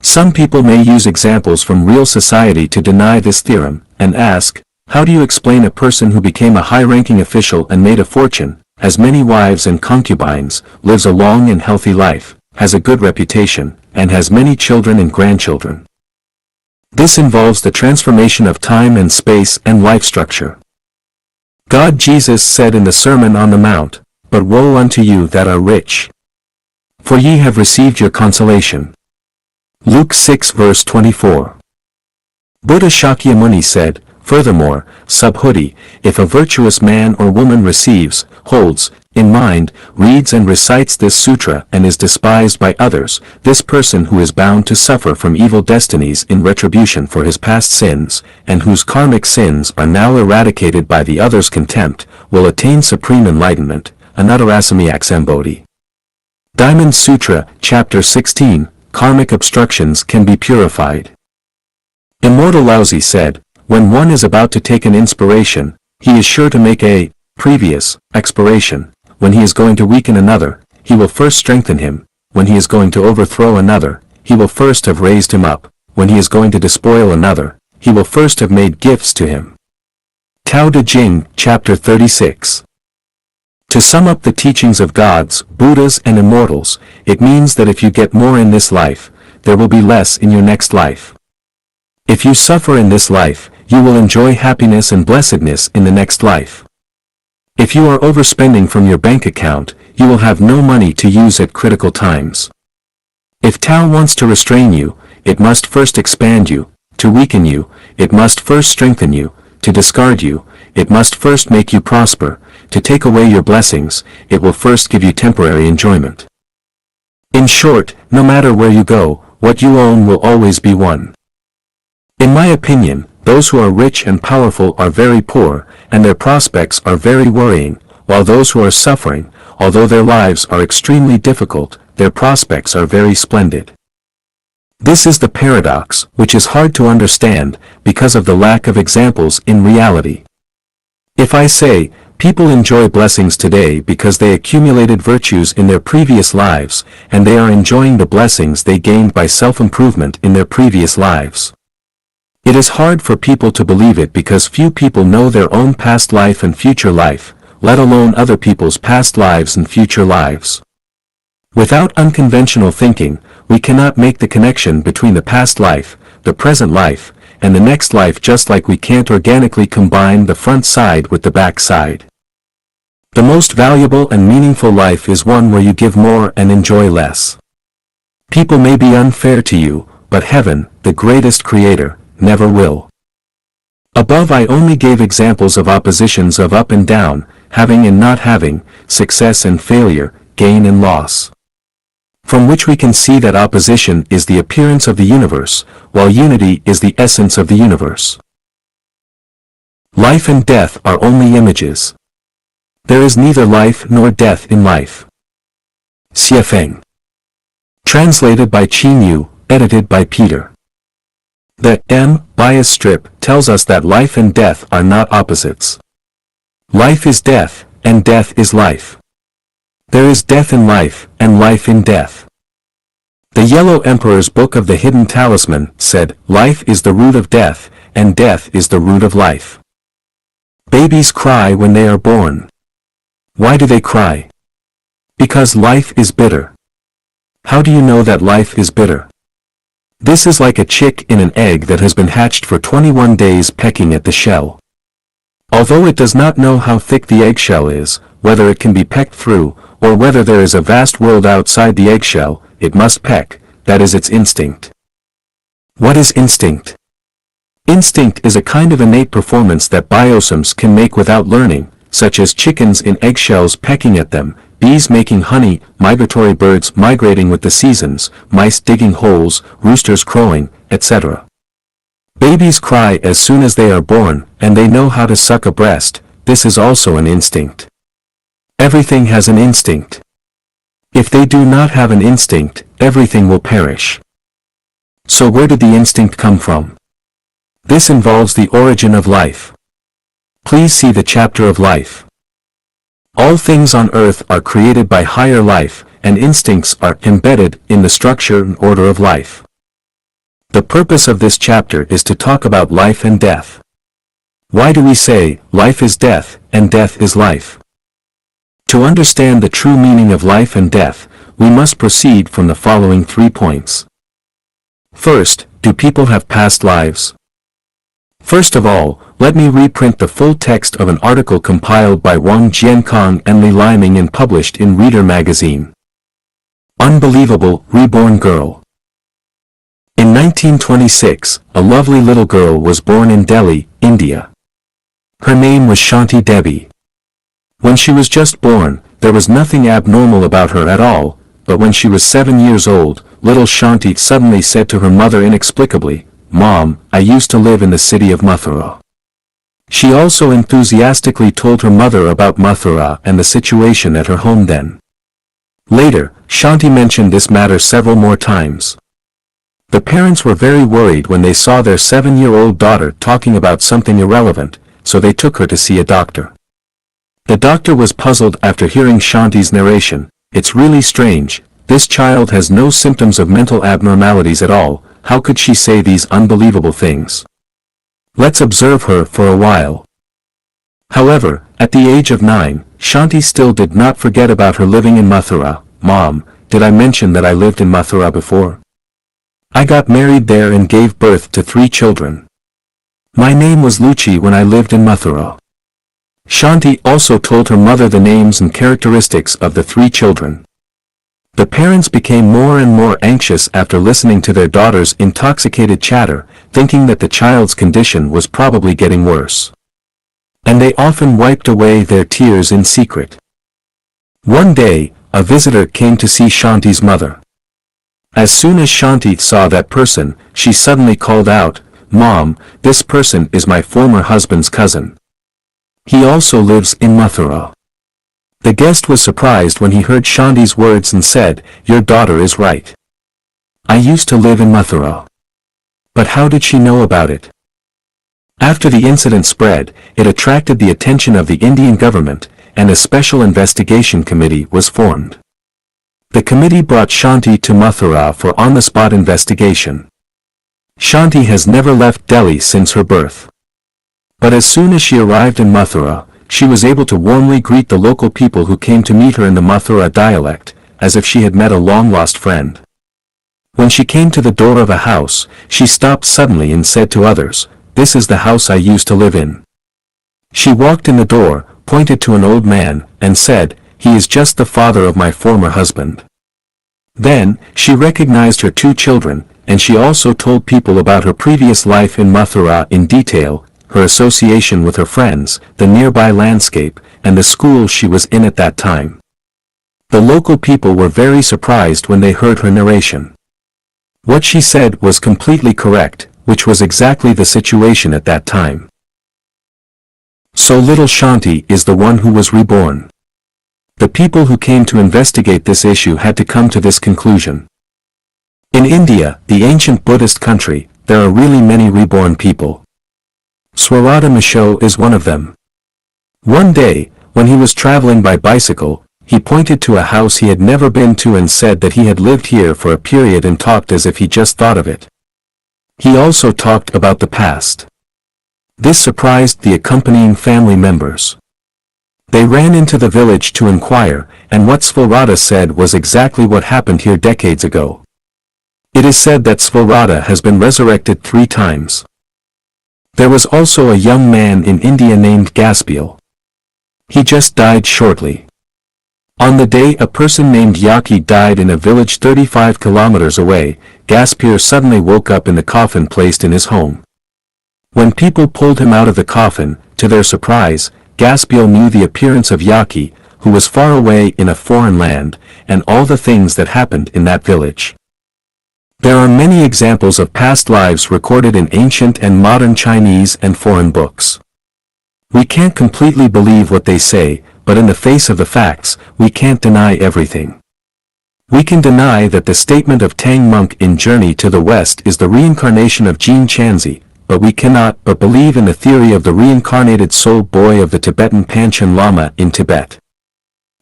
Some people may use examples from real society to deny this theorem, and ask, how do you explain a person who became a high-ranking official and made a fortune, has many wives and concubines, lives a long and healthy life, has a good reputation, and has many children and grandchildren? This involves the transformation of time and space and life structure. God Jesus said in the Sermon on the Mount, "But woe unto you that are rich, for ye have received your consolation." Luke 6 verse 24. Buddha Shakyamuni said, furthermore, subhuti, if a virtuous man or woman receives, holds, in mind, reads and recites this sutra and is despised by others, this person who is bound to suffer from evil destinies in retribution for his past sins, and whose karmic sins are now eradicated by the other's contempt, will attain supreme enlightenment, Anuttarasami Bodhi. Diamond Sutra, Chapter 16, Karmic Obstructions Can Be Purified. Immortal Laozi said, when one is about to take an inspiration, he is sure to make a previous expiration. When he is going to weaken another, he will first strengthen him. When he is going to overthrow another, he will first have raised him up. When he is going to despoil another, he will first have made gifts to him. Tao Te Ching, Chapter 36. To sum up the teachings of gods, Buddhas and immortals, it means that if you get more in this life, there will be less in your next life. If you suffer in this life, you will enjoy happiness and blessedness in the next life. If you are overspending from your bank account, you will have no money to use at critical times. If Tao wants to restrain you, it must first expand you. To weaken you, it must first strengthen you. To discard you, it must first make you prosper. To take away your blessings, it will first give you temporary enjoyment. In short, no matter where you go, what you own will always be one. In my opinion, those who are rich and powerful are very poor, and their prospects are very worrying, while those who are suffering, although their lives are extremely difficult, their prospects are very splendid. This is the paradox, which is hard to understand, because of the lack of examples in reality. If I say, people enjoy blessings today because they accumulated virtues in their previous lives, and they are enjoying the blessings they gained by self-improvement in their previous lives. It is hard for people to believe it because few people know their own past life and future life, let alone other people's past lives and future lives. Without unconventional thinking, we cannot make the connection between the past life, the present life, and the next life, just like we can't organically combine the front side with the back side. The most valuable and meaningful life is one where you give more and enjoy less. People may be unfair to you, but heaven, the greatest creator, never will. Above I only gave examples of oppositions of up and down, having and not having, success and failure, gain and loss. From which we can see that opposition is the appearance of the universe, while unity is the essence of the universe. Life and death are only images. There is neither life nor death in life. Xie Feng. Translated by Qin Yu, edited by Peter. The bias strip tells us that life and death are not opposites. Life is death, and death is life. There is death in life, and life in death. The Yellow Emperor's Book of the Hidden Talisman said, life is the root of death, and death is the root of life. Babies cry when they are born. Why do they cry? Because life is bitter. How do you know that life is bitter? This is like a chick in an egg that has been hatched for 21 days pecking at the shell. Although it does not know how thick the eggshell is, whether it can be pecked through, or whether there is a vast world outside the eggshell, it must peck, that is its instinct. What is instinct? Instinct is a kind of innate performance that biosomes can make without learning, such as chickens in eggshells pecking at them, bees making honey, migratory birds migrating with the seasons, mice digging holes, roosters crowing, etc. Babies cry as soon as they are born, and they know how to suck a breast. This is also an instinct. Everything has an instinct. If they do not have an instinct, everything will perish. So where did the instinct come from? This involves the origin of life. Please see the chapter of life. All things on earth are created by higher life, and instincts are embedded in the structure and order of life. The purpose of this chapter is to talk about life and death. Why do we say, life is death, and death is life? To understand the true meaning of life and death, we must proceed from the following 3 points. First, do people have past lives? First of all, let me reprint the full text of an article compiled by Wang Jiankong and Li Liming and published in Reader magazine. Unbelievable, Reborn Girl. In 1926, a lovely little girl was born in Delhi, India. Her name was Shanti Devi. When she was just born, there was nothing abnormal about her at all, but when she was 7 years old, little Shanti suddenly said to her mother inexplicably, "Mom, I used to live in the city of Mathura." She also enthusiastically told her mother about Mathura and the situation at her home then. Later, Shanti mentioned this matter several more times. The parents were very worried when they saw their 7-year-old daughter talking about something irrelevant, so they took her to see a doctor. The doctor was puzzled after hearing Shanti's narration. It's really strange, this child has no symptoms of mental abnormalities at all, how could she say these unbelievable things? Let's observe her for a while. However, at the age of 9, Shanti still did not forget about her living in Mathura. Mom, did I mention that I lived in Mathura before? I got married there and gave birth to 3 children. My name was Luchi when I lived in Mathura. Shanti also told her mother the names and characteristics of the 3 children. The parents became more and more anxious after listening to their daughter's intoxicated chatter, thinking that the child's condition was probably getting worse. And they often wiped away their tears in secret. One day, a visitor came to see Shanti's mother. As soon as Shanti saw that person, she suddenly called out, "Mom, this person is my former husband's cousin. He also lives in Mathura." The guest was surprised when he heard Shanti's words and said, "Your daughter is right. I used to live in Mathura." But how did she know about it? After the incident spread, it attracted the attention of the Indian government, and a special investigation committee was formed. The committee brought Shanti to Mathura for on-the-spot investigation. Shanti has never left Delhi since her birth. But as soon as she arrived in Mathura, she was able to warmly greet the local people who came to meet her in the Mathura dialect, as if she had met a long-lost friend. When she came to the door of a house, she stopped suddenly and said to others, "This is the house I used to live in." She walked in the door, pointed to an old man, and said, "He is just the father of my former husband." Then, she recognized her 2 children, and she also told people about her previous life in Mathura in detail, her association with her friends, the nearby landscape, and the school she was in at that time. The local people were very surprised when they heard her narration. What she said was completely correct, which was exactly the situation at that time. So little Shanti is the one who was reborn. The people who came to investigate this issue had to come to this conclusion. In India, the ancient Buddhist country, there are really many reborn people. Swarata Misho is one of them. One day, when he was traveling by bicycle, he pointed to a house he had never been to and said that he had lived here for a period and talked as if he just thought of it. He also talked about the past. This surprised the accompanying family members. They ran into the village to inquire, and what Swarata said was exactly what happened here decades ago. It is said that Swarata has been resurrected 3 times. There was also a young man in India named Gaspiel. He just died shortly. On the day a person named Yaki died in a village 35 kilometers away, Gaspier suddenly woke up in the coffin placed in his home. When people pulled him out of the coffin, to their surprise, Gaspiel knew the appearance of Yaki, who was far away in a foreign land, and all the things that happened in that village. There are many examples of past lives recorded in ancient and modern Chinese and foreign books. We can't completely believe what they say, but in the face of the facts, we can't deny everything. We can deny that the statement of Tang monk in Journey to the West is the reincarnation of Jean Chanzi, but we cannot but believe in the theory of the reincarnated soul boy of the Tibetan Panchen Lama in Tibet.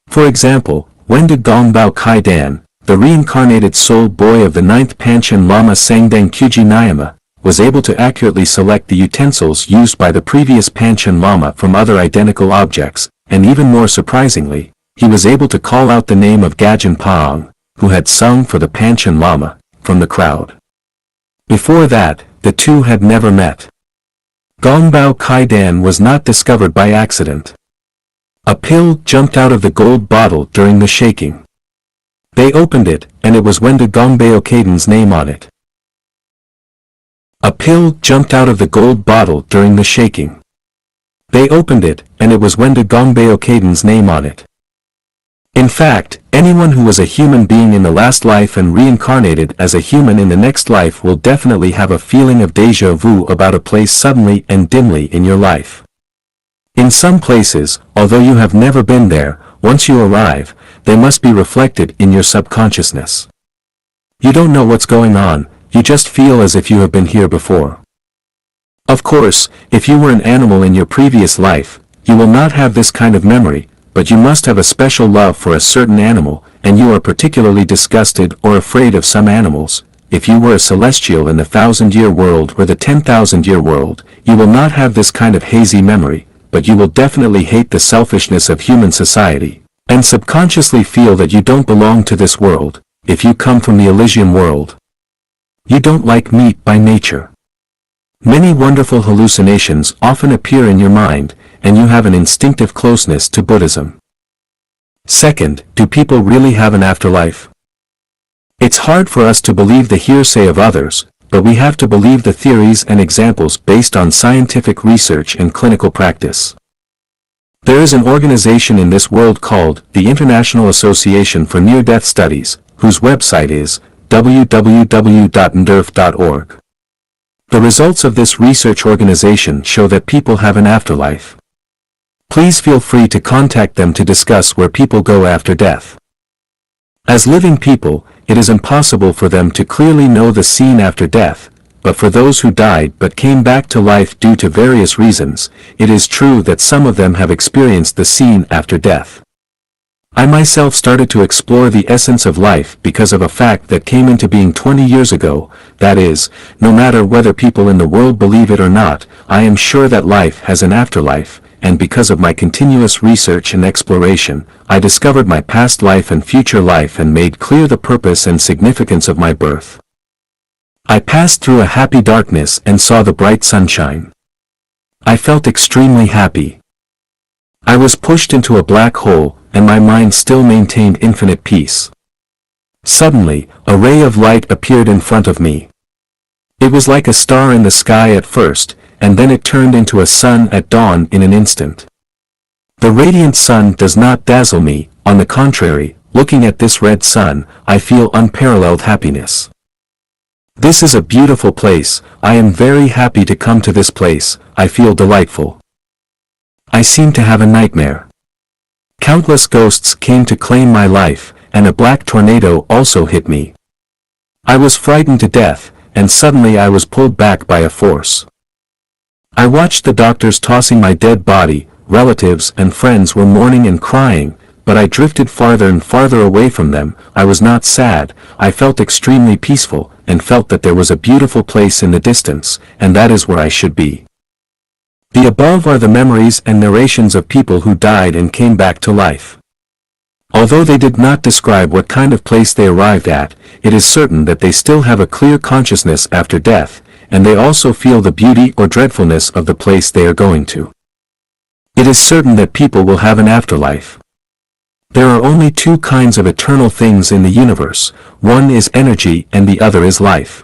For example, Wenda Gongbao Kai Dan, the reincarnated soul boy of the 9th Panchen Lama Sangdang Kyuji Nyama, was able to accurately select the utensils used by the previous Panchen Lama from other identical objects, and even more surprisingly, he was able to call out the name of Gajan Paong, who had sung for the Panchen Lama, from the crowd. Before that, the two had never met. Gongbao Kaidan was not discovered by accident. A pill jumped out of the gold bottle during the shaking. They opened it, and it was Wenda Gongbao Kaidan's name on it. A pill jumped out of the gold bottle during the shaking. They opened it, and it was Wenda Gongbao Kaidan's name on it. In fact, anyone who was a human being in the last life and reincarnated as a human in the next life will definitely have a feeling of déjà vu about a place suddenly and dimly in your life. In some places, although you have never been there, once you arrive, they must be reflected in your subconsciousness. You don't know what's going on, you just feel as if you have been here before. Of course, if you were an animal in your previous life, you will not have this kind of memory, but you must have a special love for a certain animal, and you are particularly disgusted or afraid of some animals. If you were a celestial in the 1,000-year world or the 10,000-year world, you will not have this kind of hazy memory, but you will definitely hate the selfishness of human society, and subconsciously feel that you don't belong to this world, if you come from the Elysian world. You don't like meat by nature. Many wonderful hallucinations often appear in your mind, and you have an instinctive closeness to Buddhism. Second, do people really have an afterlife? It's hard for us to believe the hearsay of others, but we have to believe the theories and examples based on scientific research and clinical practice. There is an organization in this world called the International Association for Near-Death Studies, whose website is www.ndrf.org. The results of this research organization show that people have an afterlife. Please feel free to contact them to discuss where people go after death. As living people, it is impossible for them to clearly know the scene after death, but for those who died but came back to life due to various reasons, it is true that some of them have experienced the scene after death. I myself started to explore the essence of life because of a fact that came into being 20 years ago, that is, no matter whether people in the world believe it or not, I am sure that life has an afterlife, and because of my continuous research and exploration, I discovered my past life and future life and made clear the purpose and significance of my birth. I passed through a happy darkness and saw the bright sunshine. I felt extremely happy. I was pushed into a black hole, and my mind still maintained infinite peace. Suddenly, a ray of light appeared in front of me. It was like a star in the sky at first, and then it turned into a sun at dawn in an instant. The radiant sun does not dazzle me, on the contrary, looking at this red sun, I feel unparalleled happiness. This is a beautiful place, I am very happy to come to this place, I feel delightful. I seem to have a nightmare. Countless ghosts came to claim my life, and a black tornado also hit me. I was frightened to death, and suddenly I was pulled back by a force. I watched the doctors tossing my dead body, relatives and friends were mourning and crying, but I drifted farther and farther away from them. I was not sad, I felt extremely peaceful, and felt that there was a beautiful place in the distance, and that is where I should be. The above are the memories and narrations of people who died and came back to life. Although they did not describe what kind of place they arrived at, it is certain that they still have a clear consciousness after death, and they also feel the beauty or dreadfulness of the place they are going to. It is certain that people will have an afterlife. There are only two kinds of eternal things in the universe, one is energy and the other is life.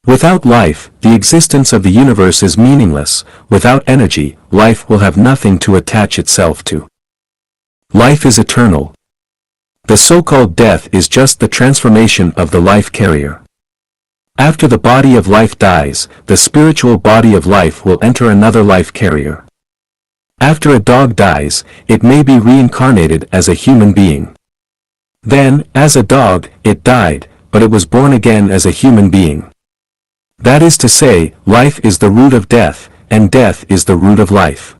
Without life, the existence of the universe is meaningless. Without energy, life will have nothing to attach itself to. Life is eternal. The so-called death is just the transformation of the life carrier. After the body of life dies, the spiritual body of life will enter another life carrier. After a dog dies, it may be reincarnated as a human being. Then, as a dog, it died, but it was born again as a human being. That is to say, life is the root of death, and death is the root of life.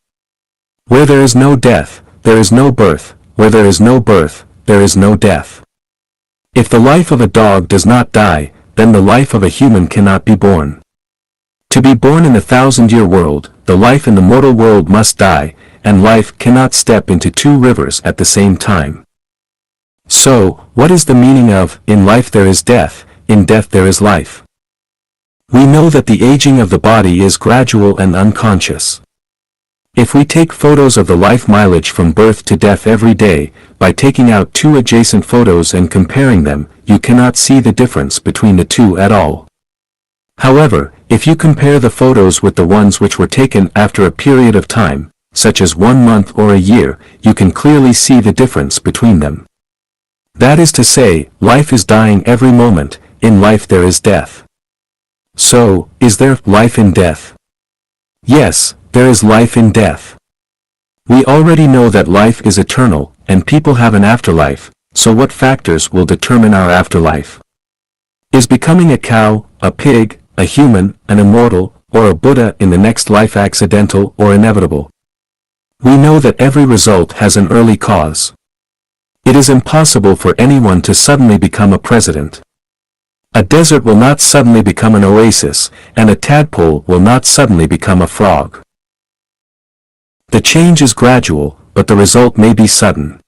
Where there is no death, there is no birth, where there is no birth, there is no death. If the life of a dog does not die, then the life of a human cannot be born. To be born in the 1,000-year world, the life in the mortal world must die, and life cannot step into two rivers at the same time. So, what is the meaning of, in life there is death, in death there is life? We know that the aging of the body is gradual and unconscious. If we take photos of the life mileage from birth to death every day, by taking out two adjacent photos and comparing them, you cannot see the difference between the two at all. However, if you compare the photos with the ones which were taken after a period of time, such as 1 month or a year, you can clearly see the difference between them. That is to say, life is dying every moment, in life there is death. So, is there life in death? Yes, there is life in death. We already know that life is eternal, and people have an afterlife, so what factors will determine our afterlife? Is becoming a cow, a pig, a human, an immortal, or a Buddha in the next life accidental or inevitable? We know that every result has an early cause. It is impossible for anyone to suddenly become a president. A desert will not suddenly become an oasis, and a tadpole will not suddenly become a frog. The change is gradual, but the result may be sudden.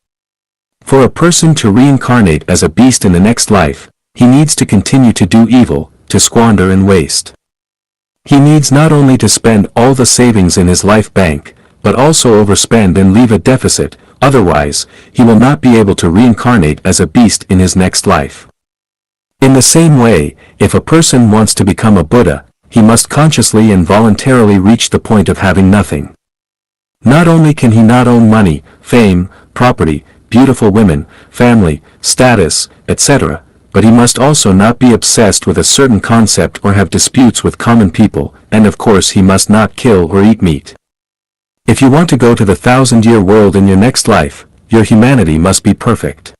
For a person to reincarnate as a beast in the next life, he needs to continue to do evil, to squander and waste. He needs not only to spend all the savings in his life bank, but also overspend and leave a deficit, otherwise, he will not be able to reincarnate as a beast in his next life. In the same way, if a person wants to become a Buddha, he must consciously and voluntarily reach the point of having nothing. Not only can he not own money, fame, property, beautiful women, family, status, etc., but he must also not be obsessed with a certain concept or have disputes with common people, and of course he must not kill or eat meat. If you want to go to the 1,000-year world in your next life, your humanity must be perfect.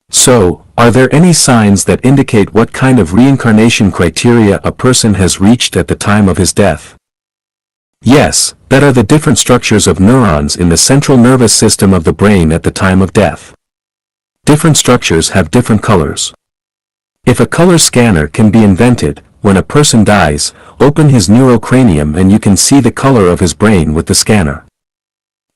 So, are there any signs that indicate what kind of reincarnation criteria a person has reached at the time of his death? Yes, that are the different structures of neurons in the central nervous system of the brain at the time of death. Different structures have different colors. If a color scanner can be invented, when a person dies, open his neurocranium and you can see the color of his brain with the scanner.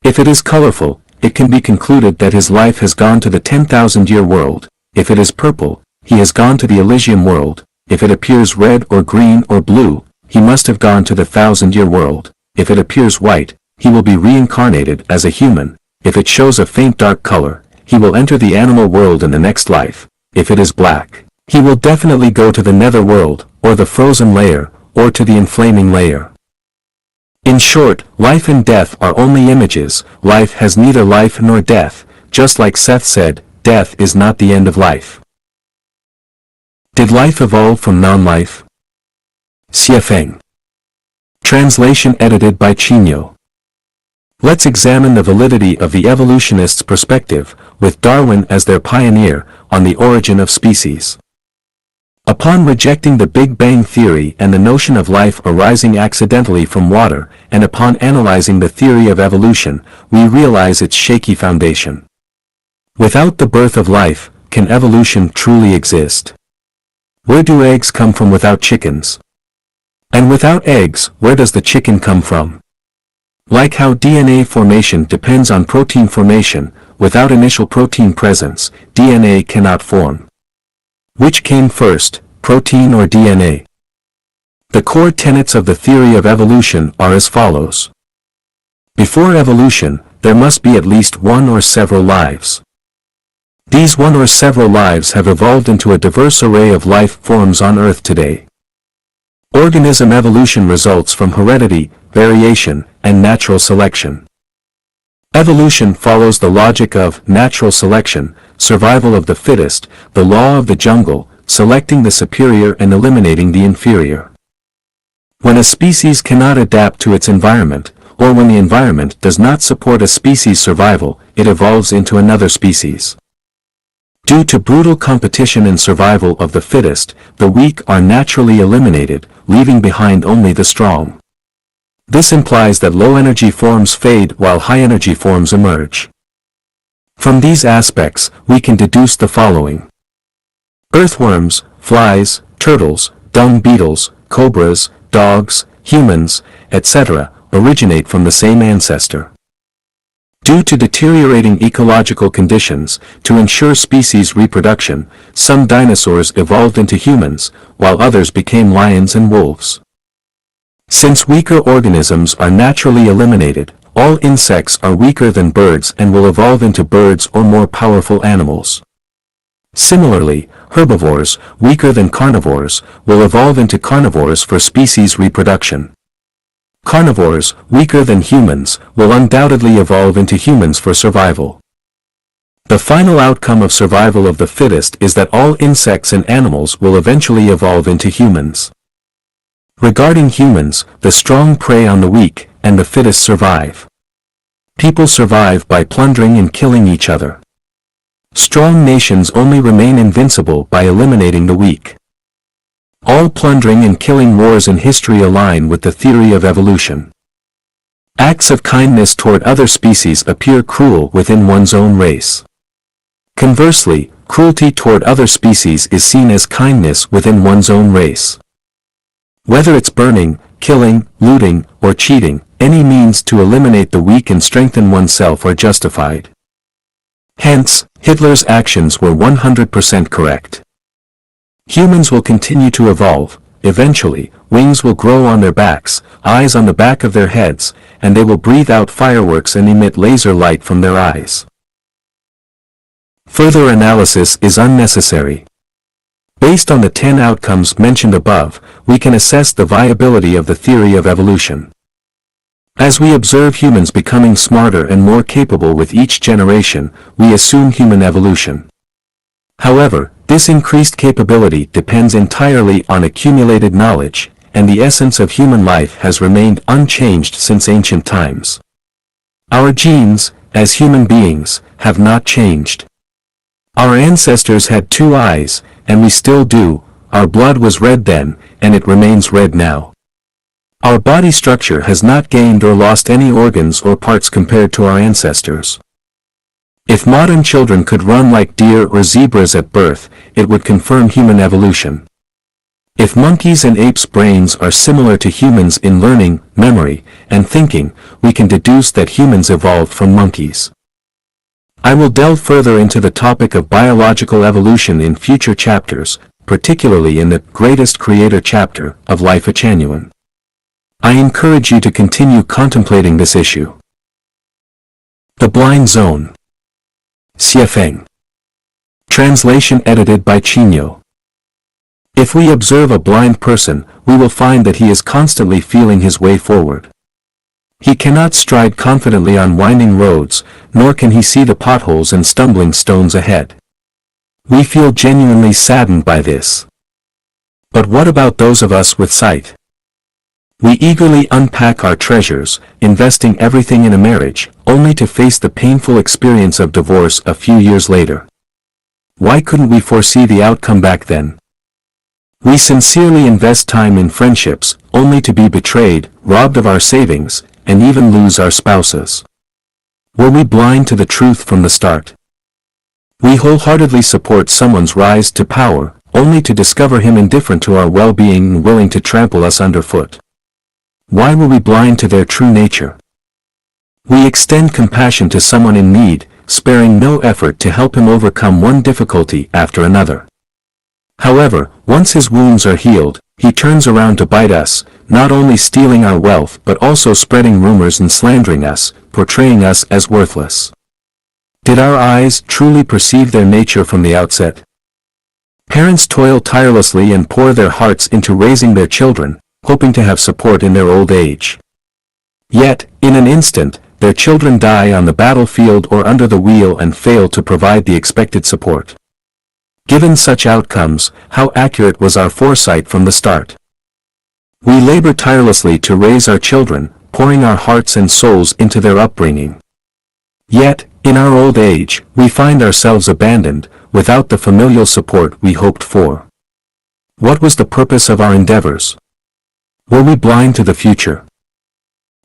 If it is colorful, it can be concluded that his life has gone to the 10,000-year world. If it is purple, he has gone to the Elysium world. If it appears red or green or blue, he must have gone to the 1,000-year world. If it appears white, he will be reincarnated as a human. If it shows a faint dark color, he will enter the animal world in the next life. If it is black, he will definitely go to the nether world, or the frozen layer, or to the inflaming layer. In short, life and death are only images. Life has neither life nor death, just like Seth said, death is not the end of life. Did life evolve from non-life? Xiafeng. Translation edited by Chino. Let's examine the validity of the evolutionists' perspective, with Darwin as their pioneer, on the origin of species. Upon rejecting the Big Bang theory and the notion of life arising accidentally from water, and upon analyzing the theory of evolution, we realize its shaky foundation. Without the birth of life, can evolution truly exist? Where do eggs come from without chickens? And without eggs, where does the chicken come from? Like how DNA formation depends on protein formation, without initial protein presence, DNA cannot form. Which came first, protein or DNA? The core tenets of the theory of evolution are as follows. Before evolution, there must be at least one or several lives. These one or several lives have evolved into a diverse array of life forms on Earth today. Organism evolution results from heredity, variation, and natural selection. Evolution follows the logic of natural selection, survival of the fittest, the law of the jungle, selecting the superior and eliminating the inferior. When a species cannot adapt to its environment, or when the environment does not support a species' survival, it evolves into another species. Due to brutal competition and survival of the fittest, the weak are naturally eliminated, leaving behind only the strong. This implies that low-energy forms fade while high-energy forms emerge. From these aspects, we can deduce the following. Earthworms, flies, turtles, dung beetles, cobras, dogs, humans, etc., originate from the same ancestor. Due to deteriorating ecological conditions, to ensure species reproduction, some dinosaurs evolved into humans, while others became lions and wolves. Since weaker organisms are naturally eliminated, all insects are weaker than birds and will evolve into birds or more powerful animals. Similarly, herbivores, weaker than carnivores, will evolve into carnivores for species reproduction. Carnivores, weaker than humans, will undoubtedly evolve into humans for survival. The final outcome of survival of the fittest is that all insects and animals will eventually evolve into humans. Regarding humans, the strong prey on the weak, and the fittest survive. People survive by plundering and killing each other. Strong nations only remain invincible by eliminating the weak. All plundering and killing wars in history align with the theory of evolution. Acts of kindness toward other species appear cruel within one's own race. Conversely, cruelty toward other species is seen as kindness within one's own race. Whether it's burning, killing, looting, or cheating, any means to eliminate the weak and strengthen oneself are justified. Hence, Hitler's actions were 100% correct. Humans will continue to evolve. Eventually, wings will grow on their backs, eyes on the back of their heads, and they will breathe out fireworks and emit laser light from their eyes. Further analysis is unnecessary. Based on the 10 outcomes mentioned above, we can assess the viability of the theory of evolution. As we observe humans becoming smarter and more capable with each generation, we assume human evolution. However, this increased capability depends entirely on accumulated knowledge, and the essence of human life has remained unchanged since ancient times. Our genes, as human beings, have not changed. Our ancestors had 2 eyes, and we still do. Our blood was red then, and it remains red now. Our body structure has not gained or lost any organs or parts compared to our ancestors. If modern children could run like deer or zebras at birth, it would confirm human evolution. If monkeys and apes' brains are similar to humans in learning, memory, and thinking, we can deduce that humans evolved from monkeys. I will delve further into the topic of biological evolution in future chapters, particularly in the Greatest Creator chapter of Life a Genuine. I encourage you to continue contemplating this issue. The Blind Zone. Xiefeng. Translation edited by Chino. If we observe a blind person, we will find that he is constantly feeling his way forward. He cannot stride confidently on winding roads, nor can he see the potholes and stumbling stones ahead. We feel genuinely saddened by this. But what about those of us with sight? We eagerly unpack our treasures, investing everything in a marriage, only to face the painful experience of divorce a few years later. Why couldn't we foresee the outcome back then? We sincerely invest time in friendships, only to be betrayed, robbed of our savings, and even lose our spouses. Were we blind to the truth from the start? We wholeheartedly support someone's rise to power, only to discover him indifferent to our well-being and willing to trample us underfoot. Why were we blind to their true nature? We extend compassion to someone in need, sparing no effort to help him overcome one difficulty after another. However, once his wounds are healed, he turns around to bite us, not only stealing our wealth but also spreading rumors and slandering us, portraying us as worthless. Did our eyes truly perceive their nature from the outset? Parents toil tirelessly and pour their hearts into raising their children, hoping to have support in their old age. Yet, in an instant, their children die on the battlefield or under the wheel and fail to provide the expected support. Given such outcomes, how accurate was our foresight from the start? We labor tirelessly to raise our children, pouring our hearts and souls into their upbringing. Yet, in our old age, we find ourselves abandoned, without the familial support we hoped for. What was the purpose of our endeavors? Were we blind to the future?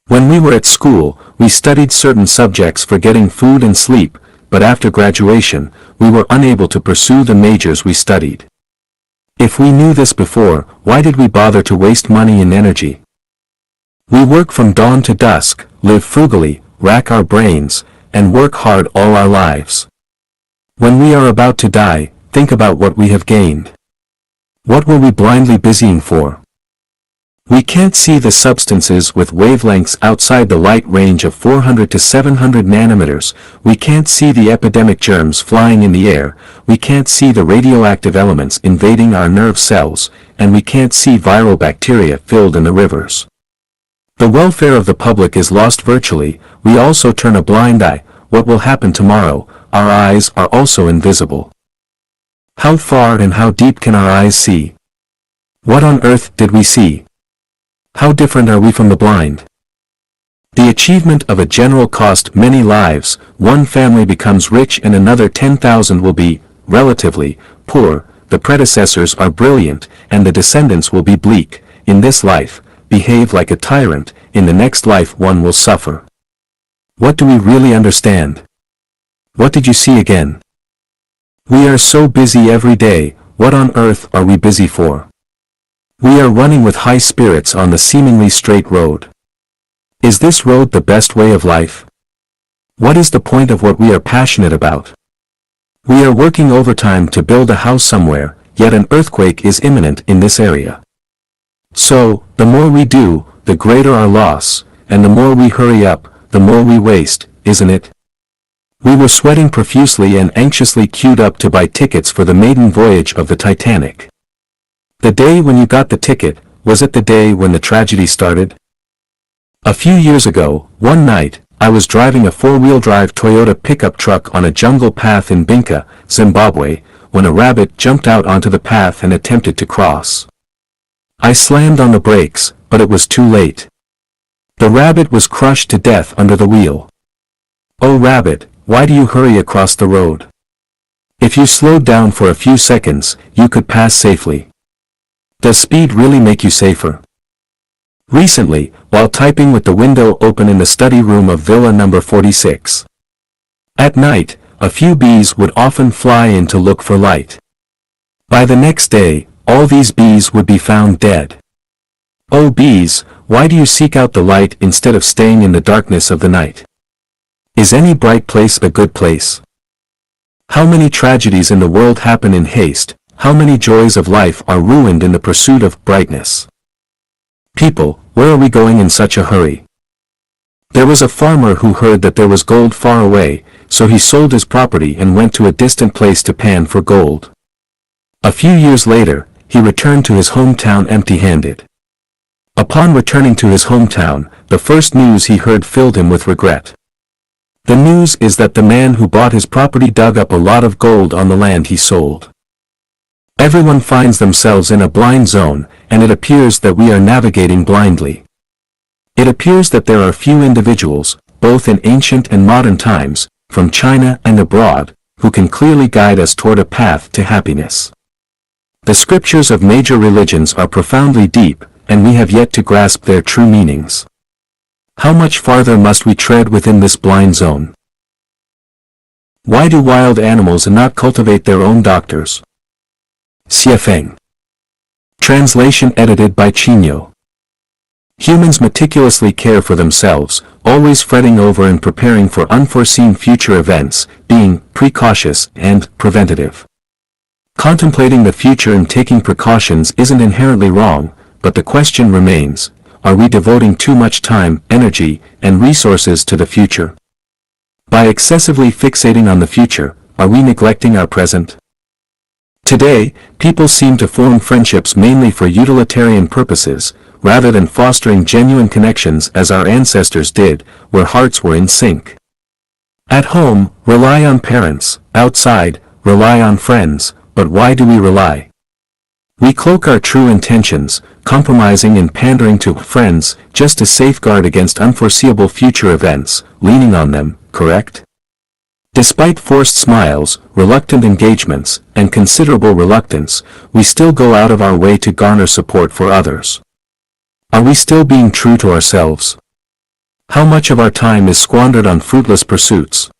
When we were at school, we studied certain subjects for getting food and sleep, but after graduation, we were unable to pursue the majors we studied. If we knew this before, why did we bother to waste money and energy? We work from dawn to dusk, live frugally, rack our brains, and work hard all our lives. When we are about to die, think about what we have gained. What were we blindly busying for? We can't see the substances with wavelengths outside the light range of 400 to 700 nanometers, we can't see the epidemic germs flying in the air, we can't see the radioactive elements invading our nerve cells, and we can't see viral bacteria filled in the rivers. The welfare of the public is lost virtually, we also turn a blind eye. What will happen tomorrow? Our eyes are also invisible. How far and how deep can our eyes see? What on earth did we see? How different are we from the blind? The achievement of a general cost many lives, one family becomes rich and another 10,000 will be, relatively, poor, the predecessors are brilliant, and the descendants will be bleak, in this life, behave like a tyrant, in the next life one will suffer. What do we really understand? What did you see again? We are so busy every day, what on earth are we busy for? We are running with high spirits on the seemingly straight road. Is this road the best way of life? What is the point of what we are passionate about? We are working overtime to build a house somewhere, yet an earthquake is imminent in this area. So, the more we do, the greater our loss, and the more we hurry up, the more we waste, isn't it? We were sweating profusely and anxiously queued up to buy tickets for the maiden voyage of the Titanic. The day when you got the ticket, was it the day when the tragedy started? A few years ago, one night, I was driving a four-wheel drive Toyota pickup truck on a jungle path in Binka, Zimbabwe, when a rabbit jumped out onto the path and attempted to cross. I slammed on the brakes, but it was too late. The rabbit was crushed to death under the wheel. Oh rabbit, why do you hurry across the road? If you slowed down for a few seconds, you could pass safely. Does speed really make you safer? Recently, while typing with the window open in the study room of Villa number 46. At night, a few bees would often fly in to look for light. By the next day, all these bees would be found dead. Oh bees, why do you seek out the light instead of staying in the darkness of the night? Is any bright place a good place? How many tragedies in the world happen in haste, how many joys of life are ruined in the pursuit of brightness? People, where are we going in such a hurry? There was a farmer who heard that there was gold far away, so he sold his property and went to a distant place to pan for gold. A few years later, he returned to his hometown empty-handed. Upon returning to his hometown, the first news he heard filled him with regret. The news is that the man who bought his property dug up a lot of gold on the land he sold. Everyone finds themselves in a blind zone, and it appears that we are navigating blindly. It appears that there are few individuals, both in ancient and modern times, from China and abroad, who can clearly guide us toward a path to happiness. The scriptures of major religions are profoundly deep, and we have yet to grasp their true meanings. How much farther must we tread within this blind zone? Why do wild animals not cultivate their own doctors? Xiefeng. Translation edited by Chino. Humans meticulously care for themselves, always fretting over and preparing for unforeseen future events, being precautious and preventative. Contemplating the future and taking precautions isn't inherently wrong, but the question remains, are we devoting too much time, energy, and resources to the future? By excessively fixating on the future, are we neglecting our present? Today, people seem to form friendships mainly for utilitarian purposes, rather than fostering genuine connections as our ancestors did, where hearts were in sync. At home, rely on parents; outside, rely on friends, but why do we rely? We cloak our true intentions, compromising and pandering to friends, just to safeguard against unforeseeable future events, leaning on them, correct? Despite forced smiles, reluctant engagements, and considerable reluctance, we still go out of our way to garner support for others. Are we still being true to ourselves? How much of our time is squandered on fruitless pursuits?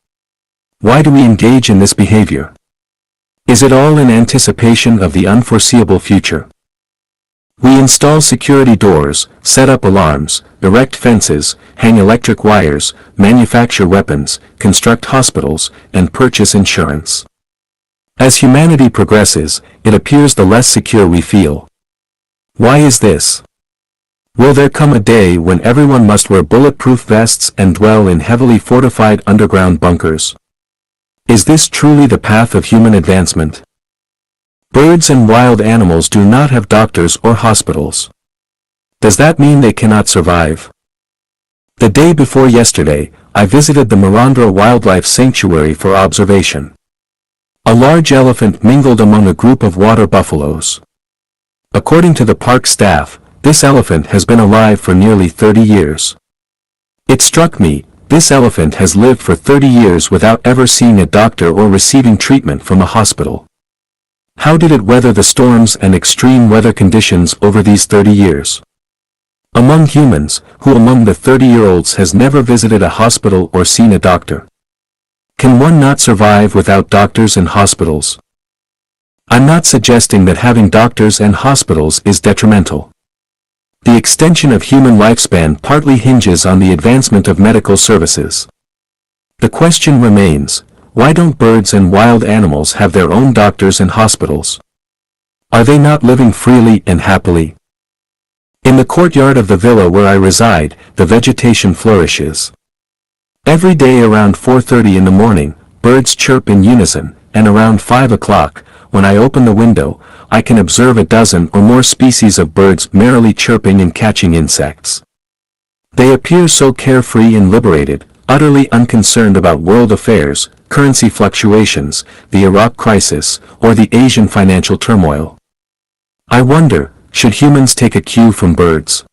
Why do we engage in this behavior? Is it all in anticipation of the unforeseeable future? We install security doors, set up alarms, erect fences, hang electric wires, manufacture weapons, construct hospitals, and purchase insurance. As humanity progresses, it appears the less secure we feel. Why is this? Will there come a day when everyone must wear bulletproof vests and dwell in heavily fortified underground bunkers? Is this truly the path of human advancement? Birds and wild animals do not have doctors or hospitals. Does that mean they cannot survive? The day before yesterday, I visited the Marandra Wildlife Sanctuary for observation. A large elephant mingled among a group of water buffaloes. According to the park staff, this elephant has been alive for nearly 30 years. It struck me, this elephant has lived for 30 years without ever seeing a doctor or receiving treatment from a hospital. How did it weather the storms and extreme weather conditions over these 30 years? Among humans, who among the 30-year-olds has never visited a hospital or seen a doctor? Can one not survive without doctors and hospitals? I'm not suggesting that having doctors and hospitals is detrimental. The extension of human lifespan partly hinges on the advancement of medical services. The question remains, why don't birds and wild animals have their own doctors and hospitals? Are they not living freely and happily? In the courtyard of the villa where I reside, the vegetation flourishes. Every day around 4:30 in the morning, birds chirp in unison, and around 5 o'clock, when I open the window, I can observe a dozen or more species of birds merrily chirping and catching insects. They appear so carefree and liberated, utterly unconcerned about world affairs, currency fluctuations, the Iraq crisis, or the Asian financial turmoil. I wonder, should humans take a cue from birds?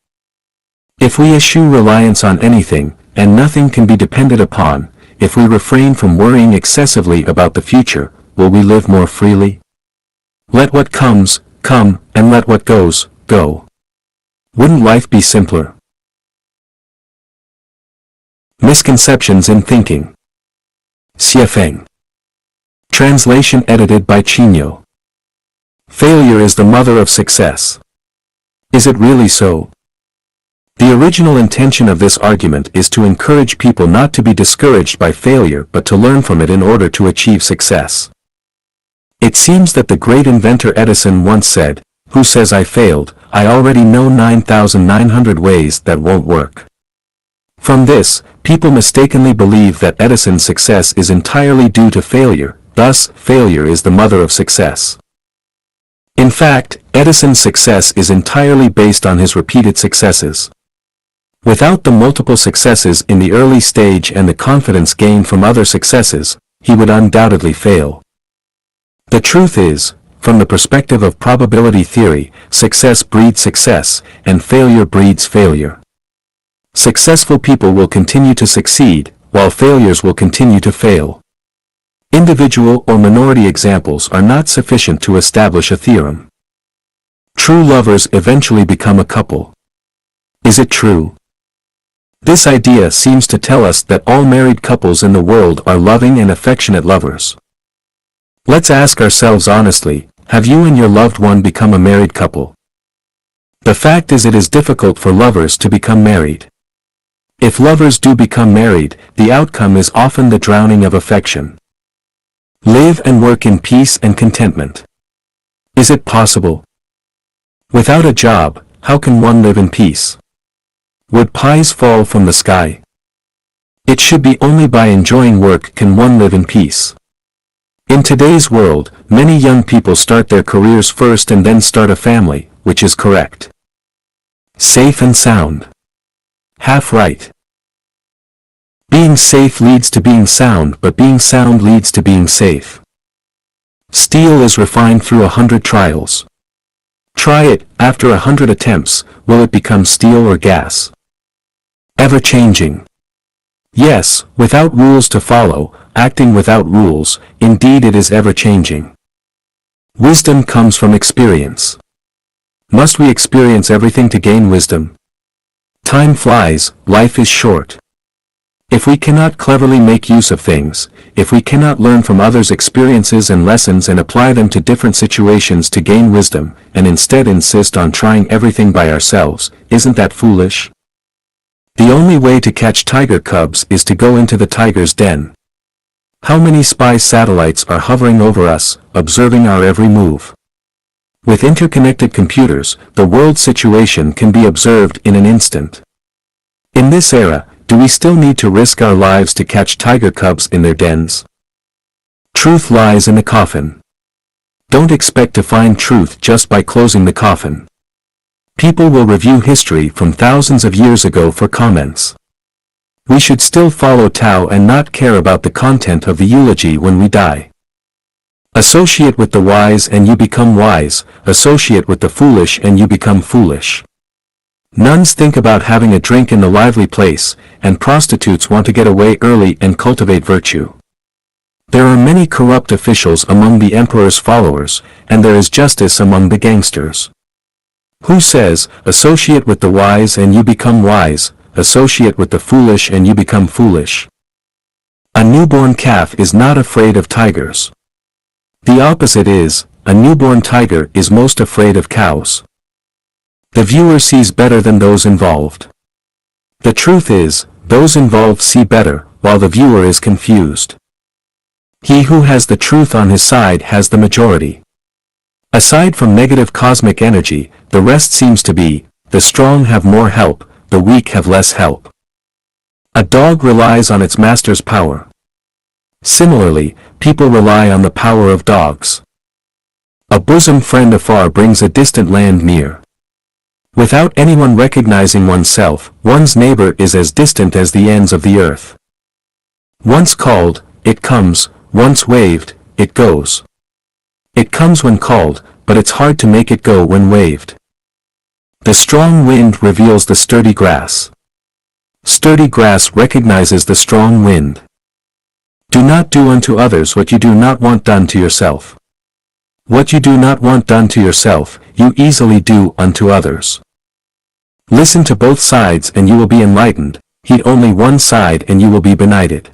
If we eschew reliance on anything, and nothing can be depended upon, if we refrain from worrying excessively about the future, will we live more freely? Let what comes, come, and let what goes, go. Wouldn't life be simpler? Misconceptions in Thinking. Xiafeng. Translation edited by Chino. Failure is the mother of success. Is it really so? The original intention of this argument is to encourage people not to be discouraged by failure but to learn from it in order to achieve success. It seems that the great inventor Edison once said, "Who says I failed? I already know 9,900 ways that won't work." From this, people mistakenly believe that Edison's success is entirely due to failure, thus, failure is the mother of success. In fact, Edison's success is entirely based on his repeated successes. Without the multiple successes in the early stage and the confidence gained from other successes, he would undoubtedly fail. The truth is, from the perspective of probability theory, success breeds success, and failure breeds failure. Successful people will continue to succeed, while failures will continue to fail. Individual or minority examples are not sufficient to establish a theorem. True lovers eventually become a couple. Is it true? This idea seems to tell us that all married couples in the world are loving and affectionate lovers. Let's ask ourselves honestly, have you and your loved one become a married couple? The fact is it is difficult for lovers to become married. If lovers do become married, the outcome is often the drowning of affection. Live and work in peace and contentment. Is it possible? Without a job, how can one live in peace? Would pies fall from the sky? It should be only by enjoying work can one live in peace. In today's world, many young people start their careers first and then start a family, which is correct. Safe and sound. Half right. Being safe leads to being sound, but being sound leads to being safe. Steel is refined through 100 trials. Try it, after 100 attempts, will it become steel or gas? Ever-changing. Yes, without rules to follow, acting without rules, indeed it is ever-changing. Wisdom comes from experience. Must we experience everything to gain wisdom? Time flies, life is short. If we cannot cleverly make use of things, if we cannot learn from others' experiences and lessons and apply them to different situations to gain wisdom, and instead insist on trying everything by ourselves, isn't that foolish? The only way to catch tiger cubs is to go into the tiger's den. How many spy satellites are hovering over us, observing our every move? With interconnected computers, the world situation can be observed in an instant. In this era, do we still need to risk our lives to catch tiger cubs in their dens? Truth lies in the coffin. Don't expect to find truth just by closing the coffin. People will review history from thousands of years ago for comments. We should still follow Tao and not care about the content of the eulogy when we die. Associate with the wise and you become wise, associate with the foolish and you become foolish. Nuns think about having a drink in the lively place, and prostitutes want to get away early and cultivate virtue. There are many corrupt officials among the emperor's followers, and there is justice among the gangsters. Who says, associate with the wise and you become wise, associate with the foolish and you become foolish? A newborn calf is not afraid of tigers. The opposite is, a newborn tiger is most afraid of cows. The viewer sees better than those involved. The truth is, those involved see better, while the viewer is confused. He who has the truth on his side has the majority. Aside from negative cosmic energy, the rest seems to be, the strong have more help, the weak have less help. A dog relies on its master's power. Similarly, people rely on the power of dogs. A bosom friend afar brings a distant land near. Without anyone recognizing oneself, one's neighbor is as distant as the ends of the earth. Once called, it comes, once waved, it goes. It comes when called, but it's hard to make it go when waved. The strong wind reveals the sturdy grass. Sturdy grass recognizes the strong wind. Do not do unto others what you do not want done to yourself. What you do not want done to yourself, you easily do unto others. Listen to both sides and you will be enlightened, heed only one side and you will be benighted.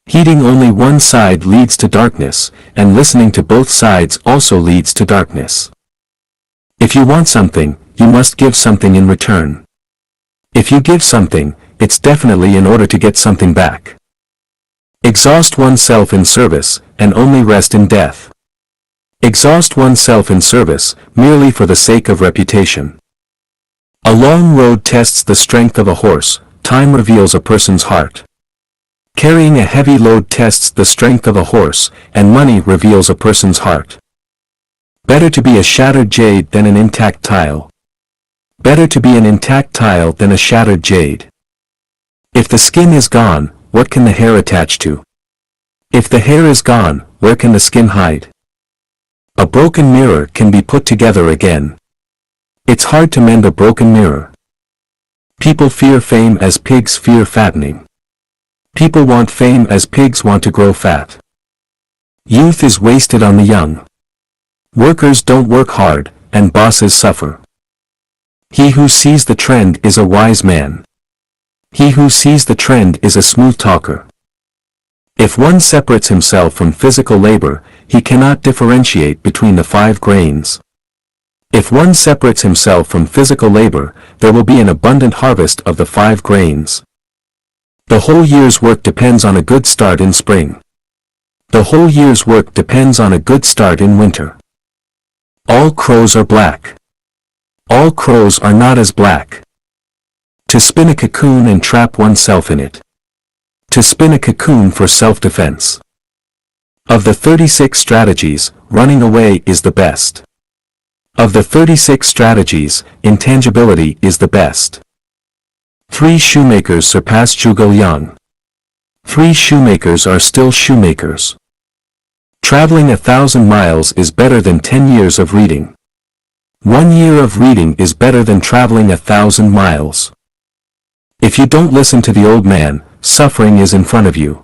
Heeding only one side leads to darkness, and listening to both sides also leads to darkness. If you want something, you must give something in return. If you give something, it's definitely in order to get something back. Exhaust oneself in service, and only rest in death. Exhaust oneself in service, merely for the sake of reputation. A long road tests the strength of a horse, time reveals a person's heart. Carrying a heavy load tests the strength of a horse, and money reveals a person's heart. Better to be a shattered jade than an intact tile. Better to be an intact tile than a shattered jade. If the skin is gone, what can the hair attach to? If the hair is gone, where can the skin hide? A broken mirror can be put together again. It's hard to mend a broken mirror. People fear fame as pigs fear fattening. People want fame as pigs want to grow fat. Youth is wasted on the young. Workers don't work hard, and bosses suffer. He who sees the trend is a wise man. He who sees the trend is a smooth talker. If one separates himself from physical labor, he cannot differentiate between the 5 grains. If one separates himself from physical labor, there will be an abundant harvest of the 5 grains. The whole year's work depends on a good start in spring. The whole year's work depends on a good start in winter. All crows are black. All crows are not as black. To spin a cocoon and trap oneself in it. To spin a cocoon for self-defense. Of the 36 strategies, running away is the best. Of the 36 strategies, intangibility is the best. 3 shoemakers surpass Zhuge Liang. 3 shoemakers are still shoemakers. Traveling 1,000 miles is better than 10 years of reading. 1 year of reading is better than traveling 1,000 miles. If you don't listen to the old man, suffering is in front of you.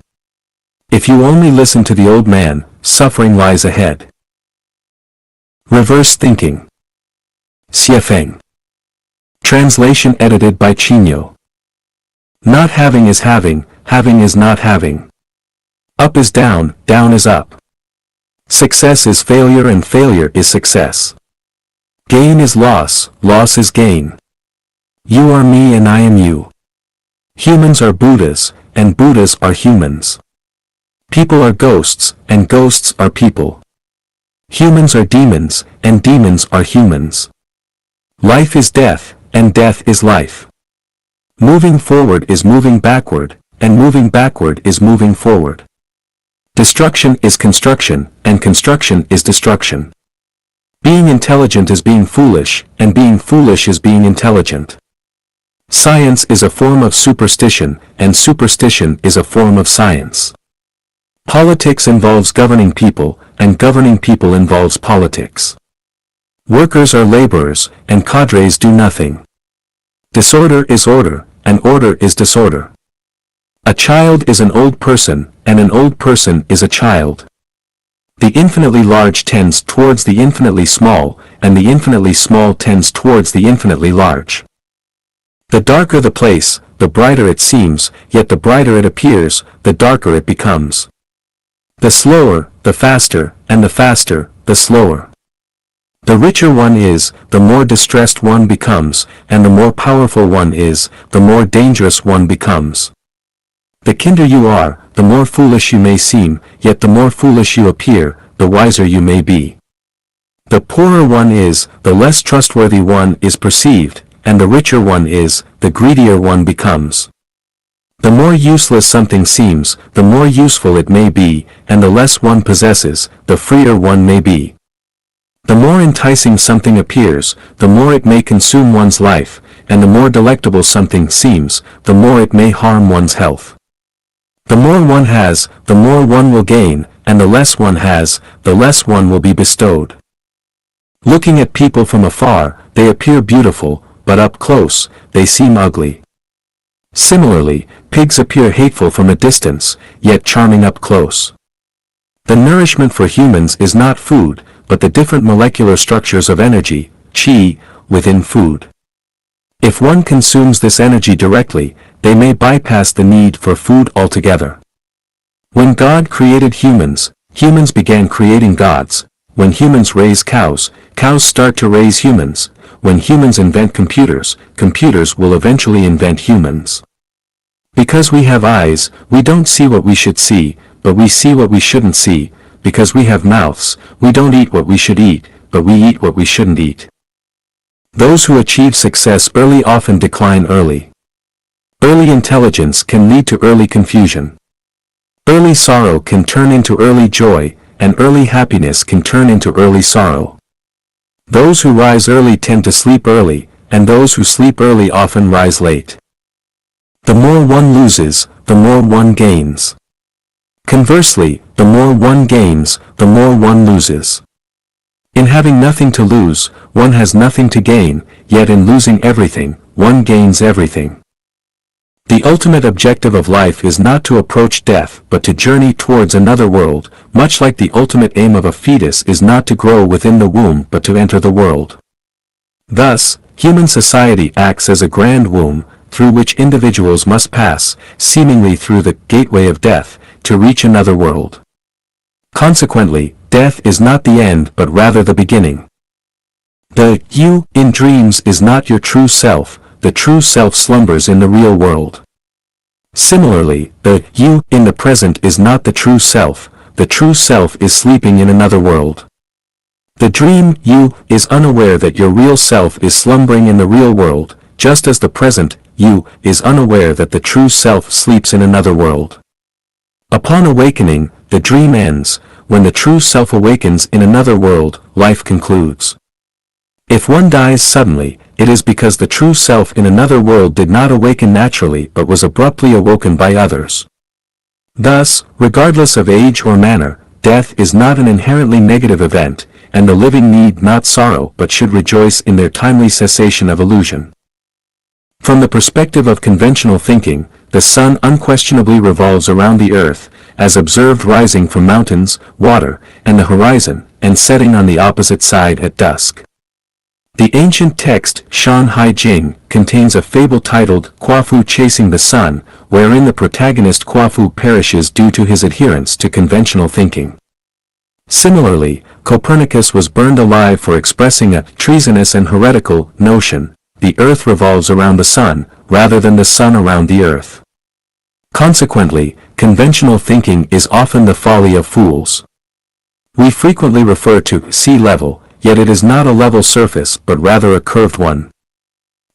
If you only listen to the old man, suffering lies ahead. Reverse thinking. Xiefeng. Translation edited by Chino. Not having is having is not having. Up is down, down is up. Success is failure and failure is success. Gain is loss, loss is gain. You are me and I am you. Humans are Buddhas, and Buddhas are humans. People are ghosts, and ghosts are people. Humans are demons, and demons are humans. Life is death, and death is life. Moving forward is moving backward, and moving backward is moving forward. Destruction is construction, and construction is destruction. Being intelligent is being foolish, and being foolish is being intelligent. Science is a form of superstition, and superstition is a form of science. Politics involves governing people, and governing people involves politics. Workers are laborers, and cadres do nothing. Disorder is order, and order is disorder. A child is an old person, and an old person is a child. The infinitely large tends towards the infinitely small, and the infinitely small tends towards the infinitely large. The darker the place, the brighter it seems, yet the brighter it appears, the darker it becomes. The slower, the faster, and the faster, the slower. The richer one is, the more distressed one becomes, and the more powerful one is, the more dangerous one becomes. The kinder you are, the more foolish you may seem, yet the more foolish you appear, the wiser you may be. The poorer one is, the less trustworthy one is perceived, and the richer one is, the greedier one becomes. The more useless something seems, the more useful it may be, and the less one possesses, the freer one may be. The more enticing something appears, the more it may consume one's life, and the more delectable something seems, the more it may harm one's health. The more one has, the more one will gain, and the less one has, the less one will be bestowed. Looking at people from afar, they appear beautiful, but up close, they seem ugly. Similarly, pigs appear hateful from a distance, yet charming up close. The nourishment for humans is not food, but the different molecular structures of energy, chi, within food. If one consumes this energy directly, they may bypass the need for food altogether. When God created humans, humans began creating gods. When humans raise cows, cows start to raise humans. When humans invent computers, computers will eventually invent humans. Because we have eyes, we don't see what we should see, but we see what we shouldn't see. Because we have mouths, we don't eat what we should eat, but we eat what we shouldn't eat. Those who achieve success early often decline early. Early intelligence can lead to early confusion. Early sorrow can turn into early joy, and early happiness can turn into early sorrow. Those who rise early tend to sleep early, and those who sleep early often rise late. The more one loses, the more one gains. Conversely, the more one gains, the more one loses. In having nothing to lose, one has nothing to gain, yet in losing everything, one gains everything. The ultimate objective of life is not to approach death but to journey towards another world, much like the ultimate aim of a fetus is not to grow within the womb but to enter the world. Thus, human society acts as a grand womb, through which individuals must pass, seemingly through the gateway of death, to reach another world. Consequently, death is not the end but rather the beginning. The you in dreams is not your true self, the true self slumbers in the real world. Similarly, the you in the present is not the true self is sleeping in another world. The dream you is unaware that your real self is slumbering in the real world, just as the present you is unaware that the true self sleeps in another world. Upon awakening, the dream ends. When the true self awakens in another world, life concludes. If one dies suddenly, it is because the true self in another world did not awaken naturally but was abruptly awoken by others. Thus, regardless of age or manner, death is not an inherently negative event, and the living need not sorrow but should rejoice in their timely cessation of illusion. From the perspective of conventional thinking, the sun unquestionably revolves around the earth, as observed rising from mountains, water, and the horizon, and setting on the opposite side at dusk. The ancient text, Shan Hai Jing, contains a fable titled Quafu Chasing the Sun, wherein the protagonist Quafu perishes due to his adherence to conventional thinking. Similarly, Copernicus was burned alive for expressing a treasonous and heretical notion: the earth revolves around the sun, rather than the sun around the earth. Consequently, conventional thinking is often the folly of fools. We frequently refer to sea level, yet it is not a level surface but rather a curved one.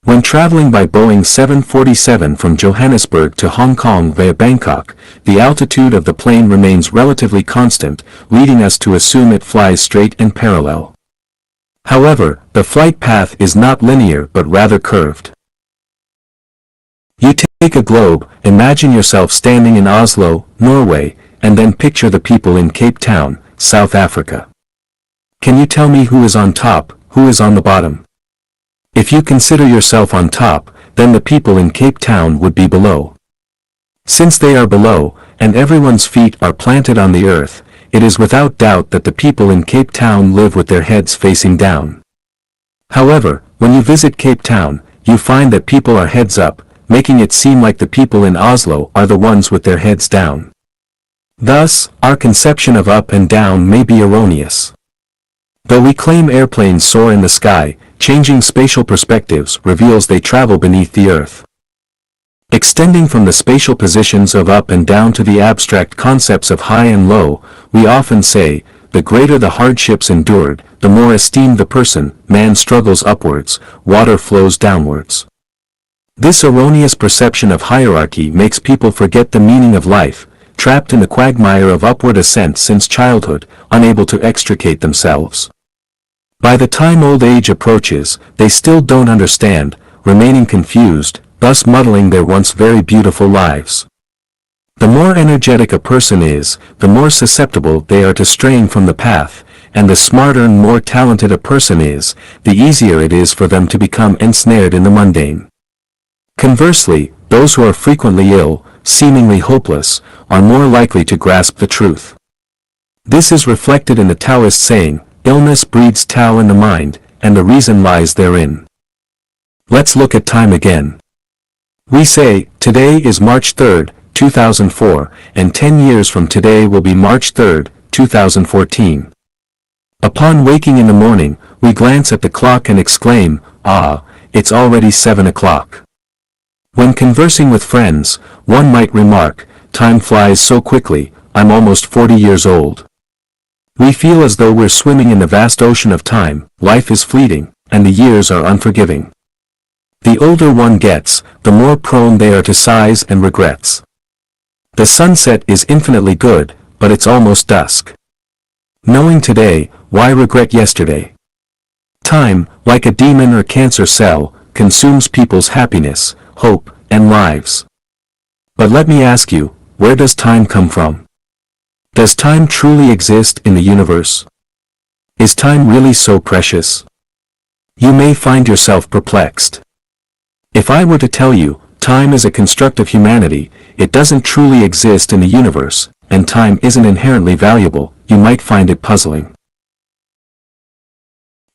When traveling by Boeing 747 from Johannesburg to Hong Kong via Bangkok, the altitude of the plane remains relatively constant, leading us to assume it flies straight and parallel. However, the flight path is not linear but rather curved. You take a globe, imagine yourself standing in Oslo, Norway, and then picture the people in Cape Town, South Africa. Can you tell me who is on top, who is on the bottom? If you consider yourself on top, then the people in Cape Town would be below. Since they are below, and everyone's feet are planted on the earth, it is without doubt that the people in Cape Town live with their heads facing down. However, when you visit Cape Town, you find that people are heads up, making it seem like the people in Oslo are the ones with their heads down. Thus, our conception of up and down may be erroneous. Though we claim airplanes soar in the sky, changing spatial perspectives reveals they travel beneath the earth. Extending from the spatial positions of up and down to the abstract concepts of high and low, we often say, the greater the hardships endured, the more esteemed the person, man struggles upwards, water flows downwards. This erroneous perception of hierarchy makes people forget the meaning of life, trapped in the quagmire of upward ascent since childhood, unable to extricate themselves. By the time old age approaches, they still don't understand, remaining confused, thus muddling their once very beautiful lives. The more energetic a person is, the more susceptible they are to straying from the path, and the smarter and more talented a person is, the easier it is for them to become ensnared in the mundane. Conversely, those who are frequently ill, seemingly hopeless, are more likely to grasp the truth. This is reflected in the Taoist saying, illness breeds Tao in the mind, and the reason lies therein. Let's look at time again. We say, today is March 3rd, 2004, and 10 years from today will be March 3rd, 2014. Upon waking in the morning, we glance at the clock and exclaim, ah, it's already 7 o'clock. When conversing with friends, one might remark, time flies so quickly, I'm almost 40 years old. We feel as though we're swimming in the vast ocean of time, life is fleeting, and the years are unforgiving. The older one gets, the more prone they are to sighs and regrets. The sunset is infinitely good, but it's almost dusk. Knowing today, why regret yesterday? Time, like a demon or cancer cell, consumes people's happiness, hope, and lives. But let me ask you, where does time come from? Does time truly exist in the universe? Is time really so precious? You may find yourself perplexed. If I were to tell you, time is a construct of humanity, it doesn't truly exist in the universe, and time isn't inherently valuable, you might find it puzzling.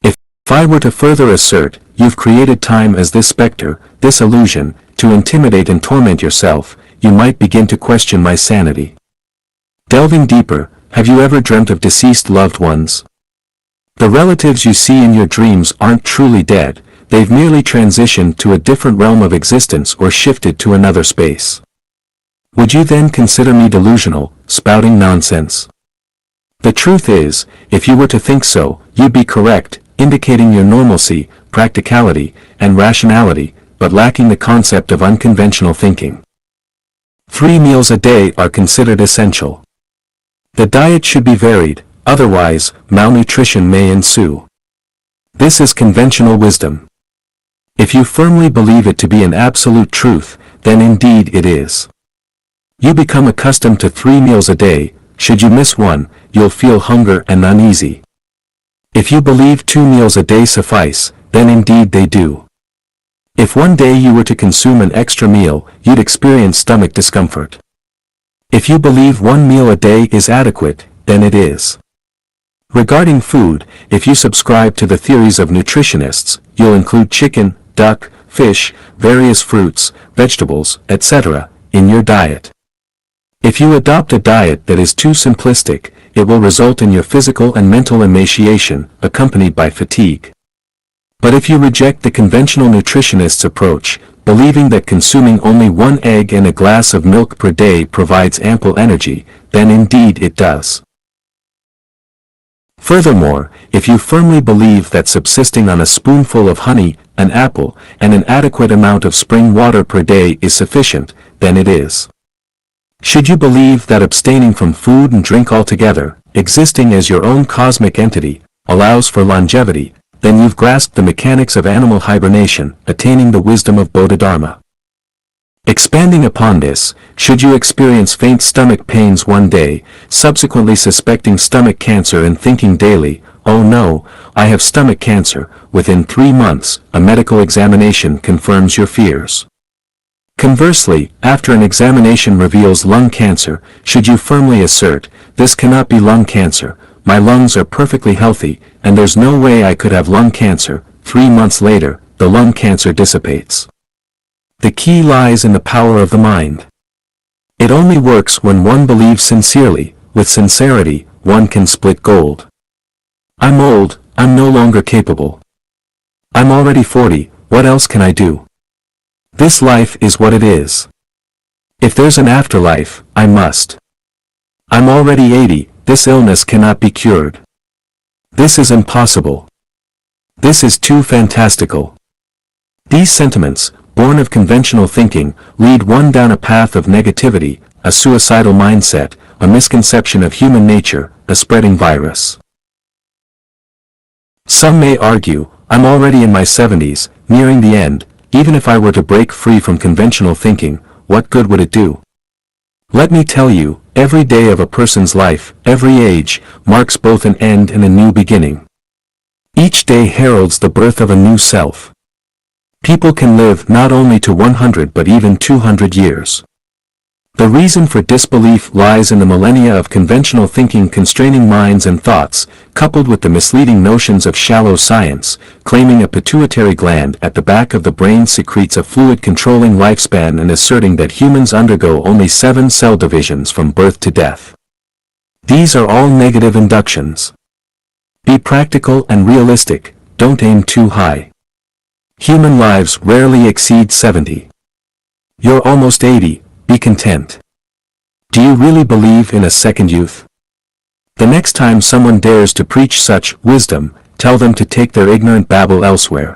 If I were to further assert, you've created time as this specter, this illusion, to intimidate and torment yourself, you might begin to question my sanity. Delving deeper, have you ever dreamt of deceased loved ones? The relatives you see in your dreams aren't truly dead, they've merely transitioned to a different realm of existence or shifted to another space. Would you then consider me delusional, spouting nonsense? The truth is, if you were to think so, you'd be correct, indicating your normalcy, practicality, and rationality, but lacking the concept of unconventional thinking. 3 meals a day are considered essential. The diet should be varied, otherwise, malnutrition may ensue. This is conventional wisdom. If you firmly believe it to be an absolute truth, then indeed it is. You become accustomed to 3 meals a day, should you miss one, you'll feel hunger and uneasy. If you believe 2 meals a day suffice, then indeed they do. If one day you were to consume an extra meal, you'd experience stomach discomfort. If you believe 1 meal a day is adequate, then it is. Regarding food, if you subscribe to the theories of nutritionists, you'll include chicken, duck, fish, various fruits, vegetables, etc., in your diet. If you adopt a diet that is too simplistic, it will result in your physical and mental emaciation, accompanied by fatigue. But if you reject the conventional nutritionist's approach, believing that consuming only 1 egg and a glass of milk per day provides ample energy, then indeed it does. Furthermore, if you firmly believe that subsisting on a spoonful of honey, an apple, and an adequate amount of spring water per day is sufficient, then it is. Should you believe that abstaining from food and drink altogether, existing as your own cosmic entity, allows for longevity, then you've grasped the mechanics of animal hibernation, attaining the wisdom of Bodhidharma. Expanding upon this, should you experience faint stomach pains one day, subsequently suspecting stomach cancer and thinking daily, "Oh no, I have stomach cancer. Within 3 months, a medical examination confirms your fears." Conversely, after an examination reveals lung cancer, should you firmly assert, "This cannot be lung cancer, my lungs are perfectly healthy, and there's no way I could have lung cancer," 3 months later, the lung cancer dissipates. The key lies in the power of the mind. It only works when one believes sincerely. With sincerity, one can split gold. "I'm old, I'm no longer capable. I'm already 40, what else can I do? This life is what it is. If there's an afterlife, I must. I'm already 80, this illness cannot be cured. This is impossible. This is too fantastical." These sentiments, born of conventional thinking, lead one down a path of negativity, a suicidal mindset, a misconception of human nature, a spreading virus. Some may argue, "I'm already in my 70s, nearing the end. Even if I were to break free from conventional thinking, what good would it do?" Let me tell you, every day of a person's life, every age, marks both an end and a new beginning. Each day heralds the birth of a new self. People can live not only to 100 but even 200 years. The reason for disbelief lies in the millennia of conventional thinking constraining minds and thoughts, coupled with the misleading notions of shallow science, claiming a pituitary gland at the back of the brain secretes a fluid controlling lifespan and asserting that humans undergo only 7 cell divisions from birth to death. These are all negative inductions. Be practical and realistic, don't aim too high. Human lives rarely exceed 70. You're almost 80. Be content. Do you really believe in a second youth? The next time someone dares to preach such wisdom, tell them to take their ignorant babble elsewhere.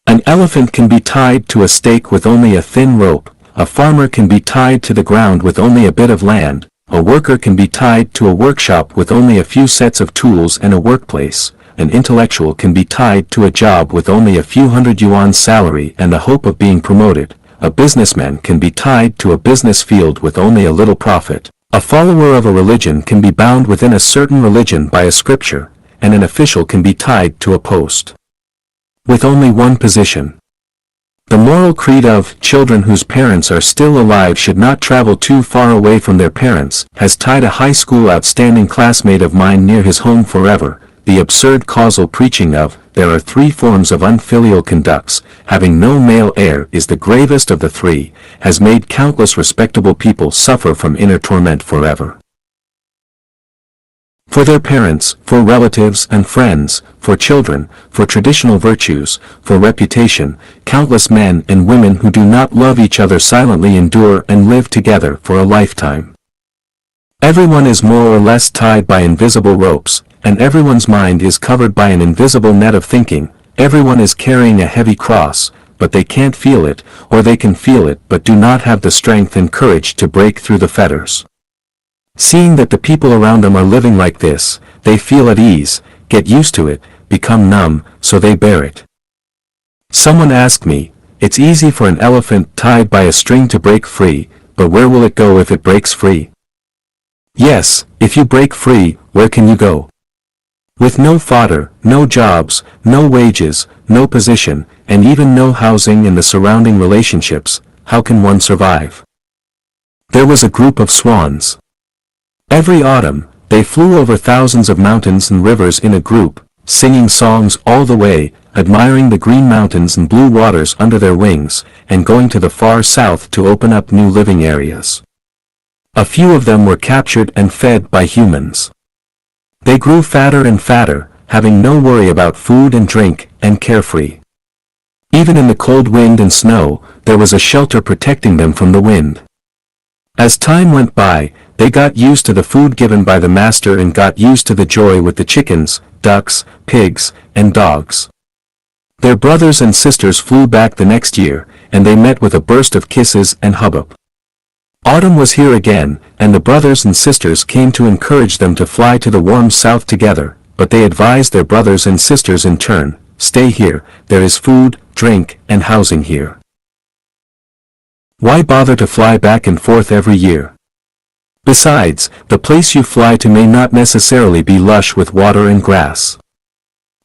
An elephant can be tied to a stake with only a thin rope, a farmer can be tied to the ground with only a bit of land, a worker can be tied to a workshop with only a few sets of tools and a workplace, an intellectual can be tied to a job with only a few hundred yuan salary and the hope of being promoted. A businessman can be tied to a business field with only a little profit. A follower of a religion can be bound within a certain religion by a scripture, and an official can be tied to a post with only one position. The moral creed of children whose parents are still alive should not travel too far away from their parents has tied a high school outstanding classmate of mine near his home forever. The absurd causal preaching of, there are 3 forms of unfilial conducts, having no male heir is the gravest of the 3, has made countless respectable people suffer from inner torment forever. For their parents, for relatives and friends, for children, for traditional virtues, for reputation, countless men and women who do not love each other silently endure and live together for a lifetime. Everyone is more or less tied by invisible ropes, and everyone's mind is covered by an invisible net of thinking. Everyone is carrying a heavy cross, but they can't feel it, or they can feel it but do not have the strength and courage to break through the fetters. Seeing that the people around them are living like this, they feel at ease, get used to it, become numb, so they bear it. Someone asked me, "It's easy for an elephant tied by a string to break free, but where will it go if it breaks free?" Yes, if you break free, where can you go? With no fodder, no jobs, no wages, no position, and even no housing and the surrounding relationships, how can one survive? There was a group of swans. Every autumn, they flew over thousands of mountains and rivers in a group, singing songs all the way, admiring the green mountains and blue waters under their wings, and going to the far south to open up new living areas. A few of them were captured and fed by humans. They grew fatter and fatter, having no worry about food and drink, and carefree. Even in the cold wind and snow, there was a shelter protecting them from the wind. As time went by, they got used to the food given by the master and got used to the joy with the chickens, ducks, pigs, and dogs. Their brothers and sisters flew back the next year, and they met with a burst of kisses and hubbub. Autumn was here again, and the brothers and sisters came to encourage them to fly to the warm south together, but they advised their brothers and sisters in turn, "Stay here, there is food, drink, and housing here. Why bother to fly back and forth every year? Besides, the place you fly to may not necessarily be lush with water and grass.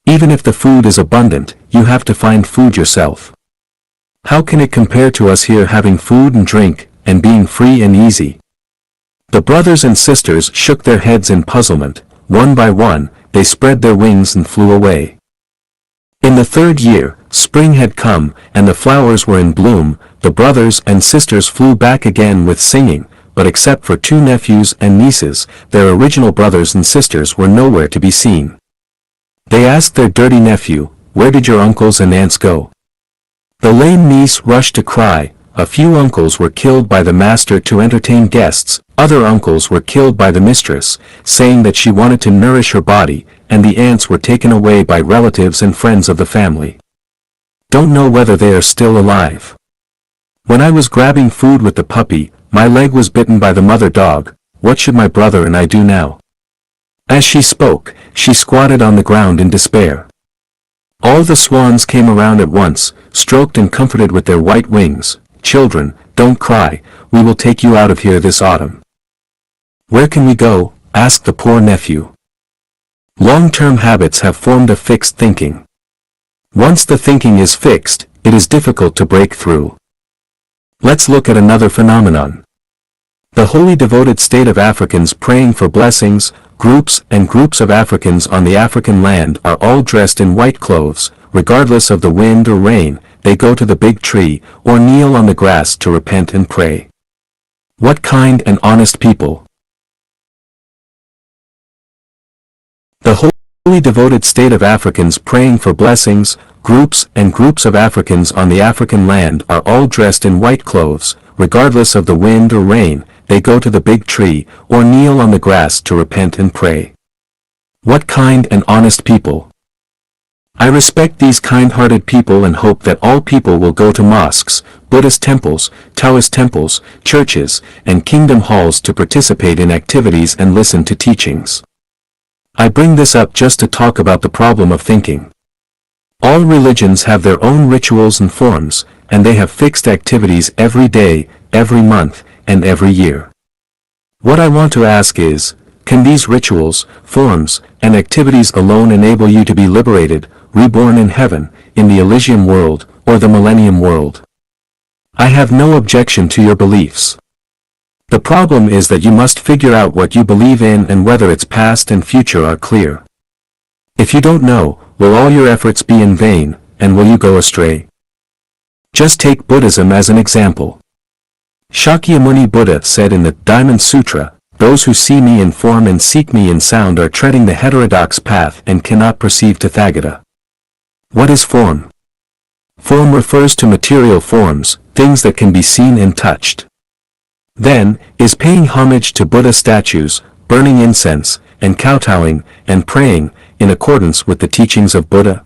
Even if the food is abundant, you have to find food yourself. How can it compare to us here having food and drink, and being free and easy? The brothers and sisters shook their heads in puzzlement. One by one, they spread their wings and flew away. In the third year, spring had come, and the flowers were in bloom. The brothers and sisters flew back again with singing, but except for 2 nephews and nieces, their original brothers and sisters were nowhere to be seen. They asked their dirty nephew, "Where did your uncles and aunts go?" The lame niece rushed to cry. A few uncles were killed by the master to entertain guests, other uncles were killed by the mistress, saying that she wanted to nourish her body, and the aunts were taken away by relatives and friends of the family. Don't know whether they are still alive. When I was grabbing food with the puppy, my leg was bitten by the mother dog. What should my brother and I do now? As she spoke, she squatted on the ground in despair. All the swans came around at once, stroked and comforted with their white wings. "Children, don't cry, we will take you out of here this autumn." "Where can we go?" asked the poor nephew. Long-term habits have formed a fixed thinking. Once the thinking is fixed, it is difficult to break through. Let's look at another phenomenon. The wholly devoted state of Africans praying for blessings. Groups and groups of Africans on the African land are all dressed in white clothes. Regardless of the wind or rain, they go to the big tree, or kneel on the grass to repent and pray. What kind and honest people! The wholly devoted state of Africans praying for blessings. Groups and groups of Africans on the African land are all dressed in white clothes. Regardless of the wind or rain, they go to the big tree, or kneel on the grass to repent and pray. What kind and honest people! I respect these kind-hearted people and hope that all people will go to mosques, Buddhist temples, Taoist temples, churches, and kingdom halls to participate in activities and listen to teachings. I bring this up just to talk about the problem of thinking. All religions have their own rituals and forms, and they have fixed activities every day, every month, and every year. What I want to ask is, can these rituals, forms, and activities alone enable you to be liberated, reborn in heaven, in the Elysium world, or the Millennium world? I have no objection to your beliefs. The problem is that you must figure out what you believe in and whether its past and future are clear. If you don't know, will all your efforts be in vain, and will you go astray? Just take Buddhism as an example. Shakyamuni Buddha said in the Diamond Sutra, "Those who see me in form and seek me in sound are treading the heterodox path and cannot perceive Tathagata." What is form? Form refers to material forms, things that can be seen and touched. Then, is paying homage to Buddha statues, burning incense, and kowtowing, and praying, in accordance with the teachings of Buddha?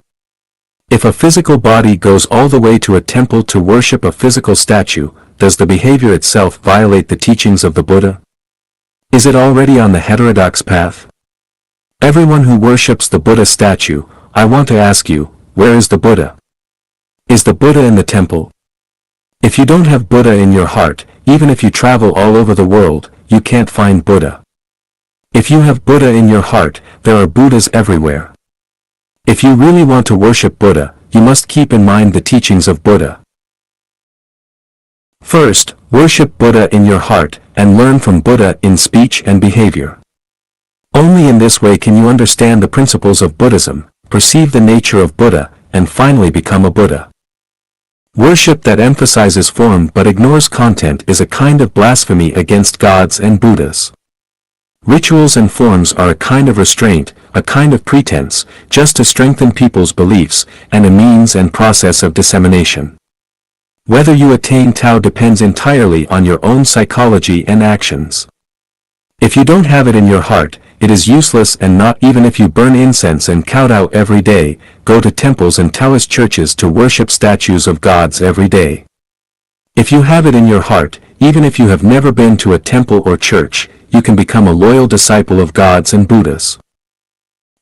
If a physical body goes all the way to a temple to worship a physical statue, does the behavior itself violate the teachings of the Buddha? Is it already on the heterodox path? Everyone who worships the Buddha statue, I want to ask you, where is the Buddha? Is the Buddha in the temple? If you don't have Buddha in your heart, even if you travel all over the world, you can't find Buddha. If you have Buddha in your heart, there are Buddhas everywhere. If you really want to worship Buddha, you must keep in mind the teachings of Buddha. First, worship Buddha in your heart, and learn from Buddha in speech and behavior. Only in this way can you understand the principles of Buddhism, perceive the nature of Buddha, and finally become a Buddha. Worship that emphasizes form but ignores content is a kind of blasphemy against gods and Buddhas. Rituals and forms are a kind of restraint, a kind of pretense, just to strengthen people's beliefs, and a means and process of dissemination. Whether you attain Tao depends entirely on your own psychology and actions. If you don't have it in your heart, it is useless, and not even if you burn incense and kowtow every day, go to temples and Taoist churches to worship statues of gods every day. If you have it in your heart, even if you have never been to a temple or church, you can become a loyal disciple of gods and Buddhas.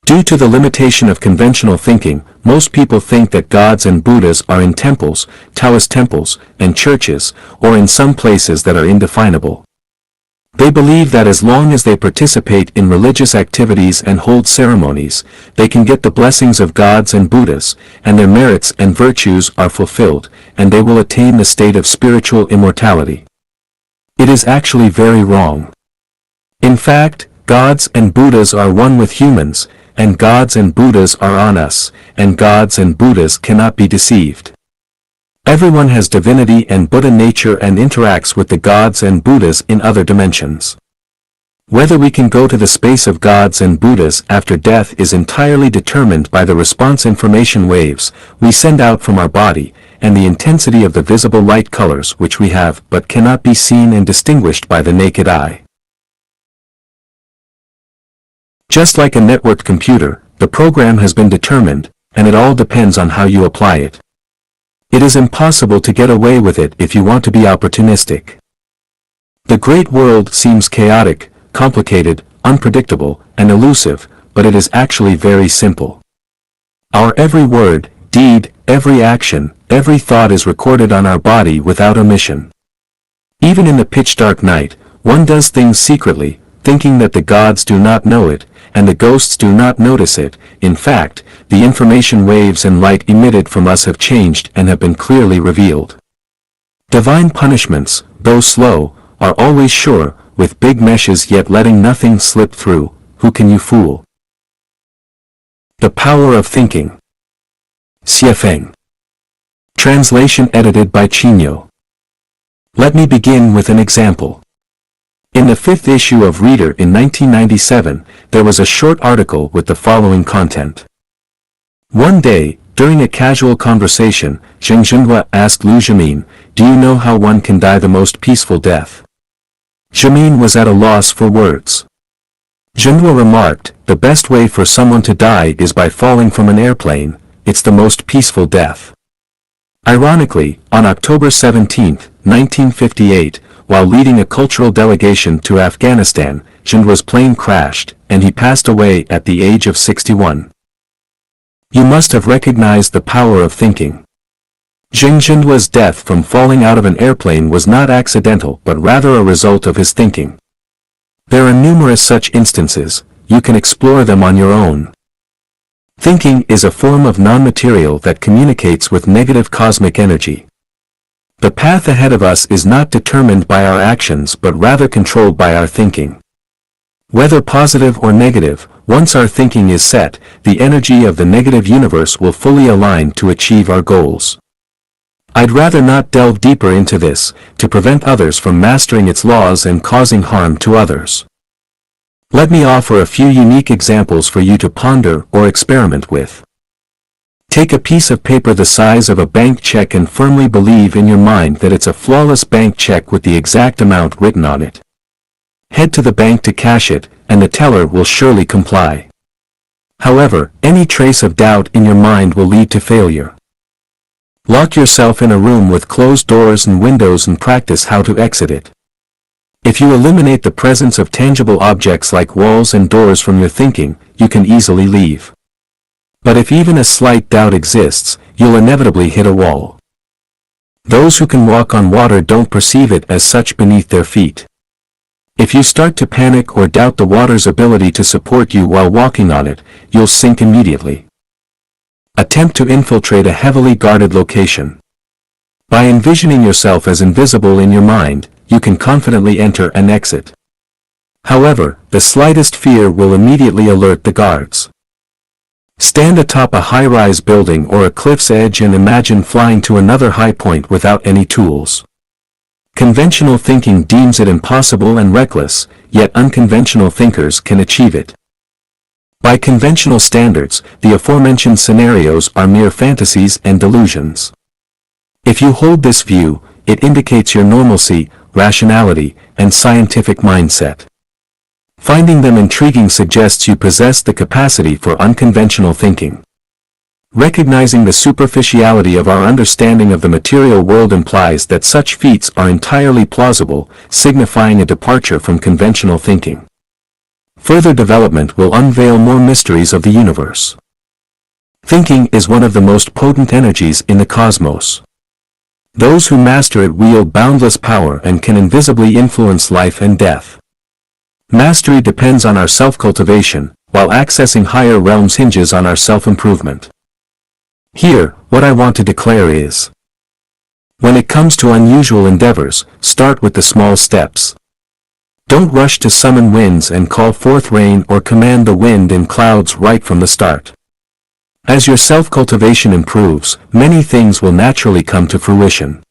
Due to the limitation of conventional thinking, most people think that gods and Buddhas are in temples, Taoist temples, and churches, or in some places that are indefinable. They believe that as long as they participate in religious activities and hold ceremonies, they can get the blessings of gods and Buddhas, and their merits and virtues are fulfilled, and they will attain the state of spiritual immortality. It is actually very wrong. In fact, gods and Buddhas are one with humans, and gods and Buddhas are on us, and gods and Buddhas cannot be deceived. Everyone has divinity and Buddha nature and interacts with the gods and Buddhas in other dimensions. Whether we can go to the space of gods and Buddhas after death is entirely determined by the response information waves we send out from our body, and the intensity of the visible light colors which we have but cannot be seen and distinguished by the naked eye. Just like a networked computer, the program has been determined, and it all depends on how you apply it. It is impossible to get away with it if you want to be opportunistic. The great world seems chaotic, complicated, unpredictable, and elusive, but it is actually very simple. Our every word, deed, every action, every thought is recorded on our body without omission. Even in the pitch-dark night, one does things secretly, thinking that the gods do not know it, and the ghosts do not notice it. In fact, the information waves and light emitted from us have changed and have been clearly revealed. Divine punishments, though slow, are always sure, with big meshes yet letting nothing slip through. Who can you fool? The Power of Thinking. Xiefeng. Translation edited by Chino. Let me begin with an example. In the 5th issue of Reader in 1997, there was a short article with the following content. One day, during a casual conversation, Zheng Zhenhua asked Lu Jimin, "Do you know how one can die the most peaceful death?" Jimin was at a loss for words. Zhenhua remarked, "The best way for someone to die is by falling from an airplane. It's the most peaceful death." Ironically, on October 17, 1958, while leading a cultural delegation to Afghanistan, Zhenhua's plane crashed, and he passed away at the age of 61. You must have recognized the power of thinking. Zheng Zhenhua's death from falling out of an airplane was not accidental but rather a result of his thinking. There are numerous such instances. You can explore them on your own. Thinking is a form of non-material that communicates with negative cosmic energy. The path ahead of us is not determined by our actions but rather controlled by our thinking. Whether positive or negative, once our thinking is set, the energy of the negative universe will fully align to achieve our goals. I'd rather not delve deeper into this, to prevent others from mastering its laws and causing harm to others. Let me offer a few unique examples for you to ponder or experiment with. Take a piece of paper the size of a bank check and firmly believe in your mind that it's a flawless bank check with the exact amount written on it. Head to the bank to cash it, and the teller will surely comply. However, any trace of doubt in your mind will lead to failure. Lock yourself in a room with closed doors and windows and practice how to exit it. If you eliminate the presence of tangible objects like walls and doors from your thinking, you can easily leave. But if even a slight doubt exists, you'll inevitably hit a wall. Those who can walk on water don't perceive it as such beneath their feet. If you start to panic or doubt the water's ability to support you while walking on it, you'll sink immediately. Attempt to infiltrate a heavily guarded location. By envisioning yourself as invisible in your mind, you can confidently enter and exit. However, the slightest fear will immediately alert the guards. Stand atop a high-rise building or a cliff's edge and imagine flying to another high point without any tools. Conventional thinking deems it impossible and reckless, yet unconventional thinkers can achieve it. By conventional standards, the aforementioned scenarios are mere fantasies and delusions. If you hold this view, it indicates your normalcy, rationality, and scientific mindset. Finding them intriguing suggests you possess the capacity for unconventional thinking. Recognizing the superficiality of our understanding of the material world implies that such feats are entirely plausible, signifying a departure from conventional thinking. Further development will unveil more mysteries of the universe. Thinking is one of the most potent energies in the cosmos. Those who master it wield boundless power and can invisibly influence life and death. Mastery depends on our self-cultivation, while accessing higher realms hinges on our self-improvement. Here, what I want to declare is: when it comes to unusual endeavors, start with the small steps. Don't rush to summon winds and call forth rain or command the wind and clouds right from the start. As your self-cultivation improves, many things will naturally come to fruition.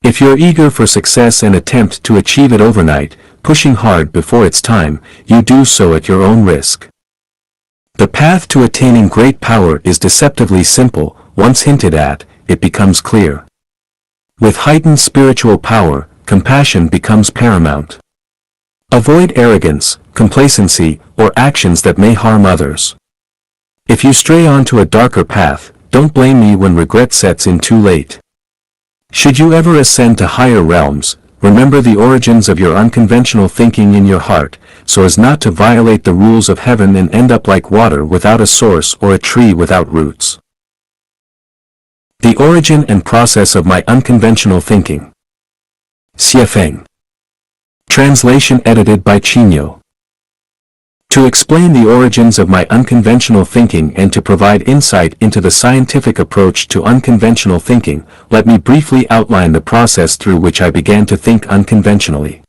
If you're eager for success and attempt to achieve it overnight, pushing hard before it's time, you do so at your own risk. The path to attaining great power is deceptively simple. Once hinted at, it becomes clear. With heightened spiritual power, compassion becomes paramount. Avoid arrogance, complacency, or actions that may harm others. If you stray onto a darker path, don't blame me when regret sets in too late. Should you ever ascend to higher realms, remember the origins of your unconventional thinking in your heart, so as not to violate the rules of heaven and end up like water without a source or a tree without roots. The origin and process of my unconventional thinking. Xiefeng. Translation edited by Chinyo. To explain the origins of my unconventional thinking and to provide insight into the scientific approach to unconventional thinking, let me briefly outline the process through which I began to think unconventionally.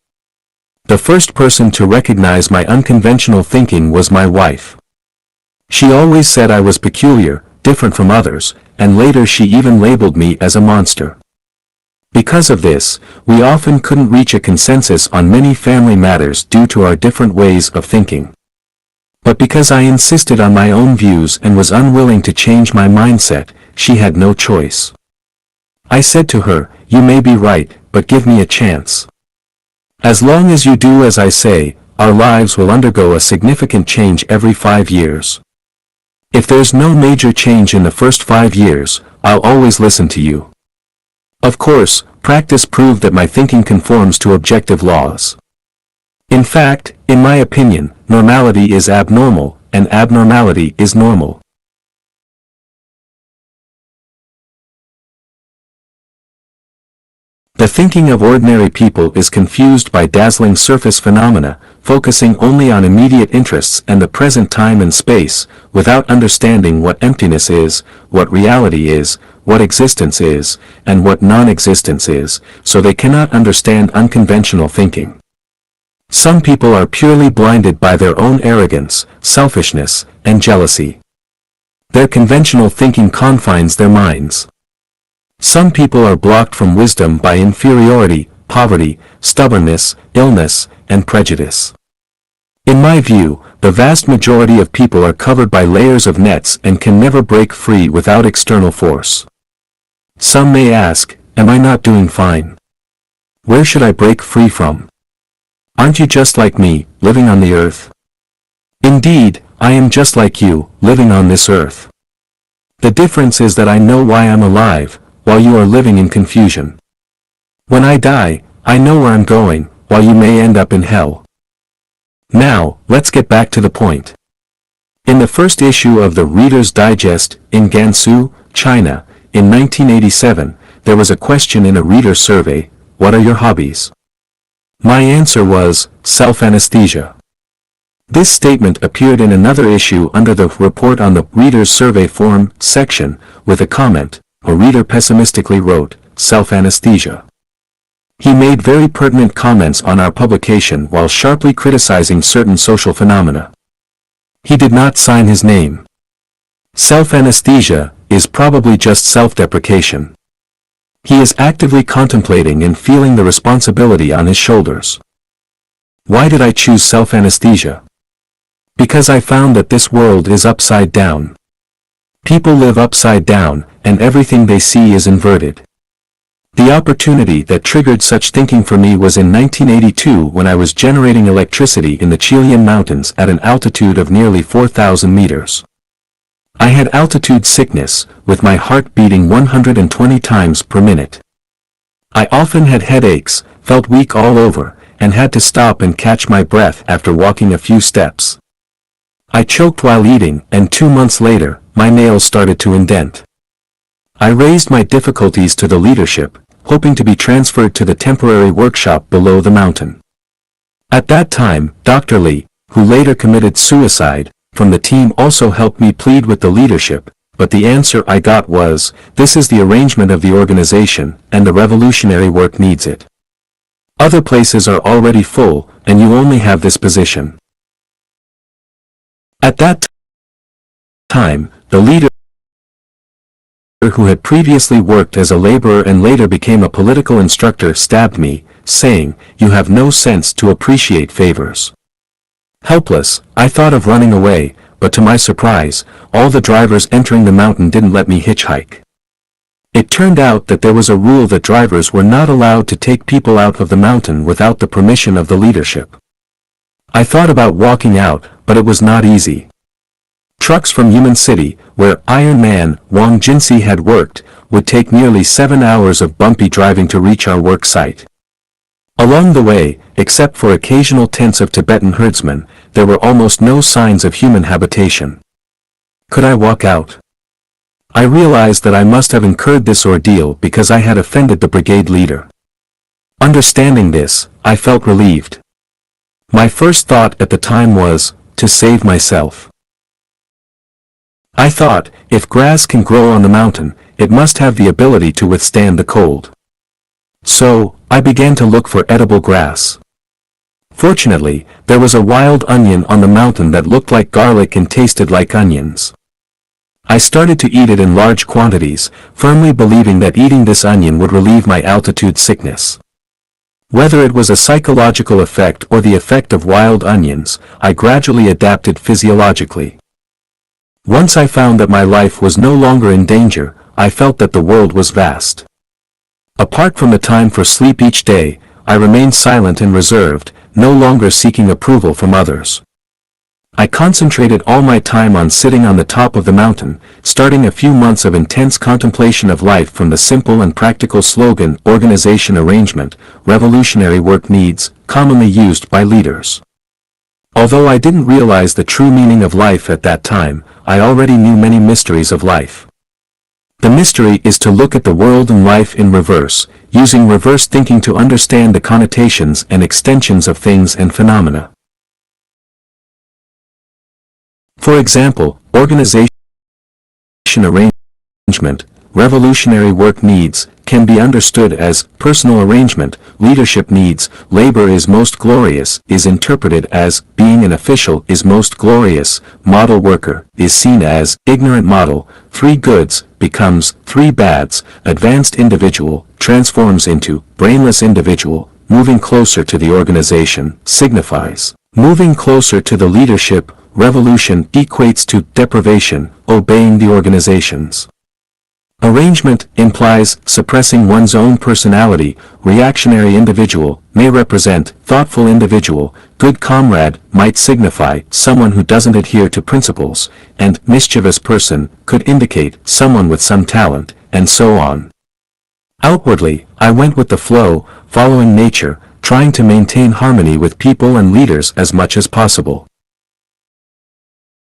The first person to recognize my unconventional thinking was my wife. She always said I was peculiar, different from others, and later she even labeled me as a monster. Because of this, we often couldn't reach a consensus on many family matters due to our different ways of thinking. But because I insisted on my own views and was unwilling to change my mindset, she had no choice. I said to her, "You may be right, but give me a chance. As long as you do as I say, our lives will undergo a significant change every 5 years. If there's no major change in the first 5 years, I'll always listen to you." Of course, practice proved that my thinking conforms to objective laws. In fact, in my opinion, normality is abnormal, and abnormality is normal. The thinking of ordinary people is confused by dazzling surface phenomena, focusing only on immediate interests and the present time and space, without understanding what emptiness is, what reality is, what existence is, and what non-existence is, so they cannot understand unconventional thinking. Some people are purely blinded by their own arrogance, selfishness, and jealousy. Their conventional thinking confines their minds. Some people are blocked from wisdom by inferiority, poverty, stubbornness, illness, and prejudice. In my view, the vast majority of people are covered by layers of nets and can never break free without external force. Some may ask, "Am I not doing fine? Where should I break free from? Aren't you just like me, living on the earth?" Indeed, I am just like you, living on this earth. The difference is that I know why I'm alive, while you are living in confusion. When I die, I know where I'm going, while you may end up in hell. Now, let's get back to the point. In the first issue of the Reader's Digest, in Gansu, China, in 1987, there was a question in a reader survey: "What are your hobbies?" My answer was, self-anesthesia. This statement appeared in another issue under the Report on the Reader's Survey Form section, with a comment. A reader pessimistically wrote, "Self-anesthesia." He made very pertinent comments on our publication while sharply criticizing certain social phenomena. He did not sign his name. Self-anesthesia is probably just self-deprecation. He is actively contemplating and feeling the responsibility on his shoulders. Why did I choose self-anesthesia? Because I found that this world is upside down. People live upside down, and everything they see is inverted. The opportunity that triggered such thinking for me was in 1982 when I was generating electricity in the Chilean mountains at an altitude of nearly 4,000 meters. I had altitude sickness, with my heart beating 120 times per minute. I often had headaches, felt weak all over, and had to stop and catch my breath after walking a few steps. I choked while eating, and 2 months later, my nails started to indent. I raised my difficulties to the leadership, hoping to be transferred to the temporary workshop below the mountain. At that time, Dr. Lee, who later committed suicide, from the team also helped me plead with the leadership, but the answer I got was, "This is the arrangement of the organization, and the revolutionary work needs it. Other places are already full, and you only have this position." At that time, the leader who had previously worked as a laborer and later became a political instructor stabbed me, saying, "You have no sense to appreciate favors." Helpless, I thought of running away, but to my surprise, all the drivers entering the mountain didn't let me hitchhike. It turned out that there was a rule that drivers were not allowed to take people out of the mountain without the permission of the leadership. I thought about walking out, but it was not easy. Trucks from Human City, where Iron Man Wong Jinsi had worked, would take nearly 7 hours of bumpy driving to reach our work site. Along the way, except for occasional tents of Tibetan herdsmen, there were almost no signs of human habitation. Could I walk out? I realized that I must have incurred this ordeal because I had offended the brigade leader. Understanding this, I felt relieved. My first thought at the time was, to save myself. I thought, if grass can grow on the mountain, it must have the ability to withstand the cold. So, I began to look for edible grass. Fortunately, there was a wild onion on the mountain that looked like garlic and tasted like onions. I started to eat it in large quantities, firmly believing that eating this onion would relieve my altitude sickness. Whether it was a psychological effect or the effect of wild onions, I gradually adapted physiologically. Once I found that my life was no longer in danger, I felt that the world was vast. Apart from the time for sleep each day, I remained silent and reserved, no longer seeking approval from others. I concentrated all my time on sitting on the top of the mountain, starting a few months of intense contemplation of life from the simple and practical slogan "Organization Arrangement, Revolutionary Work Needs," commonly used by leaders. Although I didn't realize the true meaning of life at that time, I already knew many mysteries of life. The mystery is to look at the world and life in reverse, using reverse thinking to understand the connotations and extensions of things and phenomena. For example, organization arrangement, revolutionary work needs, can be understood as personal arrangement, leadership needs, labor is most glorious, is interpreted as being an official is most glorious, model worker is seen as ignorant model, three goods becomes three bads, advanced individual transforms into brainless individual, moving closer to the organization signifies moving closer to the leadership, revolution equates to deprivation, obeying the organizations. Arrangement implies suppressing one's own personality, reactionary individual may represent thoughtful individual, good comrade might signify someone who doesn't adhere to principles, and mischievous person could indicate someone with some talent, and so on. Outwardly, I went with the flow, following nature, trying to maintain harmony with people and leaders as much as possible.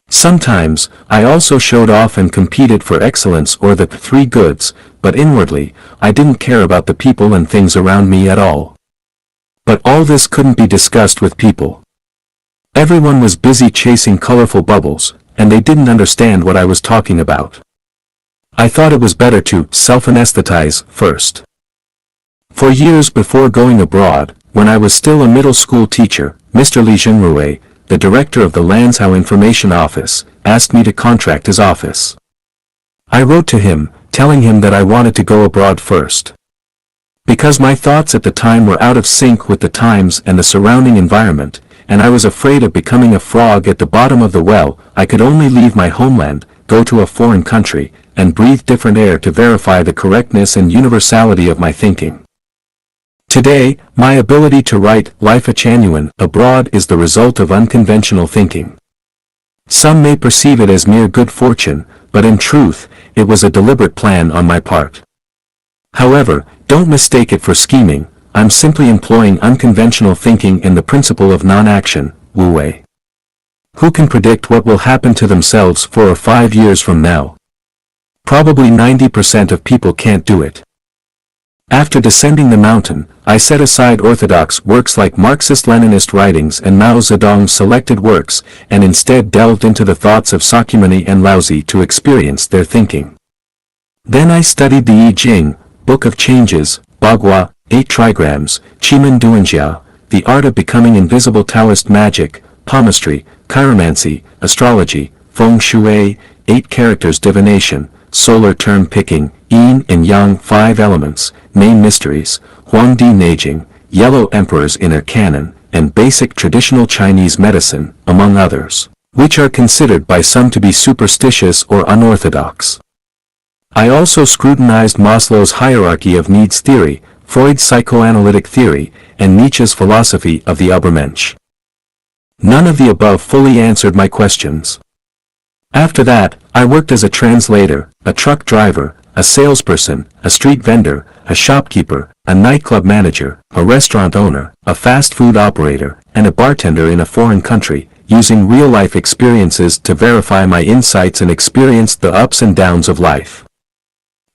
Sometimes, I also showed off and competed for excellence or the three goods, but inwardly, I didn't care about the people and things around me at all. But all this couldn't be discussed with people. Everyone was busy chasing colorful bubbles, and they didn't understand what I was talking about. I thought it was better to self-anesthetize first. For years before going abroad, when I was still a middle school teacher, Mr. Li Zhenrui, the director of the Lanzhou Information Office, asked me to contract his office. I wrote to him, telling him that I wanted to go abroad first. Because my thoughts at the time were out of sync with the times and the surrounding environment, and I was afraid of becoming a frog at the bottom of the well, I could only leave my homeland, go to a foreign country, and breathe different air to verify the correctness and universality of my thinking. Today, my ability to write Life a Genuine abroad is the result of unconventional thinking. Some may perceive it as mere good fortune, but in truth, it was a deliberate plan on my part. However, don't mistake it for scheming, I'm simply employing unconventional thinking and the principle of non-action, Wu Wei. Who can predict what will happen to themselves 4 or 5 years from now? Probably 90% of people can't do it. After descending the mountain, I set aside orthodox works like Marxist-Leninist writings and Mao Zedong's selected works, and instead delved into the thoughts of Sakyamuni and Laozi to experience their thinking. Then I studied the I Ching, Book of Changes, Bagua, 8 Trigrams, Chimen Duanjia, the art of becoming invisible Taoist magic, palmistry, chiromancy, astrology, feng shui, 8 characters divination, solar term picking, yin and yang 5 elements, name mysteries, Huangdi Neijing, Yellow Emperor's inner canon, and basic traditional Chinese medicine, among others, which are considered by some to be superstitious or unorthodox. I also scrutinized Maslow's hierarchy of needs theory, Freud's psychoanalytic theory, and Nietzsche's philosophy of the Übermensch. None of the above fully answered my questions. After that, I worked as a translator, a truck driver, a salesperson, a street vendor, a shopkeeper, a nightclub manager, a restaurant owner, a fast food operator, and a bartender in a foreign country, using real-life experiences to verify my insights and experienced the ups and downs of life.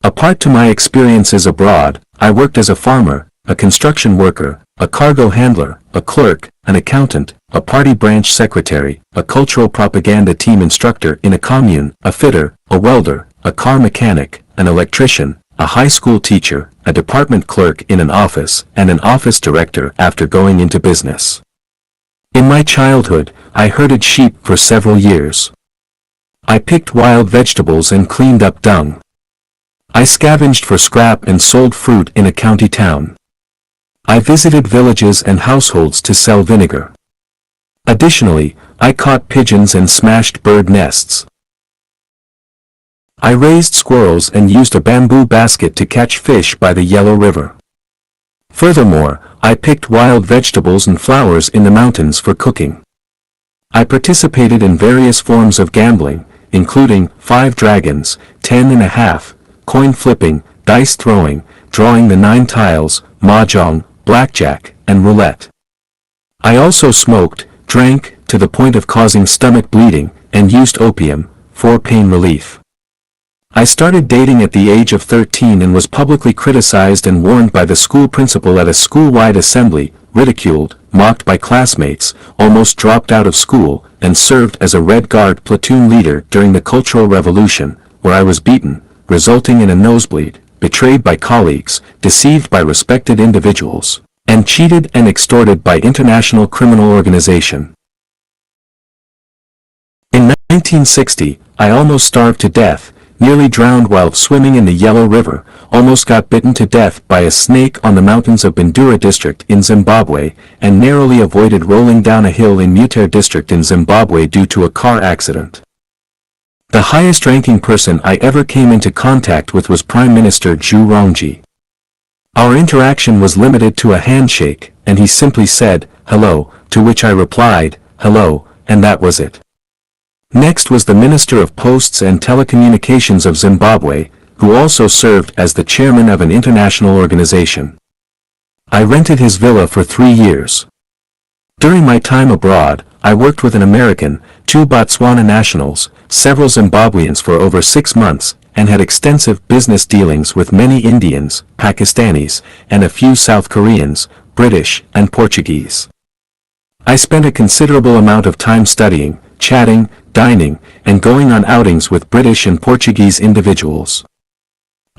Apart to my experiences abroad, I worked as a farmer, a construction worker, a cargo handler, a clerk, an accountant, a party branch secretary, a cultural propaganda team instructor in a commune, a fitter, a welder, a car mechanic, an electrician, a high school teacher, a department clerk in an office, and an office director after going into business. In my childhood, I herded sheep for several years. I picked wild vegetables and cleaned up dung. I scavenged for scrap and sold fruit in a county town. I visited villages and households to sell vinegar. Additionally, I caught pigeons and smashed bird nests. I raised squirrels and used a bamboo basket to catch fish by the Yellow River. Furthermore, I picked wild vegetables and flowers in the mountains for cooking. I participated in various forms of gambling, including 5 dragons, 10 and a half, coin flipping, dice throwing, drawing the 9 tiles, mahjong, blackjack, and roulette. I also smoked, drank, to the point of causing stomach bleeding, and used opium, for pain relief. I started dating at the age of 13 and was publicly criticized and warned by the school principal at a school-wide assembly, ridiculed, mocked by classmates, almost dropped out of school, and served as a Red Guard platoon leader during the Cultural Revolution, where I was beaten, resulting in a nosebleed, betrayed by colleagues, deceived by respected individuals, and cheated and extorted by international criminal organization. In 1960, I almost starved to death, nearly drowned while swimming in the Yellow River, almost got bitten to death by a snake on the mountains of Bindura district in Zimbabwe, and narrowly avoided rolling down a hill in Mutare district in Zimbabwe due to a car accident. The highest-ranking person I ever came into contact with was Prime Minister Zhu Rongji. Our interaction was limited to a handshake, and he simply said, "Hello," to which I replied, "Hello," and that was it. Next was the Minister of Posts and Telecommunications of Zimbabwe, who also served as the chairman of an international organization. I rented his villa for 3 years. During my time abroad, I worked with an American, 2 Botswana nationals, several Zimbabweans for over 6 months, and had extensive business dealings with many Indians, Pakistanis, and a few South Koreans, British, and Portuguese. I spent a considerable amount of time studying, chatting, dining, and going on outings with British and Portuguese individuals.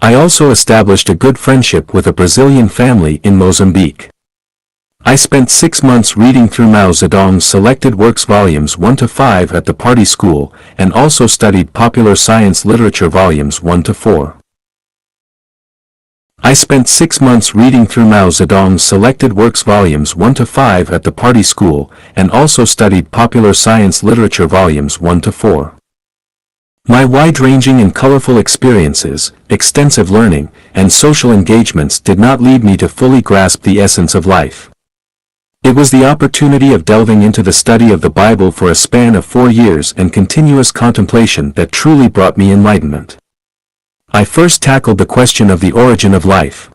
I also established a good friendship with a Brazilian family in Mozambique. I spent 6 months reading through Mao Zedong's selected works volumes 1 to 5 at the party school, and also studied popular science literature volumes 1 to 4. I spent 6 months reading through Mao Zedong's selected works volumes 1 to 5 at the party school, and also studied popular science literature volumes 1 to 4. My wide-ranging and colorful experiences, extensive learning, and social engagements did not lead me to fully grasp the essence of life. It was the opportunity of delving into the study of the Bible for a span of 4 years and continuous contemplation that truly brought me enlightenment. I first tackled the question of the origin of life.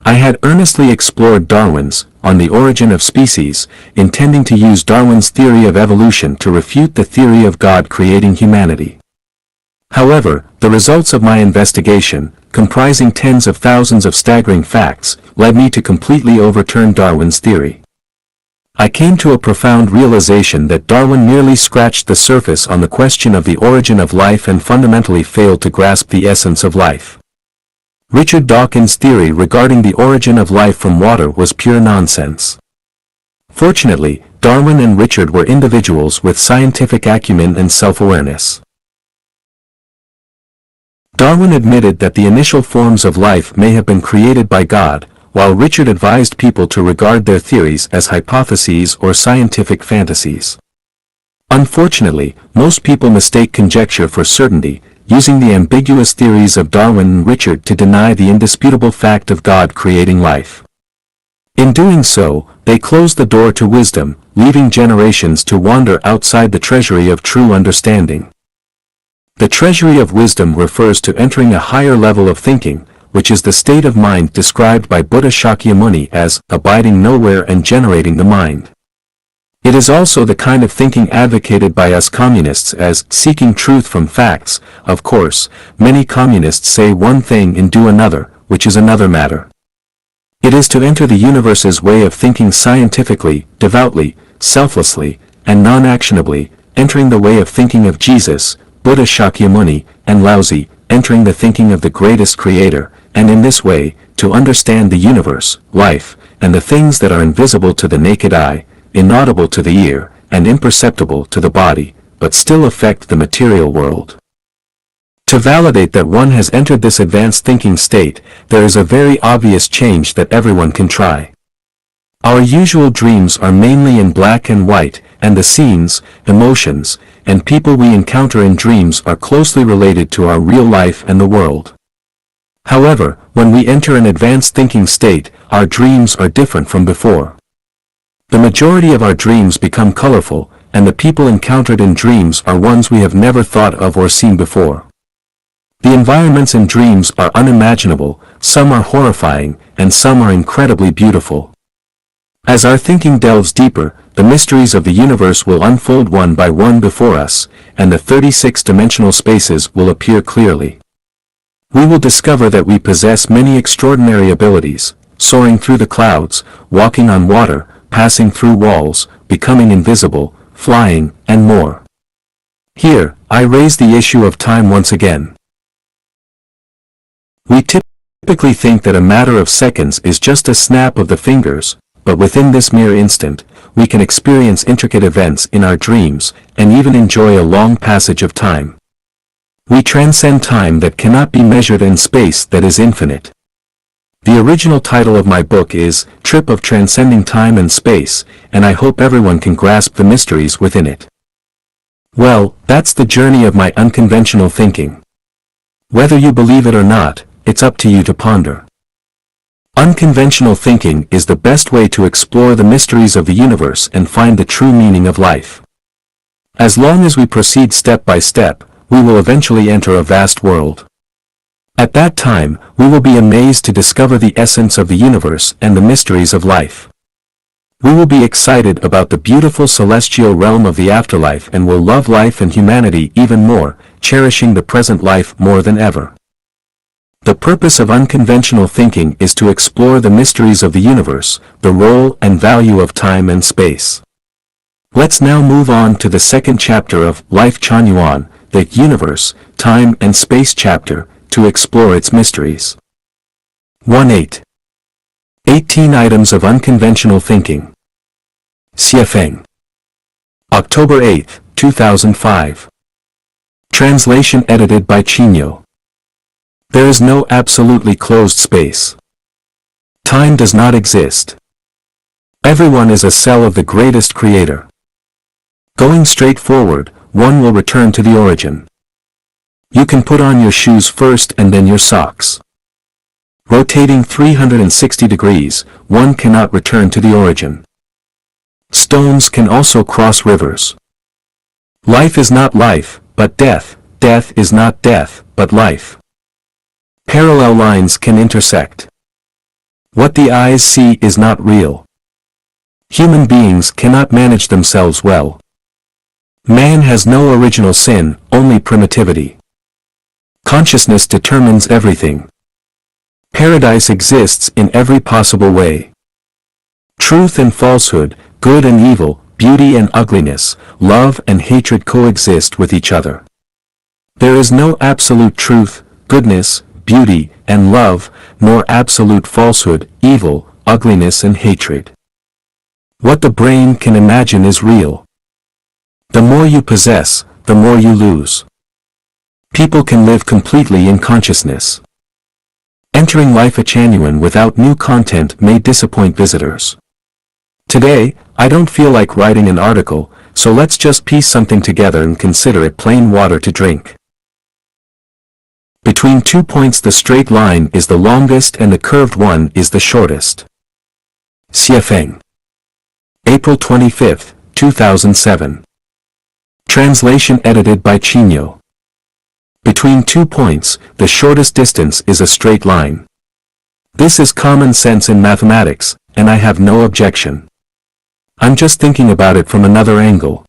I had earnestly explored Darwin's On the Origin of Species, intending to use Darwin's theory of evolution to refute the theory of God creating humanity. However, the results of my investigation, comprising tens of thousands of staggering facts, led me to completely overturn Darwin's theory. I came to a profound realization that Darwin merely scratched the surface on the question of the origin of life and fundamentally failed to grasp the essence of life. Richard Dawkins' theory regarding the origin of life from water was pure nonsense. Fortunately, Darwin and Richard were individuals with scientific acumen and self-awareness. Darwin admitted that the initial forms of life may have been created by God, while Richard advised people to regard their theories as hypotheses or scientific fantasies. Unfortunately, most people mistake conjecture for certainty, using the ambiguous theories of Darwin and Richard to deny the indisputable fact of God creating life. In doing so, they close the door to wisdom, leaving generations to wander outside the treasury of true understanding. The treasury of wisdom refers to entering a higher level of thinking, which is the state of mind described by Buddha Shakyamuni as abiding nowhere and generating the mind. It is also the kind of thinking advocated by us communists as seeking truth from facts. Of course, many communists say one thing and do another, which is another matter. It is to enter the universe's way of thinking scientifically, devoutly, selflessly, and non-actionably, entering the way of thinking of Jesus, Buddha Shakyamuni, and Laozi, entering the thinking of the greatest creator, and in this way, to understand the universe, life, and the things that are invisible to the naked eye, inaudible to the ear, and imperceptible to the body, but still affect the material world. To validate that one has entered this advanced thinking state, there is a very obvious change that everyone can try. Our usual dreams are mainly in black and white, and the scenes, emotions, and people we encounter in dreams are closely related to our real life and the world. However, when we enter an advanced thinking state, our dreams are different from before. The majority of our dreams become colorful, and the people encountered in dreams are ones we have never thought of or seen before. The environments in dreams are unimaginable, some are horrifying, and some are incredibly beautiful. As our thinking delves deeper, the mysteries of the universe will unfold one by one before us, and the 36-dimensional spaces will appear clearly. We will discover that we possess many extraordinary abilities, soaring through the clouds, walking on water, passing through walls, becoming invisible, flying, and more. Here, I raise the issue of time once again. We typically think that a matter of seconds is just a snap of the fingers, but within this mere instant, we can experience intricate events in our dreams, and even enjoy a long passage of time. We transcend time that cannot be measured in space that is infinite. The original title of my book is Trip of Transcending Time and Space, and I hope everyone can grasp the mysteries within it. Well, that's the journey of my unconventional thinking. Whether you believe it or not, it's up to you to ponder. Unconventional thinking is the best way to explore the mysteries of the universe and find the true meaning of life. As long as we proceed step by step, we will eventually enter a vast world. At that time, we will be amazed to discover the essence of the universe and the mysteries of life. We will be excited about the beautiful celestial realm of the afterlife and will love life and humanity even more, cherishing the present life more than ever. The purpose of unconventional thinking is to explore the mysteries of the universe, the role and value of time and space. Let's now move on to the second chapter of Life Chanyuan, the Universe, Time and Space chapter, to explore its mysteries. 1.8. 18 Items of Unconventional Thinking. Xiefeng. October 8, 2005. Translation edited by Chino. There is no absolutely closed space. Time does not exist. Everyone is a cell of the greatest creator. Going straight forward, one will return to the origin. You can put on your shoes first and then your socks. Rotating 360 degrees, one cannot return to the origin. Stones can also cross rivers. Life is not life, but death. Death is not death, but life. Parallel lines can intersect. What the eyes see is not real. Human beings cannot manage themselves well. Man has no original sin, only primitivity. Consciousness determines everything. Paradise exists in every possible way. Truth and falsehood, good and evil, beauty and ugliness, love and hatred coexist with each other. There is no absolute truth, goodness, beauty, and love, nor absolute falsehood, evil, ugliness and hatred. What the brain can imagine is real. The more you possess, the more you lose. People can live completely in consciousness. Entering life a genuine without new content may disappoint visitors. Today, I don't feel like writing an article, so let's just piece something together and consider it plain water to drink. Between 2 points the straight line is the longest and the curved one is the shortest. Xiefeng. April 25, 2007. Translation edited by Chino. Between 2 points, the shortest distance is a straight line. This is common sense in mathematics, and I have no objection. I'm just thinking about it from another angle.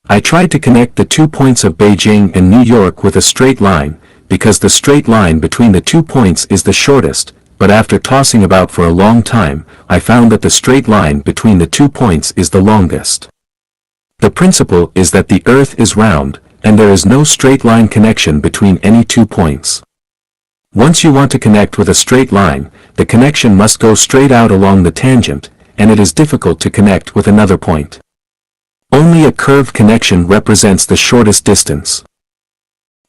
I tried to connect the 2 points of Beijing and New York with a straight line, because the straight line between the 2 points is the shortest, but after tossing about for a long time, I found that the straight line between the 2 points is the longest. The principle is that the Earth is round, and there is no straight line connection between any 2 points. Once you want to connect with a straight line, the connection must go straight out along the tangent, and it is difficult to connect with another point. Only a curved connection represents the shortest distance.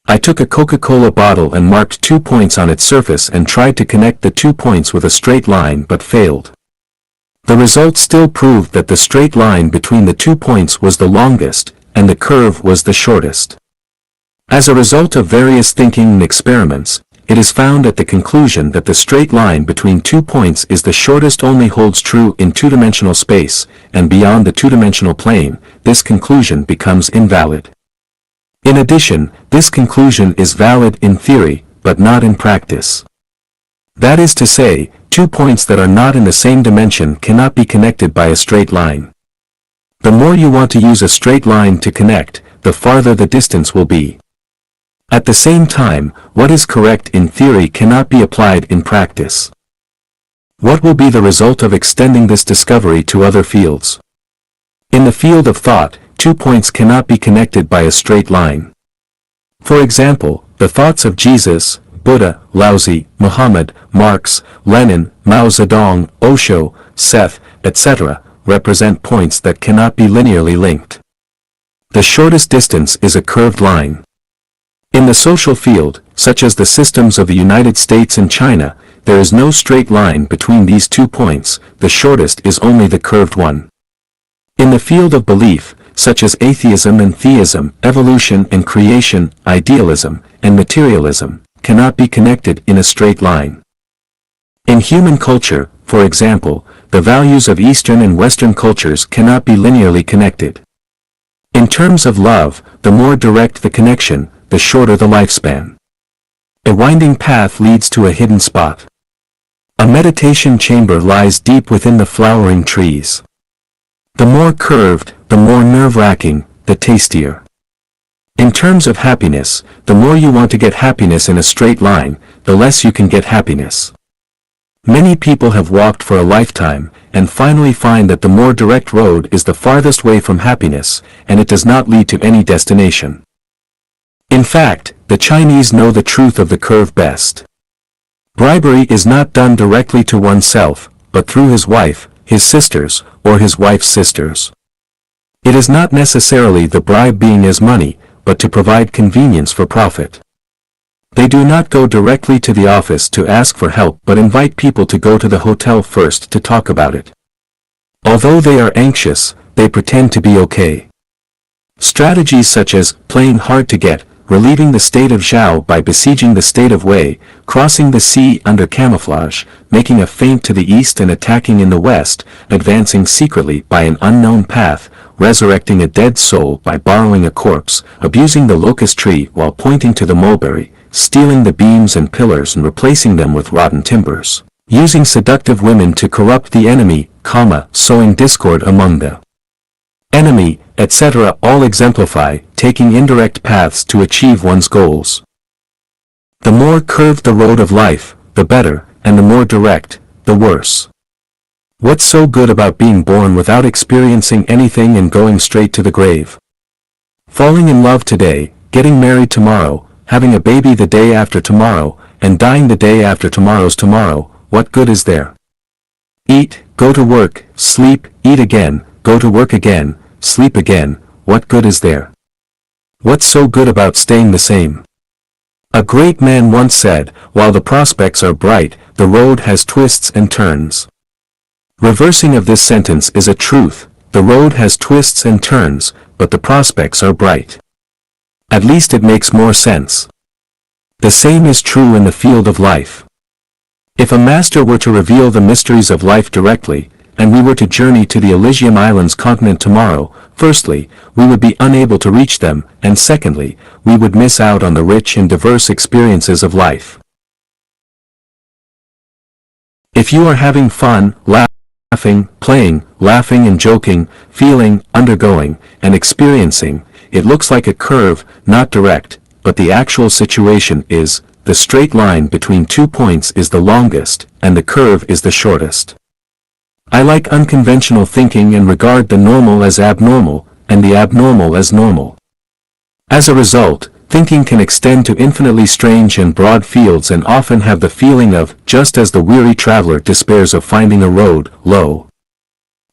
I took a Coca-Cola bottle and marked 2 points on its surface and tried to connect the 2 points with a straight line but failed. The result still proved that the straight line between the 2 points was the longest, and the curve was the shortest. As a result of various thinking and experiments, it is found at the conclusion that the straight line between 2 points is the shortest only holds true in two-dimensional space, and beyond the two-dimensional plane, this conclusion becomes invalid. In addition, this conclusion is valid in theory, but not in practice. That is to say, 2 points that are not in the same dimension cannot be connected by a straight line. The more you want to use a straight line to connect, the farther the distance will be. At the same time, what is correct in theory cannot be applied in practice. What will be the result of extending this discovery to other fields? In the field of thought, 2 points cannot be connected by a straight line. For example, the thoughts of Jesus, Buddha, Laozi, Muhammad, Marx, Lenin, Mao Zedong, Osho, Seth, etc., represent points that cannot be linearly linked. The shortest distance is a curved line. In the social field, such as the systems of the United States and China, there is no straight line between these 2 points, the shortest is only the curved one. In the field of belief, such as atheism and theism, evolution and creation, idealism, and materialism, cannot be connected in a straight line. In human culture, for example, the values of Eastern and Western cultures cannot be linearly connected. In terms of love, the more direct the connection, the shorter the lifespan. A winding path leads to a hidden spot. A meditation chamber lies deep within the flowering trees. The more curved, the more nerve-wracking, the tastier. In terms of happiness, the more you want to get happiness in a straight line, the less you can get happiness. Many people have walked for a lifetime, and finally find that the more direct road is the farthest way from happiness, and it does not lead to any destination. In fact, the Chinese know the truth of the curve best. Bribery is not done directly to oneself, but through his wife, his sisters, or his wife's sisters. It is not necessarily the bribe being as money, but to provide convenience for profit. They do not go directly to the office to ask for help but invite people to go to the hotel first to talk about it. Although they are anxious, they pretend to be okay. Strategies such as playing hard to get, relieving the state of Zhao by besieging the state of Wei, crossing the sea under camouflage, making a feint to the east and attacking in the west, advancing secretly by an unknown path, resurrecting a dead soul by borrowing a corpse, abusing the locust tree while pointing to the mulberry, stealing the beams and pillars and replacing them with rotten timbers, using seductive women to corrupt the enemy, sowing discord among the enemy, etc. all exemplify taking indirect paths to achieve one's goals. The more curved the road of life, the better, and the more direct, the worse. What's so good about being born without experiencing anything and going straight to the grave? Falling in love today, getting married tomorrow, having a baby the day after tomorrow, and dying the day after tomorrow's tomorrow, what good is there? Eat, go to work, sleep, eat again, go to work again, sleep again, what good is there? What's so good about staying the same? A great man once said, while the prospects are bright, the road has twists and turns. Reversing of this sentence is a truth, the road has twists and turns, but the prospects are bright. At least it makes more sense. The same is true in the field of life. If a master were to reveal the mysteries of life directly, and we were to journey to the Elysium Islands continent tomorrow, firstly, we would be unable to reach them, and secondly, we would miss out on the rich and diverse experiences of life. If you are having fun, laughing, playing, laughing and joking, feeling, undergoing, and experiencing, it looks like a curve, not direct, but the actual situation is, the straight line between 2 points is the longest, and the curve is the shortest. I like unconventional thinking and regard the normal as abnormal, and the abnormal as normal. As a result, thinking can extend to infinitely strange and broad fields and often have the feeling of, just as the weary traveler despairs of finding a road, lo!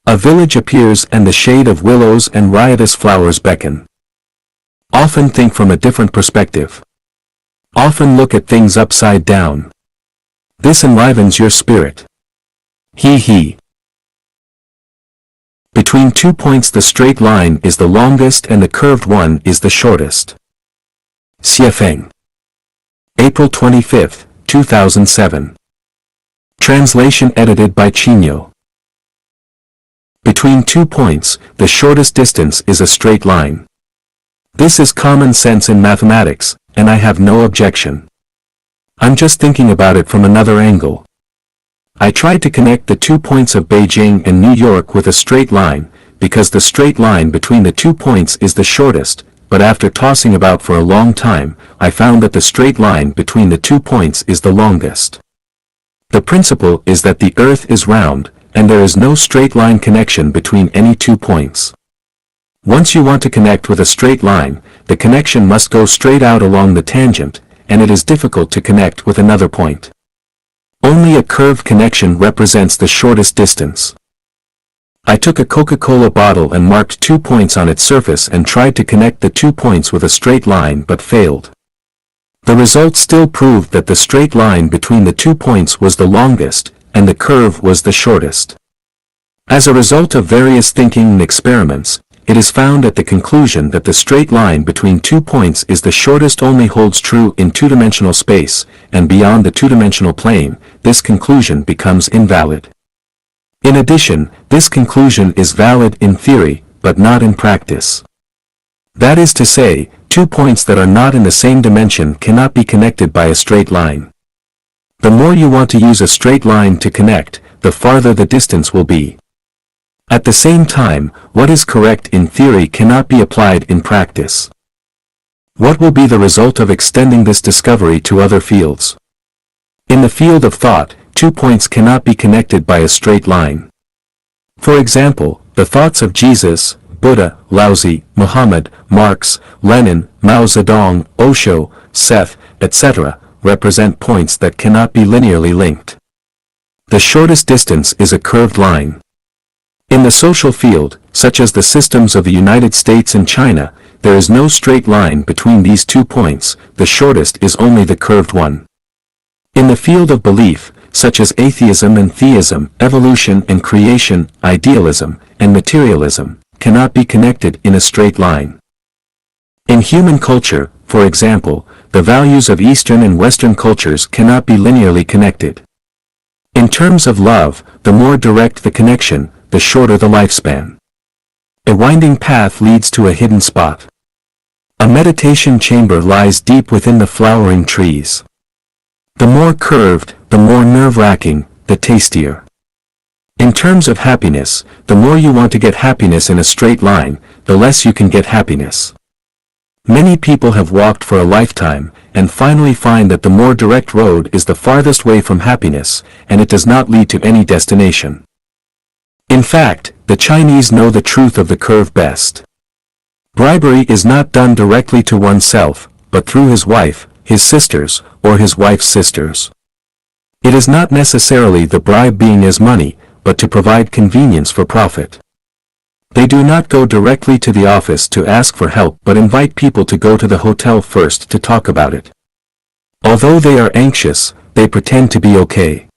A village appears and the shade of willows and riotous flowers beckon. Often think from a different perspective. Often look at things upside down. This enlivens your spirit. He. Between 2 points the straight line is the longest and the curved one is the shortest. Xiefeng. April 25, 2007. Translation edited by Chino. Between 2 points, the shortest distance is a straight line. This is common sense in mathematics, and I have no objection. I'm just thinking about it from another angle. I tried to connect the 2 points of Beijing and New York with a straight line, because the straight line between the 2 points is the shortest, but after tossing about for a long time, I found that the straight line between the 2 points is the longest. The principle is that the Earth is round, and there is no straight line connection between any 2 points. Once you want to connect with a straight line, the connection must go straight out along the tangent, and it is difficult to connect with another point. Only a curved connection represents the shortest distance. I took a Coca-Cola bottle and marked 2 points on its surface and tried to connect the 2 points with a straight line but failed. The result still proved that the straight line between the 2 points was the longest, and the curve was the shortest. As a result of various thinking and experiments, it is found at the conclusion that the straight line between 2 points is the shortest only holds true in two-dimensional space, and beyond the two-dimensional plane, this conclusion becomes invalid. In addition, this conclusion is valid in theory, but not in practice. That is to say, 2 points that are not in the same dimension cannot be connected by a straight line. The more you want to use a straight line to connect, the farther the distance will be. At the same time, what is correct in theory cannot be applied in practice. What will be the result of extending this discovery to other fields? In the field of thought, 2 points cannot be connected by a straight line. For example, the thoughts of Jesus, Buddha, Laozi, Muhammad, Marx, Lenin, Mao Zedong, Osho, Seth, etc., represent points that cannot be linearly linked. The shortest distance is a curved line. In the social field, such as the systems of the United States and China, there is no straight line between these 2 points, the shortest is only the curved one. In the field of belief, such as atheism and theism, evolution and creation, idealism, and materialism, cannot be connected in a straight line. In human culture, for example, the values of Eastern and Western cultures cannot be linearly connected. In terms of love, the more direct the connection, the shorter the lifespan. A winding path leads to a hidden spot. A meditation chamber lies deep within the flowering trees. The more curved, the more nerve-wracking, the tastier. In terms of happiness, the more you want to get happiness in a straight line, the less you can get happiness. Many people have walked for a lifetime, and finally find that the more direct road is the farthest way from happiness, and it does not lead to any destination. In fact, the Chinese know the truth of the curve best. Bribery is not done directly to oneself, but through his wife, his sisters, or his wife's sisters. It is not necessarily the bribe being as money, but to provide convenience for profit. They do not go directly to the office to ask for help but invite people to go to the hotel first to talk about it. Although they are anxious, they pretend to be okay.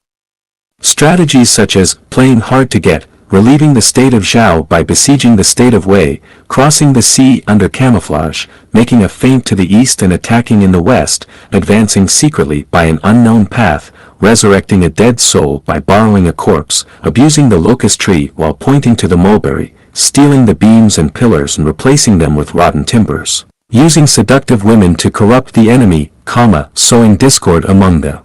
Strategies such as playing hard to get, relieving the state of Zhao by besieging the state of Wei, crossing the sea under camouflage, making a feint to the east and attacking in the west, advancing secretly by an unknown path, resurrecting a dead soul by borrowing a corpse, abusing the locust tree while pointing to the mulberry, stealing the beams and pillars and replacing them with rotten timbers, using seductive women to corrupt the enemy, sowing discord among the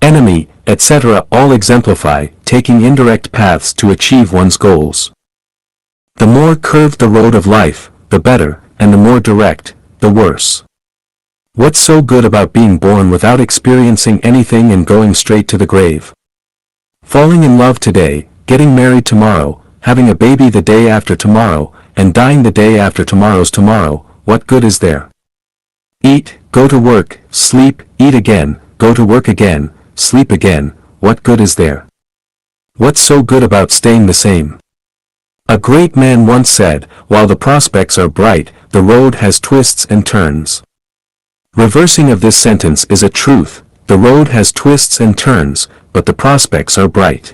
enemy, etc. all exemplify taking indirect paths to achieve one's goals. The more curved the road of life, the better, and the more direct, the worse. What's so good about being born without experiencing anything and going straight to the grave? Falling in love today, getting married tomorrow, having a baby the day after tomorrow, and dying the day after tomorrow's tomorrow, what good is there? Eat, go to work, sleep, eat again, go to work again, sleep again, what good is there? What's so good about staying the same? A great man once said, while the prospects are bright, the road has twists and turns. Reversing of this sentence is a truth, the road has twists and turns, but the prospects are bright.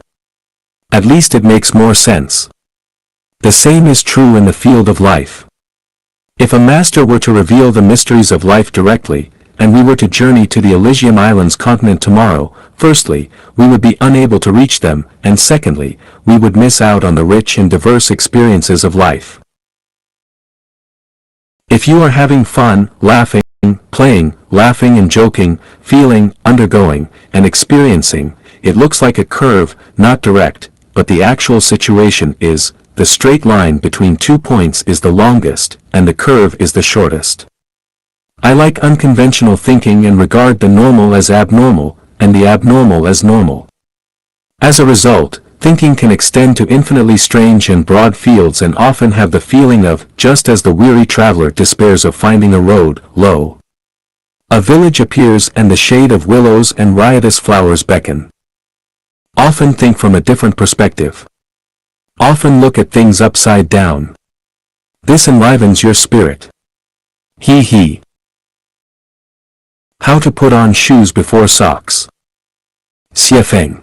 At least it makes more sense. The same is true in the field of life. If a master were to reveal the mysteries of life directly, and we were to journey to the Elysium Islands continent tomorrow, firstly, we would be unable to reach them, and secondly, we would miss out on the rich and diverse experiences of life. If you are having fun, laughing, playing, laughing and joking, feeling, undergoing, and experiencing, it looks like a curve, not direct, but the actual situation is, the straight line between 2 points is the longest, and the curve is the shortest. I like unconventional thinking and regard the normal as abnormal, and the abnormal as normal. As a result, thinking can extend to infinitely strange and broad fields and often have the feeling of, just as the weary traveler despairs of finding a road, lo! A village appears and the shade of willows and riotous flowers beckon. Often think from a different perspective. Often look at things upside down. This enlivens your spirit. He. How to put on shoes before socks. Xiefeng.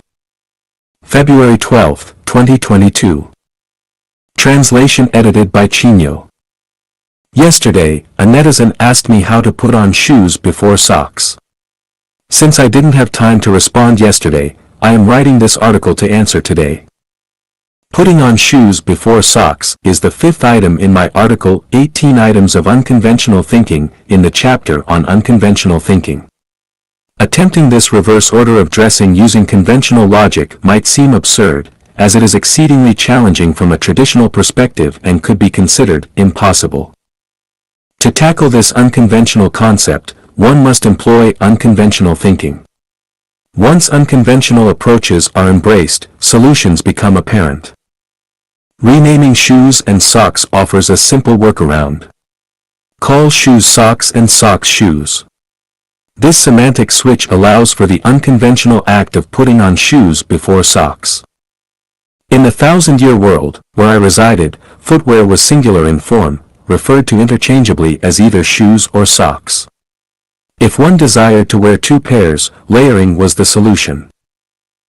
February 12, 2022. Translation edited by Chino. Yesterday, a netizen asked me how to put on shoes before socks. Since I didn't have time to respond yesterday, I am writing this article to answer today. Putting on shoes before socks is the 5th item in my article 18 Items of Unconventional Thinking in the chapter on unconventional thinking. Attempting this reverse order of dressing using conventional logic might seem absurd, as it is exceedingly challenging from a traditional perspective and could be considered impossible. To tackle this unconventional concept, one must employ unconventional thinking. Once unconventional approaches are embraced, solutions become apparent. Renaming shoes and socks offers a simple workaround. Call shoes socks and socks shoes. This semantic switch allows for the unconventional act of putting on shoes before socks. In the 1000-year world, where I resided, footwear was singular in form, referred to interchangeably as either shoes or socks. If one desired to wear 2 pairs, layering was the solution.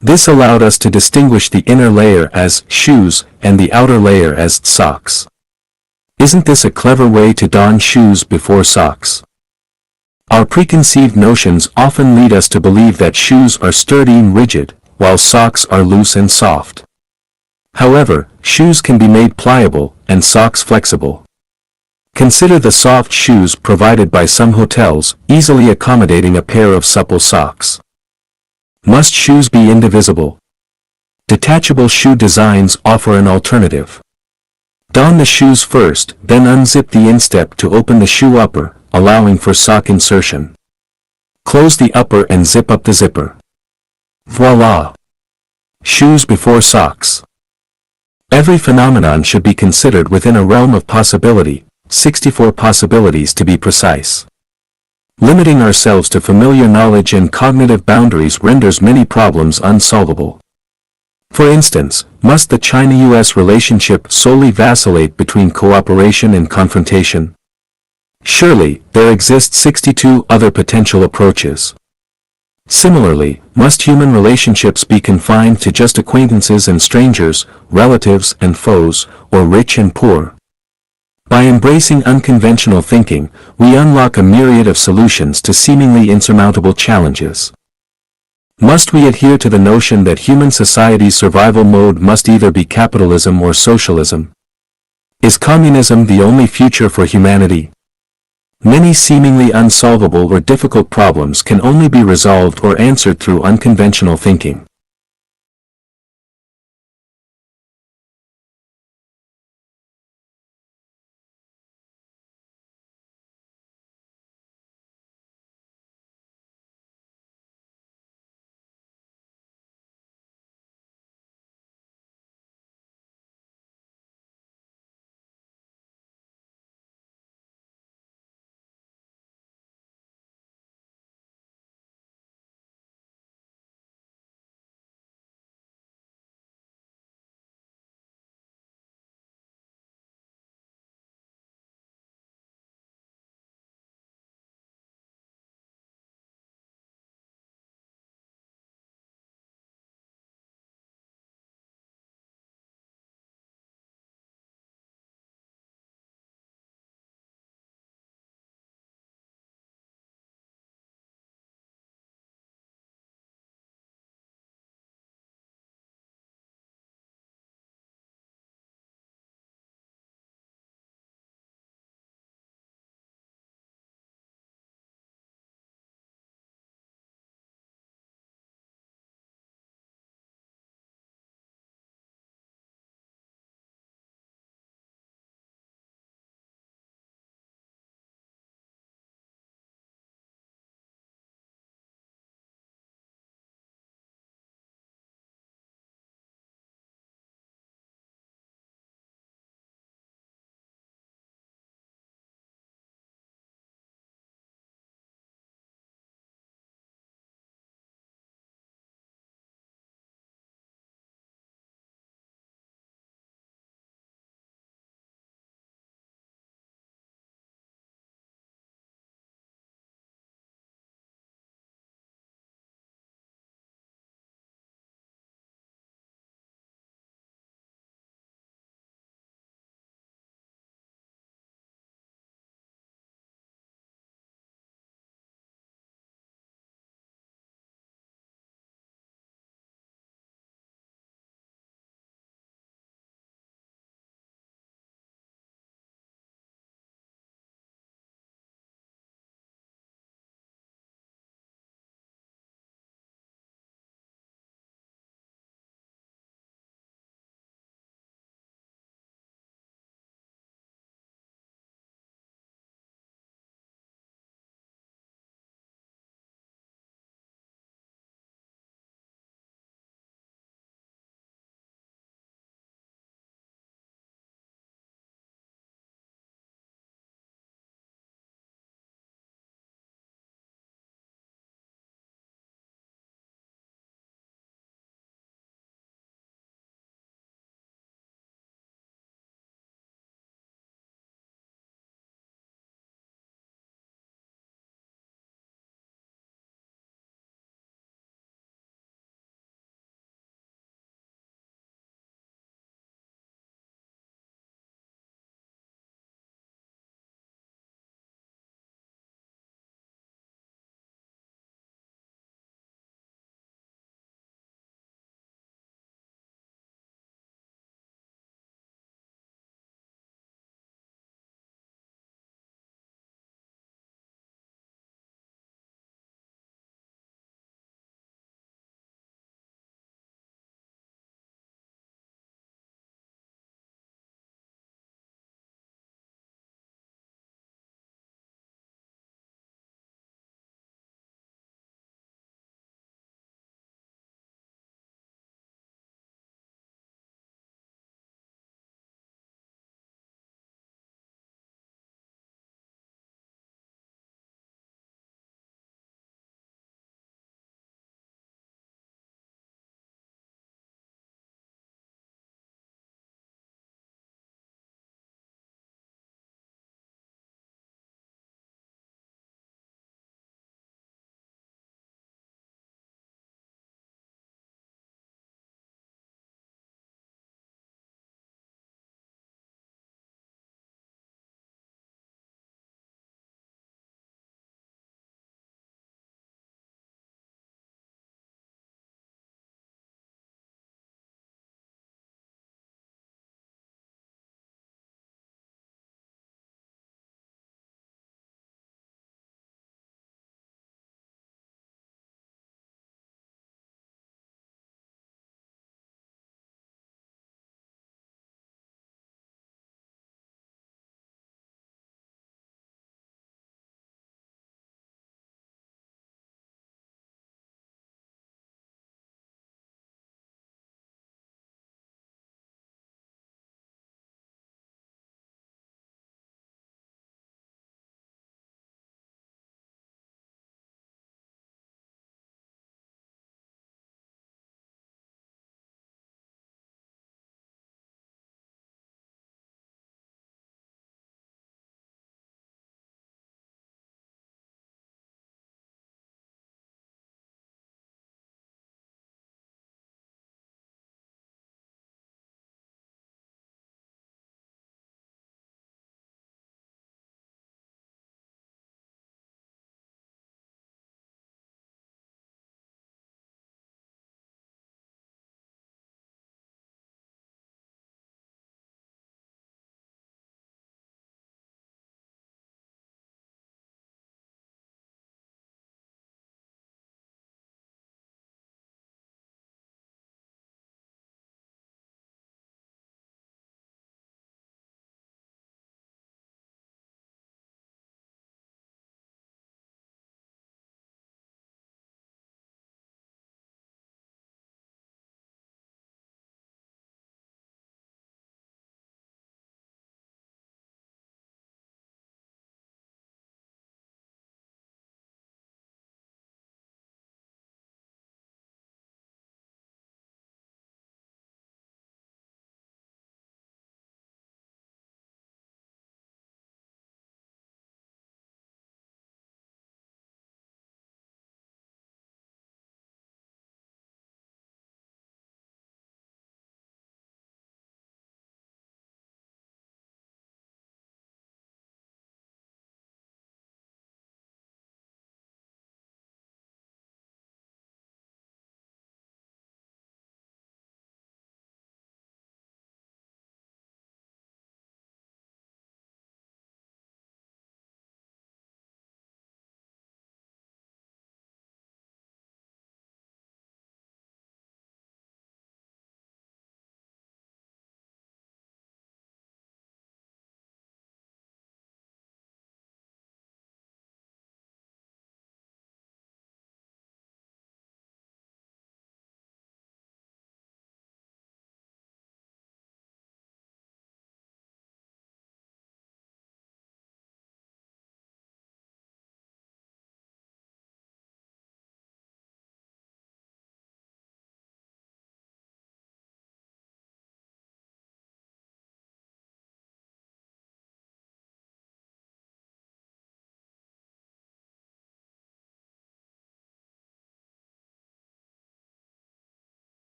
This allowed us to distinguish the inner layer as shoes and the outer layer as socks. Isn't this a clever way to don shoes before socks? Our preconceived notions often lead us to believe that shoes are sturdy and rigid, while socks are loose and soft. However, shoes can be made pliable, and socks flexible. Consider the soft shoes provided by some hotels, easily accommodating a pair of supple socks. Must shoes be indivisible? Detachable shoe designs offer an alternative. Don the shoes first, then unzip the instep to open the shoe upper, allowing for sock insertion. Close the upper and zip up the zipper. Voila! Shoes before socks. Every phenomenon should be considered within a realm of possibility, 64 possibilities to be precise. Limiting ourselves to familiar knowledge and cognitive boundaries renders many problems unsolvable. For instance, must the China-US relationship solely vacillate between cooperation and confrontation? Surely, there exist 62 other potential approaches. Similarly, must human relationships be confined to just acquaintances and strangers, relatives and foes, or rich and poor? By embracing unconventional thinking, we unlock a myriad of solutions to seemingly insurmountable challenges. Must we adhere to the notion that human society's survival mode must either be capitalism or socialism? Is communism the only future for humanity? Many seemingly unsolvable or difficult problems can only be resolved or answered through unconventional thinking.